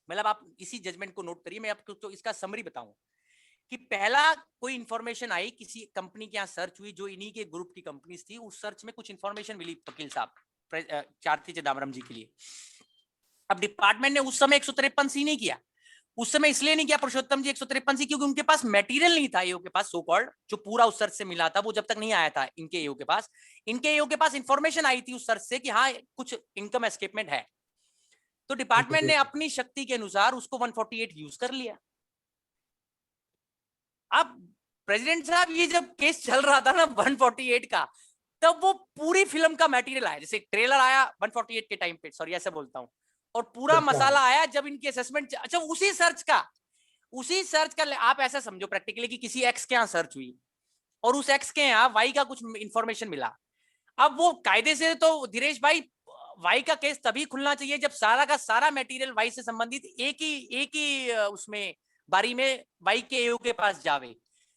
मतलब आप इसी जजमेंट को नोट करिए। मैं आपको तो इसका समरी बताऊं कि पहला कोई इंफॉर्मेशन आई, किसी कंपनी के यहाँ सर्च हुई जो इन्हीं के ग्रुप की कंपनीज थी, उस सर्च में कुछ इंफॉर्मेशन मिली वकील साहब कार्ति चिदम्बरम जी के लिए। अब डिपार्टमेंट ने उस समय 153C नहीं किया। उस समय इसलिए नहीं किया पुरुषोत्तम जी 153C, क्योंकि उनके पास मटेरियल नहीं था एओ के पास, सो कॉल्ड जो पूरा उस सर्च से मिला था वो जब तक नहीं आया था इनके एओ के पास। इनके एओ के पास इंफॉर्मेशन आई थी उस सर्च से कि हाँ कुछ इनकम एस्केपमेंट है, तो डिपार्टमेंट ने अपनी शक्ति के अनुसार उसको 148 यूज कर लिया। अब प्रेसिडेंट साहब ये जब केस चल रहा था ना 148 का, तब वो पूरी फिल्म का मटेरियल आया, जैसे ट्रेलर आया 148 के टाइम पे, सॉरी ऐसे बोलता हूं, और पूरा मसाला आया जब इनकी असेसमेंट। अच्छा उसी सर्च का आप ऐसा समझो प्रैक्टिकली कि किसी एक्स के यहाँ सर्च हुई और उस एक्स के यहाँ वाई का कुछ इंफॉर्मेशन मिला। अब वो कायदे से तो दिनेश भाई वाई का केस तभी खुलना चाहिए जब सारा का सारा मटेरियल वाई से संबंधित एक ही उसमें बारी में वाई के एओ के पास जावे।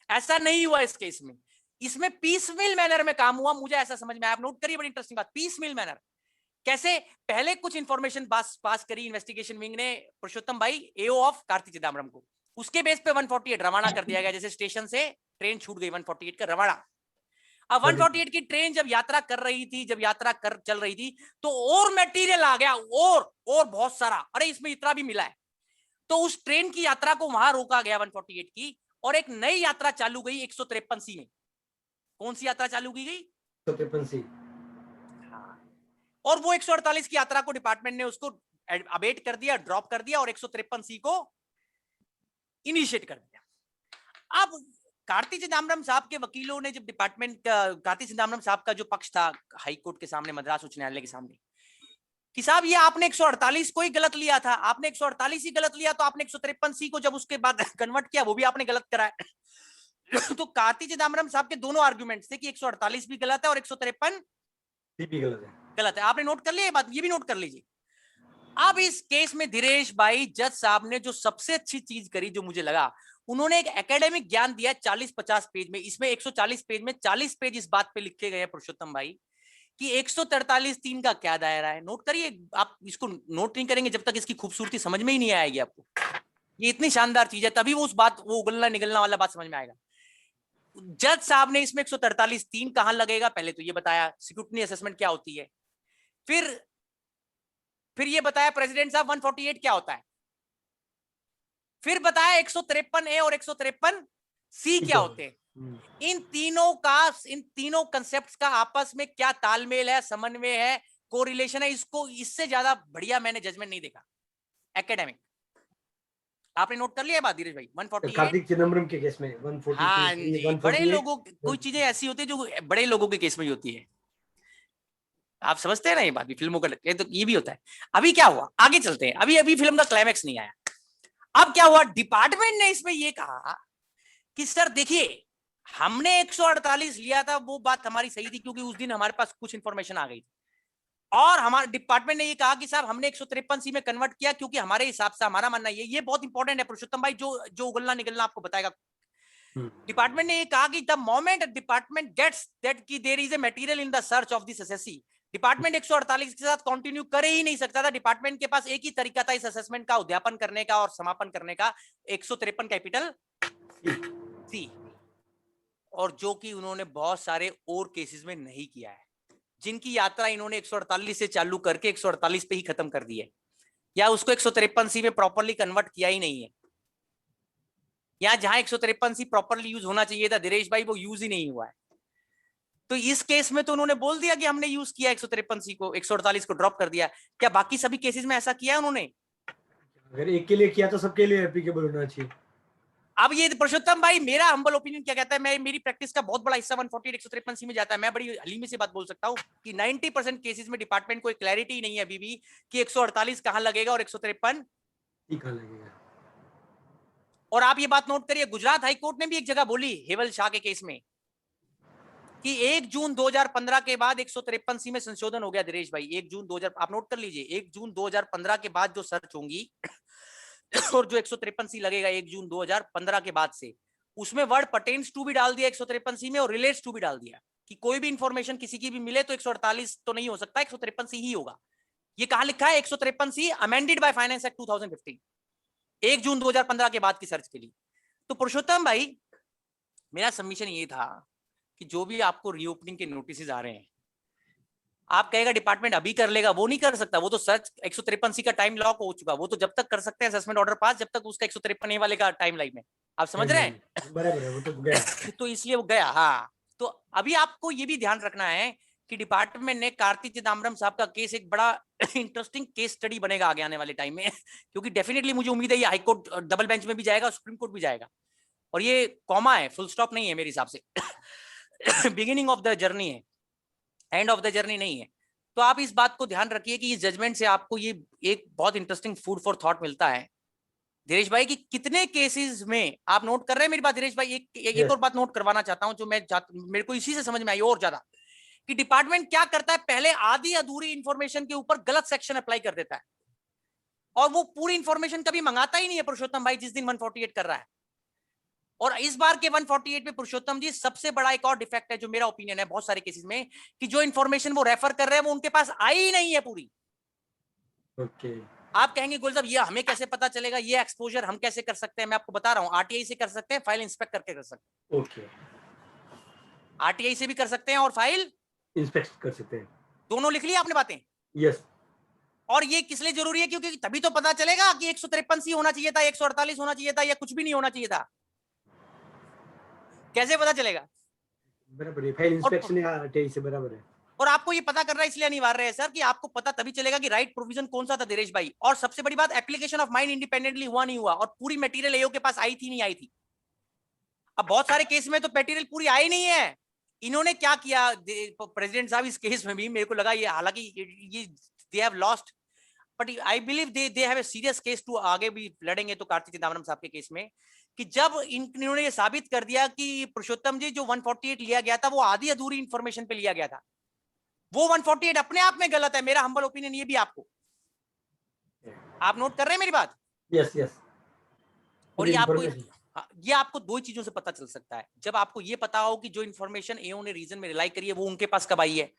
ऐसा नहीं हुआ इस केस में। इसमें पीसमिल मैनर में काम हुआ, मुझे ऐसा समझ में आया। आप नोट करिए, बड़ी इंटरेस्टिंग बात, पीसमिल मैनर कैसे। पहले कुछ इंफॉर्मेशन पास करी इन्वेस्टिगेशन विंग ने पुरुषोत्तम भाई एओ ऑफ कार्ति चिदम्बरम को, उसके बेस पे 148 रवाना कर दिया गया। जैसे स्टेशन से ट्रेन छूट गई 148 का रवाना। अब 148 की ट्रेन जब यात्रा कर रही थी, चल रही थी, तो और मटेरियल आ गया, और बहुत सारा, अरे इसमें इतना भी मिला है। तो उस ट्रेन की यात्रा को वहां रोका गया 148 की, और एक नई यात्रा चालू गई 153C में। कौन सी यात्रा चालू की गई? 153C। और वो 148 की यात्रा को डिपार्टमेंट ने उसको अबेट कर दिया, ड्रॉप कर दिया, और 153C को इनिशिएट कर दिया। अब कार्ति चिदम्बरम साहब के वकीलों ने जब कार्ति चिदम्बरम साहब का जो पक्ष था हाई कोर्ट के सामने, मद्रास उच्च न्यायालय के सामने, कि साहब ये आपने 148 को ही गलत लिया था, आपने 148 ही गलत लिया, तो आपने 153C को जब उसके बाद कन्वर्ट किया वो भी आपने गलत कराया। तो कार्ति चिदम्बरम साहब के दोनों आर्गुमेंट्स थे कि 148 भी गलत है और 153 भी गलत है। गलत है। आपने नोट कर लिया ये बात, ये भी नोट कर लीजिए। अब इस केस में धीरेश भाई जज साहब ने जो सबसे अच्छी चीज करी, जो मुझे लगा, उन्होंने एक एकेडमिक ज्ञान दिया 40-50 पेज में। इसमें 140 पेज में 40 पेज इस बात पे लिखे गए हैं पुरुषोत्तम भाई कि 143(3) का क्या दायरा है। नोट करिए, आप इसको नोट नहीं करेंगे जब तक इसकी खूबसूरती समझ में ही नहीं आएगी आपको। ये इतनी शानदार चीज है, तभी वो उगलना निगलना वाला बात समझ में आएगा। जज साहब ने इसमें 143(3) कहां लगेगा पहले तो ये बताया, स्क्रूटनी असेसमेंट क्या होती है। फिर ये बताया प्रेसिडेंट साहब 148 क्या होता है। फिर बताया 153A और 153C क्या होते हैं। इन तीनों कंसेप्ट्स का आपस में क्या तालमेल है, समन्वय है, कोरिलेशन है, इसको इससे ज्यादा बढ़िया मैंने जजमेंट नहीं देखा एकेडमिक। आपने नोट कर लिया है बात धीरेश भाई? 148 कार्तिक चिदम्बरम के केस में 142, हाँ जी, 148, बड़े लोगों, कोई चीजें ऐसी होती है जो बड़े लोगों के केस में ही होती है। आप समझते हैं ना ये बात भी, फिल्मों का तो ये भी होता है। अभी क्या हुआ, आगे चलते हैं। अभी फिल्म का क्लाइमैक्स नहीं आया। अब क्या हुआ, डिपार्टमेंट ने इसमें ये कहा कि सर देखिए, हमने 148 लिया था, वो बात हमारी सही थी क्योंकि उस दिन हमारे पास कुछ इंफॉर्मेशन आ गई थी। और हमारे डिपार्टमेंट ने ये कहा कि साहब हमने 153C में कन्वर्ट किया क्योंकि हमारे हिसाब से, हमारा मानना ये बहुत इंपॉर्टेंट है पुरुषोत्तम भाई, जो उगलना निगलना आपको बताएगा। डिपार्टमेंट ने ये कहा कि the moment department gets that कि there is a material in the search of this SSC, department 148 के साथ कंटिन्यू कर ही नहीं सकता था। डिपार्टमेंट के पास एक ही तरीका था इस असेसमेंट का उद्यापन करने का और समापन करने का, 153 कैपिटल सी, और जो कि उन्होंने बहुत सारे और केसेस में नहीं किया है, जिनकी यात्रा इन्होंने 148 से चालू करके 148 पे ही खत्म कर दी है, या उसको 153C में प्रॉपर्ली कन्वर्ट किया ही नहीं है। या जहां 153C प्रॉपर्ली यूज होना चाहिए था धीरेश भाई, वो यूज ही नहीं हुआ है। तो इस केस में तो उन्होंने बोल दिया कि हमने यूज किया 153C को, 148 को ड्रॉप कर दिया। क्या बाकी सभी केसेस में ऐसा किया है उन्होंने? अगर एक के लिए किया तो सबके लिए एप्लीकेबल होना चाहिए। अब ये पुरुषोत्तम भाई, मेरा हम्बल ओपिनियन क्या कहता है, मेरी प्रैक्टिस का बहुत बड़ा हिस्सा 148 153C में जाता है। मैं बड़ी हलीमी से बात बोल सकता हूँ कि 90% केसेस में डिपार्टमेंट को क्लैरिटी नहीं है अभी भी कि 148 कहां लगेगा और 153 कहां लगेगा। और आप ये बात नोट करिए, गुजरात हाईकोर्ट ने भी एक जगह बोली हेवल शाह के केस में कि 1 जून 2015 के बाद 153C में संशोधन हो गया धीरेश भाई। 1 जून 2000, आप नोट कर लीजिए, 1 जून 2015 के बाद जो सर्च होंगी और जो 153C लगेगा 1 जून 2015 के बाद से, उसमें वर्ड पर्टेन्स टू भी डाल दिया 153C में और रिलेट्स टू भी डाल दिया कि कोई भी इंफॉर्मेशन किसी की भी मिले तो 148 तो नहीं हो सकता, 153C ही होगा। ये कहां लिखा है? 153C amended by finance act 2015, 1 जून 2015 के बाद की सर्च के लिए। तो पुरुषोत्तम भाई, मेरा सबमिशन ये था कि जो भी आपको रीओपनिंग के नोटिस आ रहे हैं, आप कहेगा डिपार्टमेंट अभी कर लेगा, वो नहीं कर सकता। वो तो सर्च 153C का टाइम लॉक हो चुका, वो तो जब तक कर सकते हैं असेसमेंट ऑर्डर पास, जब तक उसका 153A वाले का टाइम लाइन में, आप समझ रहे हैं? बराबर है, वो तो गया। तो इसलिए वो गया। हाँ, तो अभी आपको ये भी ध्यान रखना है कि डिपार्टमेंट ने कार्ति चिदम्बरम साहब का केस एक बड़ा इंटरेस्टिंग केस स्टडी बनेगा आगे आने वाले टाइम में, क्योंकि डेफिनेटली मुझे उम्मीद है ये हाईकोर्ट डबल बेंच में भी जाएगा, सुप्रीम कोर्ट भी जाएगा। और ये कॉमा है, फुल स्टॉप नहीं है मेरे हिसाब से। बिगिनिंग ऑफ द जर्नी है, एंड ऑफ द जर्नी नहीं है। तो आप इस बात को ध्यान रखिए कि इस जजमेंट से आपको ये एक बहुत इंटरेस्टिंग फूड फॉर थॉट मिलता है धीरेश भाई कि कितने केसेस में, आप नोट कर रहे हैं मेरी बात धीरेश भाई? एक और बात नोट करवाना चाहता हूं जो मेरे को इसी से समझ में आई और ज्यादा, कि डिपार्टमेंट क्या करता है, पहले आधी अधूरी इंफॉर्मेशन के ऊपर गलत सेक्शन अप्लाई कर देता है और वो पूरी इंफॉर्मेशन कभी मंगाता ही नहीं है पुरुषोत्तम भाई, जिस दिन 148 कर रहा है। और इस बार के 148 में पुरुषोत्तम जी सबसे बड़ा एक और डिफेक्ट है जो मेरा ओपिनियन है बहुत सारे केसेस में, कि जो इंफॉर्मेशन वो रेफर कर रहे हैं वो उनके पास आई ही नहीं है पूरी। ओके। आप कहेंगे गोल साहब ये हमें कैसे पता चलेगा, ये एक्सपोजर हम कैसे कर सकते हैं? मैं आपको बता रहा हूं, आरटीआई से कर सकते हैं, फाइल इंस्पेक्ट करके कर सकते हैं। ओके, आरटीआई से भी कर सकते हैं और फाइल इंस्पेक्ट कर सकते हैं। दोनों लिख लिया आपने बातें? यस। और ये किस लिए जरूरी है? क्योंकि तभी तो पता चलेगा कि 153C होना चाहिए था, 148 होना चाहिए था, या कुछ भी नहीं होना चाहिए था। कैसे पता चलेगा? बराबर है, फाइल इंस्पेक्शन आरटीआई से बराबर है। और आपको ये पता करना इसलिए अनिवार्य है सर कि आपको पता तभी चलेगा कि राइट प्रोविजन कौन सा था धीरेश भाई। और सबसे बड़ी बात, एप्लीकेशन ऑफ माइंड इंडिपेंडेंटली हुआ नहीं हुआ, और पूरी मटेरियल एओ के पास आई थी नहीं आई थी। अब बहुत सारे केस में तो मटेरियल पूरी आई नहीं है। इन्होंने क्या किया प्रेसिडेंट साहब इस केस में भी, मेरे को लगा ये, हालांकि ये they have lost, but I believe they have a serious case too, आगे भी लड़ेंगे तो कार्ति चिदम्बरम साहब के केस में, कि जब इन्होंने ये साबित कर दिया कि पुरुषोत्तम जी जो 148 लिया गया था वो आधी अधूरी इंफॉर्मेशन पे लिया गया था, वो 148 अपने आप में गलत है। मेरा हम्बल ओपिनियन ये भी आपको, आप नोट कर रहे हैं मेरी बात? Yes, yes. और ये आपको Information. ये आपको दो चीजों से पता चल सकता है, जब आपको ये पता हो कि जो इन्फॉर्मेशन एओ ने रीजन में रिलाई करी है वो उनके पास कब आई है,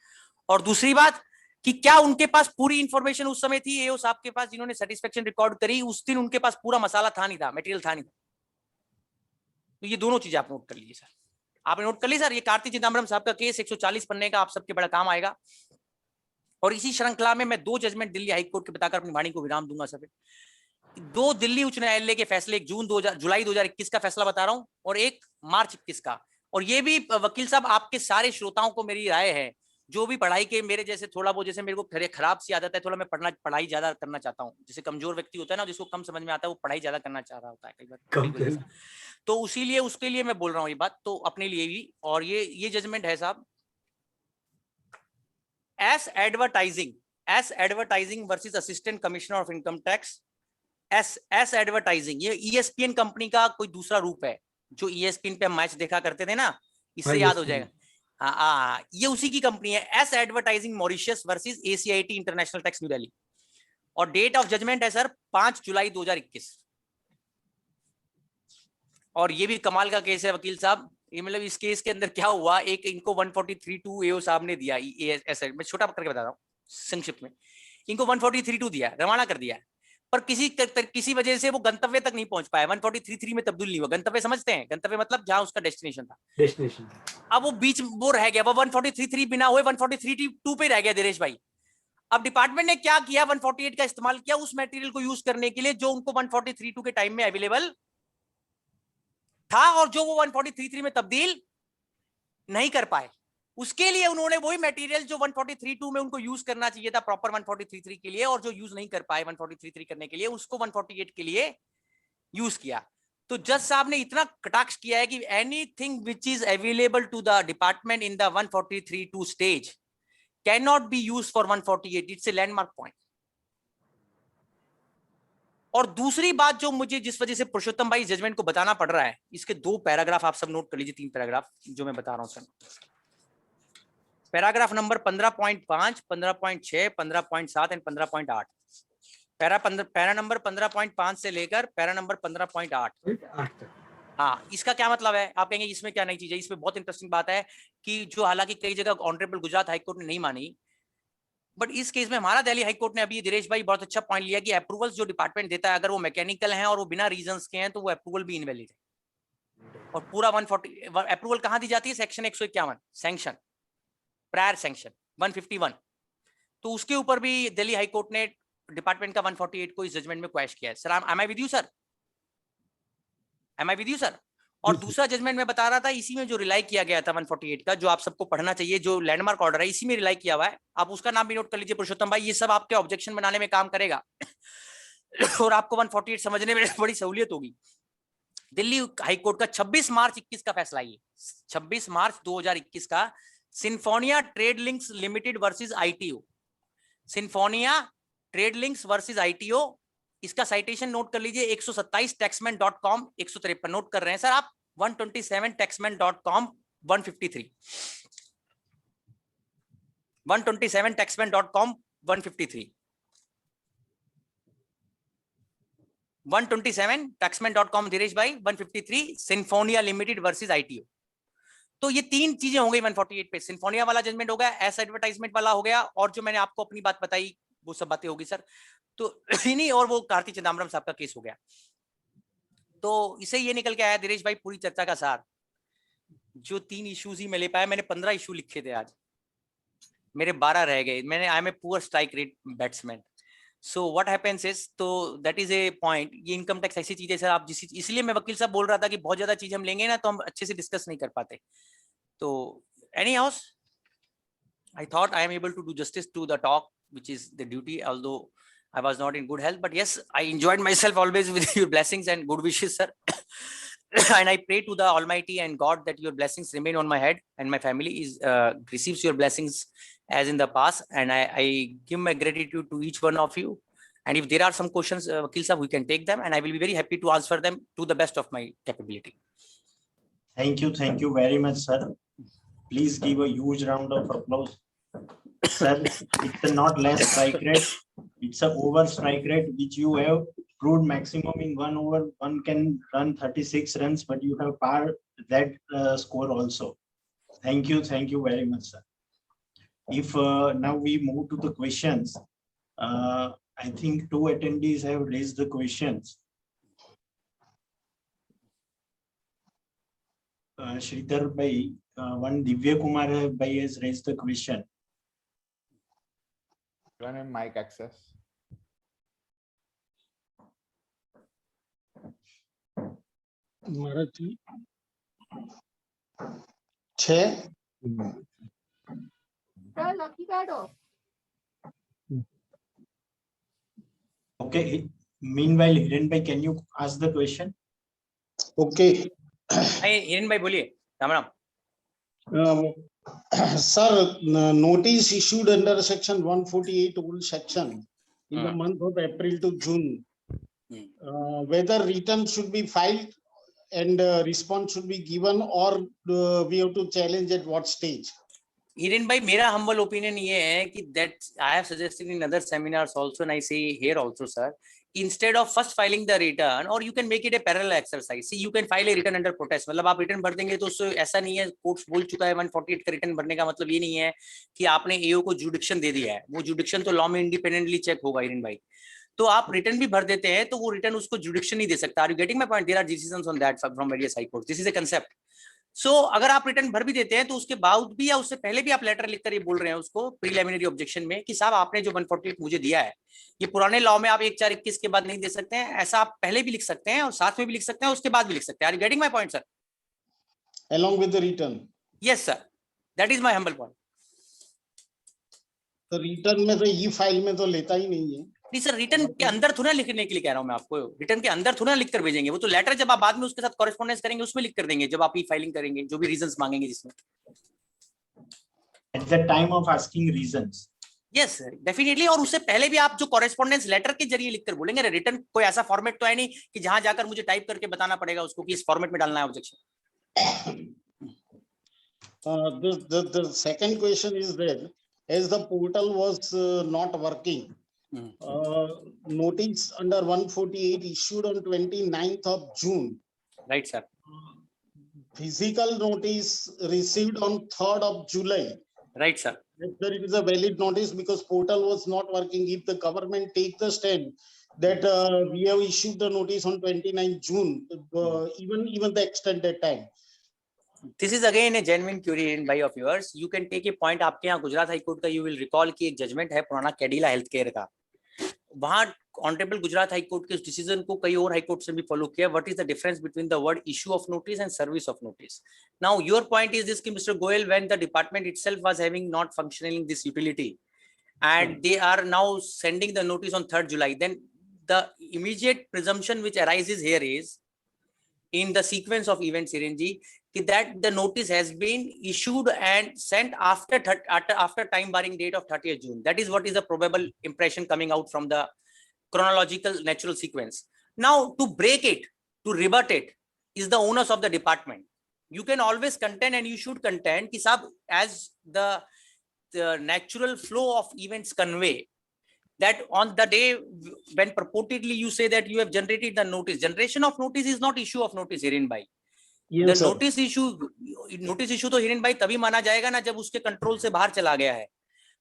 और दूसरी बात कि क्या उनके पास पूरी इन्फॉर्मेशन उस समय थी एओ साहब के पास जिन्होंने सेटिस्फेक्शन रिकॉर्ड करी, उस दिन उनके पास पूरा मसाला था नहीं था, मटेरियल था नहीं था। तो ये दोनों चीजें आप नोट कर लीजिए सर। आपने नोट कर ली सर? ये कार्ति चिदम्बरम साहब का केस 140 पन्ने का, आप सबके बड़ा काम आएगा। और इसी श्रृंखला में मैं 2 जजमेंट दिल्ली हाईकोर्ट के बताकर अपनी वाणी को विराम दूंगा सर। 2 दिल्ली उच्च न्यायालय के फैसले, एक जुलाई 2021 का फैसला बता रहा हूं और एक मार्च 21 का। और ये भी वकील साहब आपके सारे श्रोताओं को मेरी राय है, जो भी पढ़ाई के मेरे जैसे थोड़ा वो, जैसे मेरे को खराब सी आदत है, थोड़ा मैं पढ़ाई ज्यादा करना चाहता हूँ। जैसे कमजोर व्यक्ति होता है ना, जिसको कम समझ में आता है, वो पढ़ाई ज्यादा करना चाह रहा होता है कई बार। तो उसीलिए उसके लिए मैं बोल रहा हूँ ये बात, तो अपने लिए भी। और ये जजमेंट है साहब, S advertising versus assistant commissioner of income tax. S advertising ये ESPN कंपनी का कोई दूसरा रूप है, जो ESPN पे हम मैच देखा करते थे ना, इससे याद हो जाएगा। हाँ, ये उसी की कंपनी है, S advertising Mauritius versus ACIT international tax new Delhi. और डेट ऑफ जजमेंट है सर 5 जुलाई 2021। और ये भी कमाल का केस है वकील साहब। ये मतलब इस केस के अंदर क्या हुआ, एक इनको 143(2) एओ साहब ने दिया, मैं छोटा करके बता रहा हूँ संक्षिप्त में। इनको 143(2) दिया, रवाना कर दिया, पर किसी वजह से वो गंतव्य तक नहीं पहुंच पाया। 143(3) में तब्दील नहीं हुआ। गंतव्य समझते हैं? गंतव्य मतलब जहां उसका डेस्टिनेशन था। अब वो बीच वो रह गया, वो 143(3) बिना हुए 143(2) पे रह गया दिनेश भाई। अब डिपार्टमेंट ने क्या किया, 148 का इस्तेमाल किया उस मटेरियल को यूज करने के लिए जो उनको 143(2) के टाइम में अवेलेबल था, और जो वो 143(3) में तब्दील नहीं कर पाए। उसके लिए उन्होंने वही मटेरियल जो 143(2) में उनको यूज करना चाहिए था प्रॉपर 143(3) के लिए, और जो यूज नहीं कर पाए 143(3) करने के लिए, उसको 148 के लिए यूज किया। तो जज साहब ने इतना कटाक्ष किया है कि anything which is available to the department in the 143(2) stage can not be use for 148। It's a landmark point. और दूसरी बात जो मुझे जिस वजह से पुरुषोत्तम भाई जजमेंट को बताना पड़ रहा है, इसके 2 पैराग्राफ आप सब नोट कर लीजिए, 3 पैराग्राफ जो मैं बता रहा हूं sir. Paragraph number 15.5, 15.6, 15.7 and 15.8। Para number 15.5 से लेकर पैरा नंबर 15.8। हाँ, इसका क्या मतलब है? आप कहेंगे इसमें क्या नई चीज है? इसमें बहुत इंटरेस्टिंग बात है कि जो हालांकि कई जगह ऑनरेबल गुजरात हाईकोर्ट ने नहीं मानी, बट इस केस में हमारा दिल्ली हाईकोर्ट ने, अभी दिनेश भाई बहुत अच्छा पॉइंट लिया कि अप्रूवल्स जो डिपार्टमेंट देता है, अगर वो मैकेनिकल हैं और वो बिना रीजंस के हैं, तो वो अप्रूवल भी इनवैलिड है। और पूरा 140 अप्रूवल कहां दी जाती है? Section 151 sanction, prior sanction 151। तो उसके ऊपर भी दिल्ली हाईकोर्ट ने डिपार्टमेंट का 148 को इस जजमेंट में क्वेश्चन किया है। Sir, am I with you sir? Am I with you sir? और दूसरा जजमेंट में बता रहा था, इसी में जो रिलाई किया गया था 148 का, जो आप सबको पढ़ना चाहिए, जो लैंडमार्क ऑर्डर है, इसी में रिलाई किया हुआ है। आप उसका नाम भी नोट कर लीजिए पुरुषोत्तम भाई, ये सब आपके ऑब्जेक्शन बनाने में काम करेगा और आपको 148 समझने में बड़ी सहूलियत होगी। दिल्ली हाईकोर्ट का 26 मार्च 21 का फैसला, ये 26 मार्च 2021 का, symphonia trade links limited versus ITO। Symphonia trade links versus ITO, इसका साइटेशन नोट कर लीजिए, 127 taxman.com 153 नोट कर रहे हैं सर आप, 127 taxman.com 153, 127 taxman.com 153, 127 taxman.com धीरेश भाई 153, सिंफोनिया लिमिटेड वर्सेस ITO। तो ये 3 चीजें हो गई 148 पे। सिंफोनिया वाला जजमेंट हो गया, एस एडवर्टाइजमेंट वाला हो गया, और जो मैंने आपको अपनी बात बताई वो सब बातें होगी सर। तो नहीं, और वो कार्ति चिदम्बरम साहब का केस हो गया। तो इसे ये निकल के आया दिनेश भाई, पूरी चर्चा का सार, जो 3 इश्यूज ही मैं ले पाया। मैंने 15 इशू लिखे थे आज, मेरे 12 रह गए। मैंने I am a poor strike rate batsman. So what happens is, तो दैट इज ए पॉइंट। ये इनकम टैक्स ऐसी चीज है सर, आप इसलिए मैं वकील साहब बोल रहा था कि बहुत ज्यादा चीज हम लेंगे ना तो हम अच्छे से डिस्कस नहीं कर पाते। तो any house, I thought I am able to do justice to the talk, which is the duty, although I was not in good health. But yes, I enjoyed myself always with your blessings and good wishes, sir. And I pray to the Almighty and God that your blessings remain on my head and my family receives your blessings as in the past. And I give my gratitude to each one of you. And if there are some questions, Vakil Sahab, we can take them, and I will be very happy to answer them to the best of my capability. Thank you very much, sir. Please give a huge round of applause. Sir, it's not less strike rate. It's a over strike rate which you have proved maximum in 1 over. One can run 36 runs, but you have par that score also. Thank you very much, sir. If now we move to the questions, I think 2 attendees have raised the questions. Sridhar Bhai, one Divya Kumar Bhai has raised the question. Given him mic access. Marathi. છે. Okay. Meanwhile, Hiren Bhai, can you ask the question? Okay. Hiren भाई बोलिए. Ram Ram. Sir, notice issued under section 148 old section in the month of April to June. Whether return should be filed and response should be given, or we have to challenge at what stage? Hiren भाई, मेरा humble opinion ये है कि that I have suggested in other seminars also, and I say here also, sir, instead of first filing the return, or you can make it a parallel exercise. See, you can file a return under protest. मतलब आप return भर देंगे तो उससे ऐसा नहीं है, courts बोल चुका है 148 का रिटर्न भरने का मतलब ये नहीं है कि आपने एओ को जुडिक्शन दे दिया है. वो जुडिक्शन तो लॉ में इंडिपेंडेंटली चेक होगा. हिरेन भाई, तो आप रिटर्न भी भर देते हैं तो वो रिटर्न उसको जुडिक्शन नहीं दे सकता. Are you getting my point? There are decisions on that from various high court. This is a concept. So अगर आप रिटर्न भर भी देते हैं तो उसके बाद भी या उससे पहले भी आप लेटर लिखकर ये बोल रहे हैं उसको प्रीलिमिनरी ऑब्जेक्शन में कि साहब आपने जो 148 मुझे दिया है ये पुराने लॉ में आप 1421 के बाद नहीं दे सकते हैं. ऐसा आप पहले भी लिख सकते हैं और साथ में भी लिख सकते हैं, उसके बाद भी लिख सकते हैं. Are you getting my point, sir? Along with the return. Yes sir, that is my humble point. तो रिटर्न में तो ई फाइल में तो लेता ही नहीं है. नहीं सर, रिटर्न के अंदर थोड़ा लिखने के लिए कह रहा हूं मैं आपको. रिटर्न के अंदर थोड़ा लिख कर भेजेंगे. वो तो लेटर जब आप बाद में उसके साथ कॉरेस्पॉन्डेंस करेंगे उसमें लिख कर देंगे, जब आप ई फाइलिंग करेंगे जो भी रीजंस मांगेंगे जिसमें. At the time of asking reasons. Yes definitely. और उससे पहले भी आप जो कॉरेस्पॉन्डेंस लेटर के जरिए लिखकर बोलेंगे. रिटर्न कोई ऐसा फॉर्मेट तो है नहीं कि जहां जाकर मुझे टाइप करके बताना पड़ेगा उसको कि इस फॉर्मेट में डालना है objection. The second question is that as the portal was not working, notice under 148 issued on 29th of June. Right sir. Physical notice received on 3rd of July. Right sir. Whether it is a valid notice because portal was not working. If the government take the stand that we have issued the notice on 29th June, even the extended time. This is again a genuine query in by of yours. You can take a point. आपके यहाँ Gujarat high court का you will recall कि एक judgement है पुराना Cadila health care का. वहां honourable Gujarat high court के उस डिसीजन को कई और हाई कोर्ट से भी फॉलो किया. What is the difference between the word issue of notice and service of notice? Now your point is this कि mister Goyal, when the department itself was having not functioning this utility and they are now sending the notice on 3rd July, then the immediate presumption which arises here is in the sequence of events, Hirenji, that the notice has been issued and sent after time barring date of 30th June. That is what is the probable impression coming out from the chronological natural sequence. Now to break it, to rebut it is the onus of the department. You can always contend and you should contend ki sab, as the natural flow of events convey, that on the day when purportedly you say that you have generated the notice, generation of notice is not issue of notice, Hiren bhai. Yes, the sir. notice issue तो हिरेन भाई तभी माना जाएगा ना जब उसके control से बाहर चला गया है.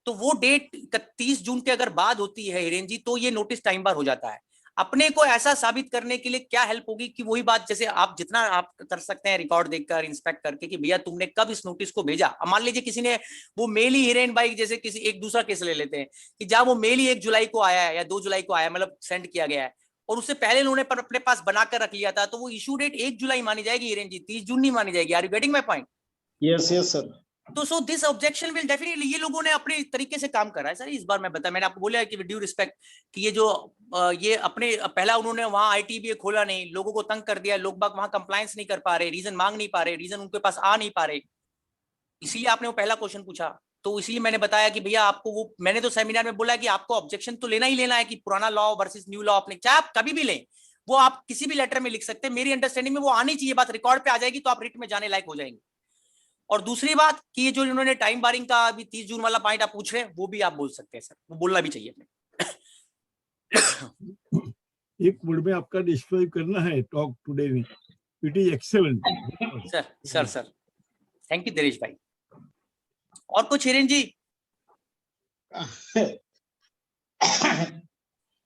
तो वो डेट 31 जून के अगर बाद होती है हिरेन जी, तो ये नोटिस टाइम बार हो जाता है. अपने को ऐसा साबित करने के लिए क्या हेल्प होगी कि वही बात जैसे आप जितना आप कर सकते हैं रिकॉर्ड देखकर इंस्पेक्ट करके कि भैया तुमने कब इस नोटिस को भेजा. अब मान लीजिए किसी ने वो मेल ही हिरेन भाई, जैसे किसी एक दूसरा केस ले लेते हैं कि जहां वो मेल ही 1 जुलाई को आया है या 2 जुलाई को आया, मतलब सेंड किया गया है और उससे पहले उन्होंने अपने पास बनाकर रख लिया था, तो वो इशू डेट 1 जुलाई मानी जाएगी हिरेन जी, 30 जून नहीं मानी जाएगी. Are you getting my point? Yes, yes, sir. तो so this objection will definitely, ये लोगों ने अपने तरीके से काम करा है सर. इस बार मैंने आपको बोला है कि विद ड्यू रिस्पेक्ट कि ये जो ये अपने पहला उन्होंने वहां आईटीबीए खोला नहीं, लोगों को तंग कर दिया, लोग बाग वहां कंप्लायंस नहीं कर पा रहे, रीजन मांग नहीं पा रहे, रीजन उनके पास आ नहीं पा रहे, इसीलिए आपने वो पहला क्वेश्चन पूछा. तो इसलिए मैंने बताया कि भैया आपको वो, मैंने तो सेमिनार में बोला कि आपको ऑब्जेक्शन तो लेना ही लेना है कि पुराना लॉ वर्सेस न्यू लॉ, अपने चाहे आप कभी भी लें, वो आप किसी भी लेटर में लिख सकते हैं. मेरी अंडरस्टैंडिंग में वो आनी चाहिए, बात रिकॉर्ड पे आ जाएगी तो आप रिट में जाने लायक हो जाएंगे. और दूसरी बात कि ये जो इन्होंने टाइम बारिंग का अभी 30 जून वाला पॉइंट आप पूछ रहे हैं वो भी आप बोल सकते हैं सर, वो बोलना भी चाहिए. एक वर्ड में आपका डिस्क्राइब करना है टॉक टुडे में, it is excellent. Sir thank you Dinesh भाई। और कुछ हिरेन जी?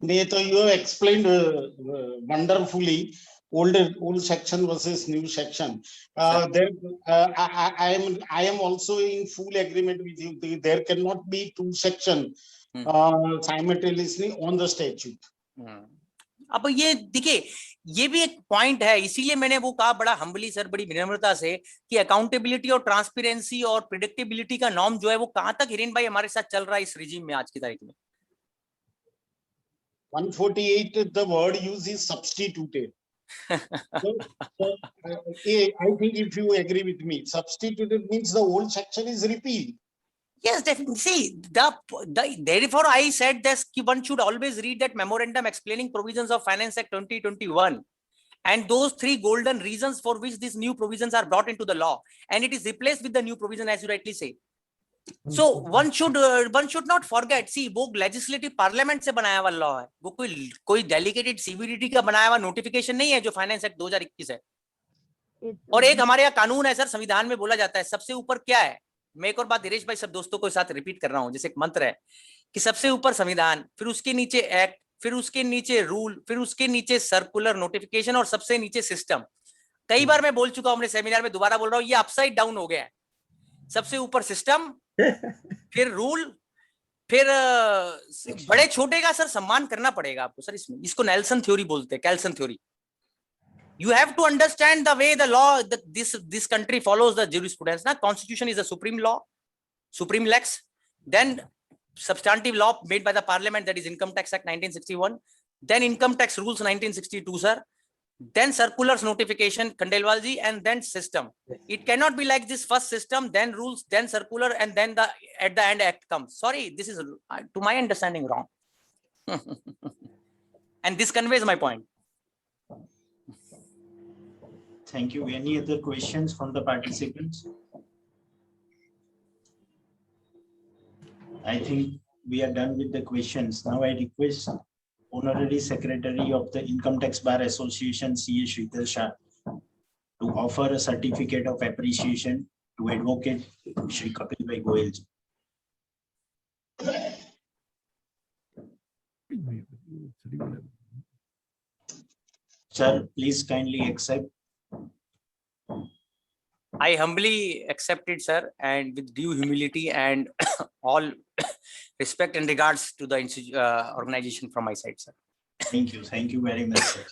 नहीं तो you have explained wonderfully old section versus new section. There, I am also in full agreement with you. There cannot be two sections simultaneously on the statute. अब ये देखिए, ये भी एक पॉइंट है, इसीलिए मैंने वो कहा बड़ा हम्बली सर, बड़ी विनम्रता से, कि अकाउंटेबिलिटी और ट्रांसपेरेंसी और प्रिडिक्टेबिलिटी का नॉर्म जो है वो कहां तक हिरेन भाई हमारे साथ चल रहा है इस रिजीम में आज की तारीख में। 148, the word used is substituted. So, I think if you agree with me, substituted means the old section is repealed. Yes, definitely. See, therefore I said that one should always read that memorandum explaining provisions of Finance Act 2021 and those three golden reasons for which these new provisions are brought into the law, and it is replaced with the new provision, as you rightly say. So one should not forget, see, वो legislative parliament से बनाया हुआ law है, वो कोई delegated CBDT का बनाया हुआ notification नहीं है जो Finance Act 2021 है। और एक हमारे यहाँ कानून है सर, संविधान में बोला जाता है सबसे ऊपर क्या है। मैं एक और बात धीरेश भाई सब दोस्तों को साथ रिपीट कर रहा हूं, जैसे एक मंत्र है कि सबसे ऊपर संविधान, फिर उसके नीचे एक्ट, फिर उसके नीचे रूल, फिर उसके नीचे सर्कुलर नोटिफिकेशन और सबसे नीचे सिस्टम। कई बार मैं बोल चुका हूं अपने सेमिनार में, दोबारा बोल रहा हूं, ये अपसाइड डाउन हो गया है। सबसे ऊपर सिस्टम, फिर रूल, फिर बड़े छोटे का सर सम्मान करना पड़ेगा आपको सर इसमें। इसको नेल्सन थ्योरी बोलते हैं, Kelsen theory. You have to understand the way the law, this country follows the jurisprudence. Na constitution is the supreme law, supreme lex. Then substantive law made by the parliament, that is Income Tax Act 1961. Then Income Tax Rules 1962, sir. Then circulars notification, Khandelwal ji, and then system. It cannot be like this: first system, then rules, then circular, and then at the end act comes. Sorry, this is to my understanding wrong. And this conveys my point. Thank you. Any other questions from the participants? I think we are done with the questions. Now I request Honorary Secretary of the Income Tax Bar Association, C.A. Sridhar Shah, to offer a certificate of appreciation to Advocate Shri Kapil Bhai Goyal ji. Sir, please kindly accept. I humbly accept it, sir, and with due humility and all respect and regards to the organization from my side, sir. Thank you. Thank you very much, sir.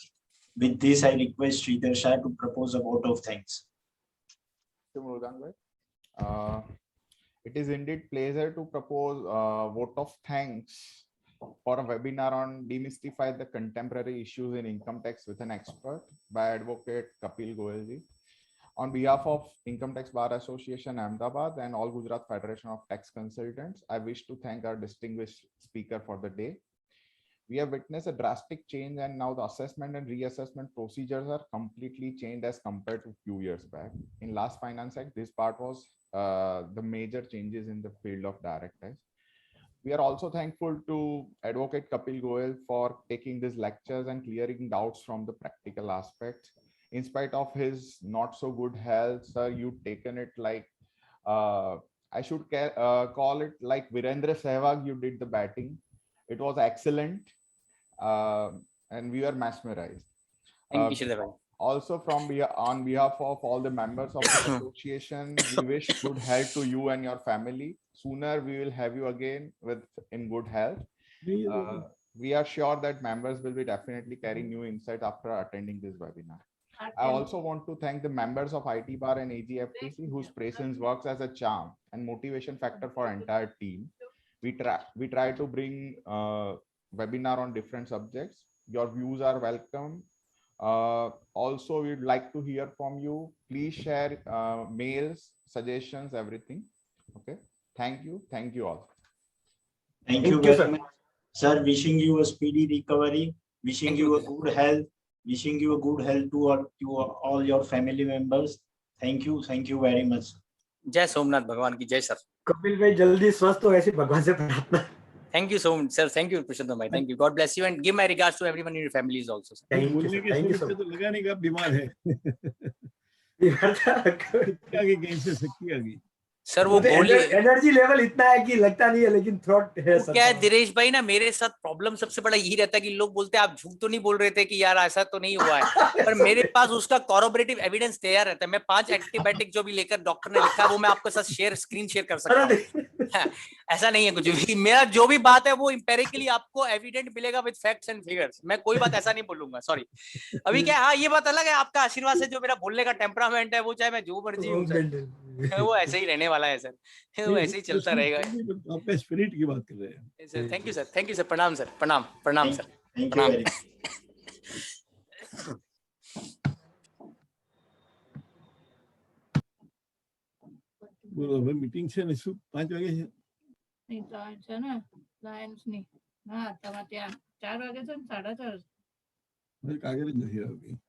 With this, I request Sridhar Shah to propose a vote of thanks. It is indeed pleasure to propose a vote of thanks for a webinar on demystify the contemporary issues in income tax with an expert by Advocate Kapil Goyal ji. On behalf of Income Tax Bar Association Ahmedabad and All Gujarat Federation of Tax Consultants, I wish to thank our distinguished speaker for the day. We have witnessed a drastic change, and now the assessment and reassessment procedures are completely changed as compared to few years back. In last Finance Act, this part was the major changes in the field of direct tax. We are also thankful to Advocate Kapil Goyal for taking these lectures and clearing doubts from the practical aspects. In spite of his not so good health, sir, you've taken it like, I should call it like Virendra Sehwag, you did the batting. It was excellent, and we were mesmerized. Thank you, Sridhar. Also, on behalf of all the members of the association, we wish good health to you and your family. Sooner we will have you again in good health. We are sure that members will be definitely carrying new insight after attending this webinar. I also want to thank the members of IT Bar and AGFTC, whose presence works as a charm and motivation factor for entire team. We try to bring webinar on different subjects. Your views are welcome. Also, we'd like to hear from you. Please share mails, suggestions, everything. Okay. Thank you. Thank you all. Thank you very much. Sir, wishing you a speedy recovery, wishing you a good health, wishing you a good health to all your family members. Thank you very much. जय सोमनाथ भगवान की जय sir. Kapil भाई जल्दी स्वस्थ हो, ऐसी भगवान से प्रार्थना। Thank you so much, sir. Thank you, Purushottam bhai. Thank you. God bless you and give my regards to everyone in your families also. Sir. Thank you, बोलने sir. के Thank you सूरत so पे तो लगा नहीं कि आप बीमार है। much. शक्ति आ गई कहीं से, शक्ति आ गई। सर वो गोली एनर्जी लेवल इतना है कि लगता नहीं है, लेकिन थ्रोट है वो सर। क्या है दिनेश भाई ना, मेरे साथ प्रॉब्लम सबसे बड़ा यही रहता है कि लोग बोलते हैं आप झूठ तो नहीं बोल रहे थे कि यार ऐसा तो नहीं हुआ है, पर मेरे पास उसका कॉरोबरेटिव एविडेंस तैयार रहता है। मैं 5 एंटीबायोटिक जो भी लेकर डॉक्टर ने लिखा है वो मैं आपके साथ स्क्रीन शेयर कर सकता हूँ। ऐसा नहीं है कुछ भी, मेरा जो भी बात है वो इंपेरिकली आपको एविडेंट मिलेगा विद फैक्ट्स एंड फिगर्स। मैं कोई बात ऐसा नहीं बोलूंगा, सॉरी। अभी क्या, हाँ ये बात अलग है, आपका आशीर्वाद से जो मेरा बोलने का टेम्परामेंट है वो चाहे मैं जो मर्जी हूँ सर, वो ऐसे ही रहने वाला है सर, वो ऐसे ही चलता रहेगा। आपका स्पिरिट की बात कर रहे हैं। Sir thank you sir, thank you sir, प्रणाम सर, प्रणाम प्रणाम सर, Thank you प्रणाम। very much. બોલો હવે મીટિંગ છે ને, શું 5 વાગે છે? નહીં તો આ છે ને લાયન્સ ની ના તમારે ત્યાં 4 વાગે છે ને 4:30. મારે કાગળ જ નથી આવતી.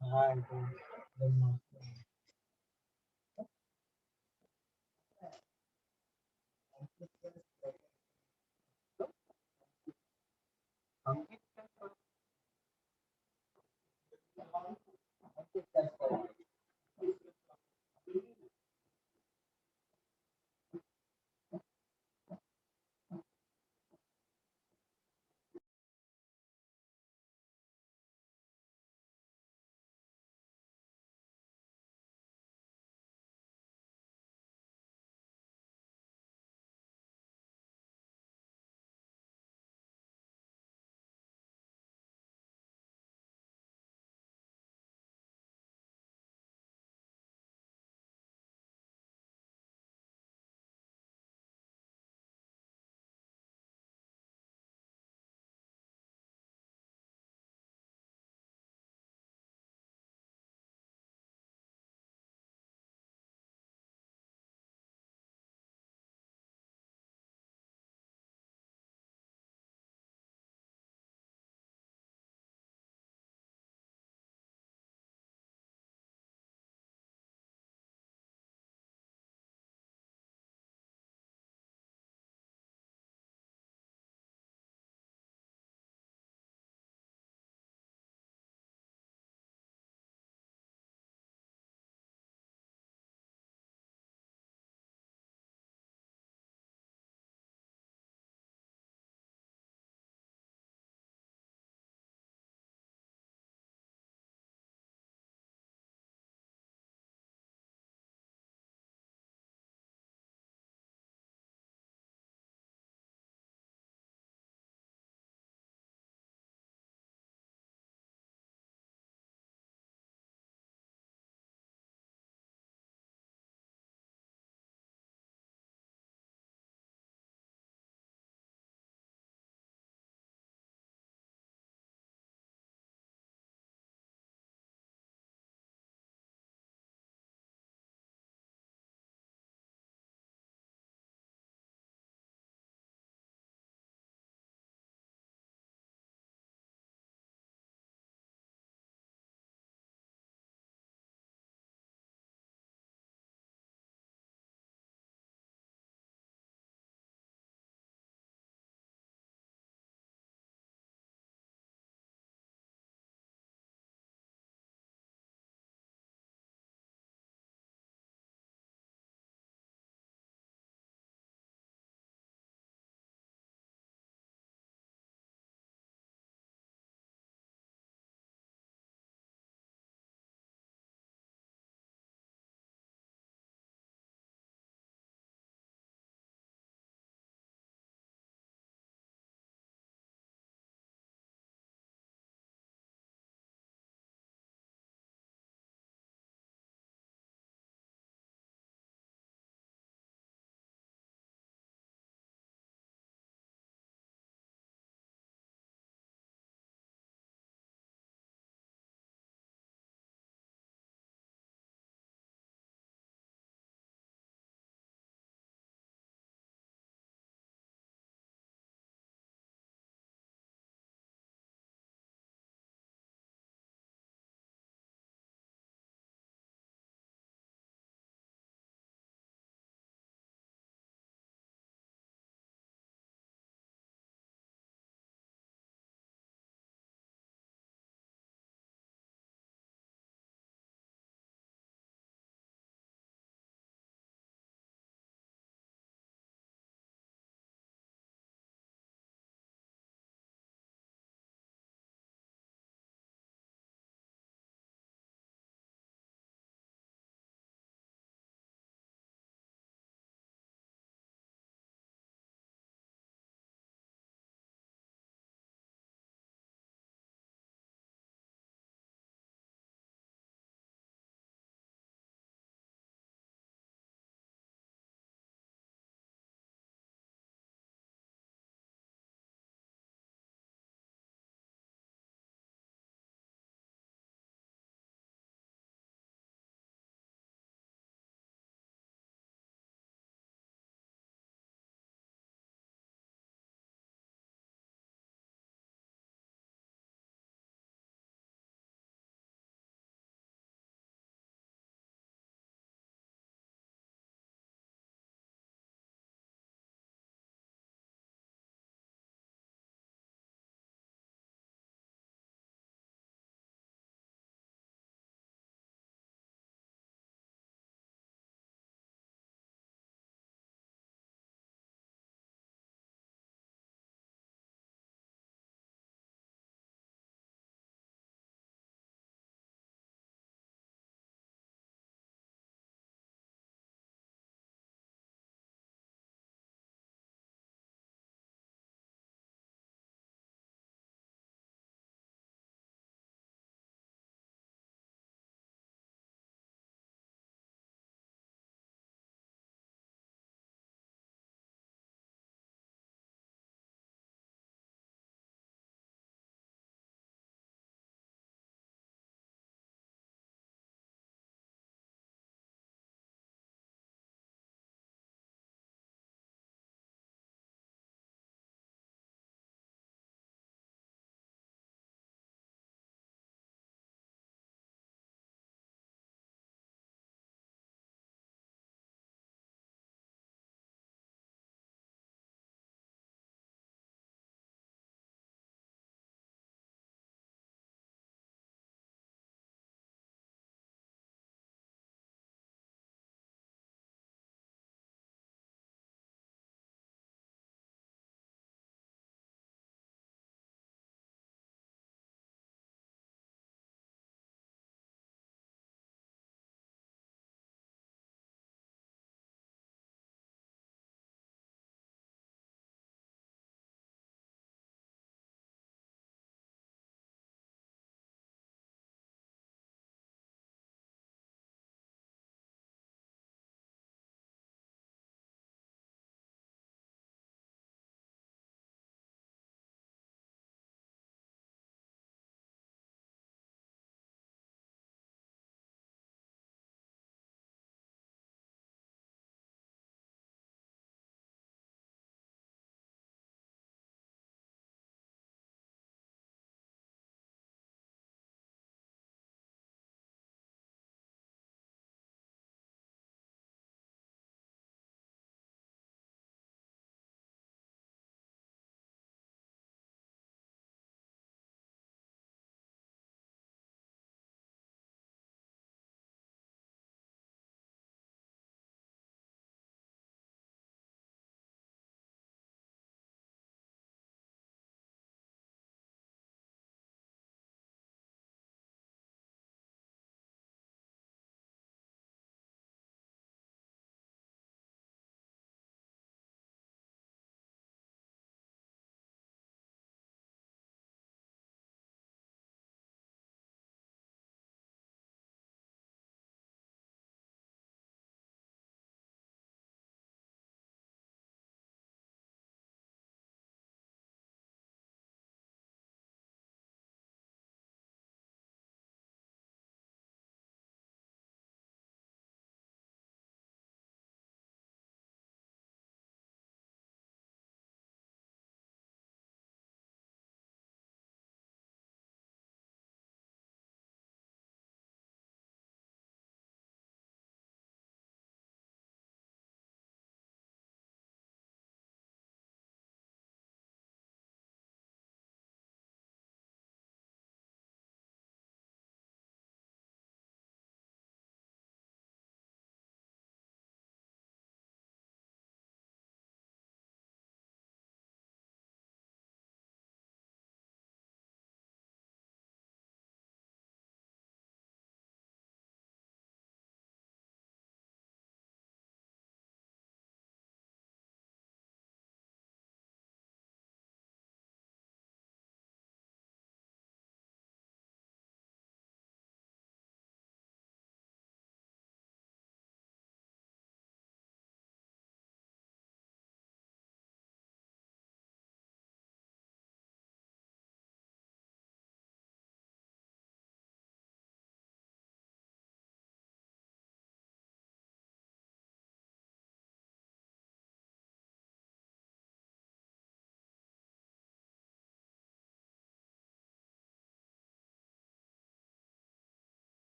हाँ,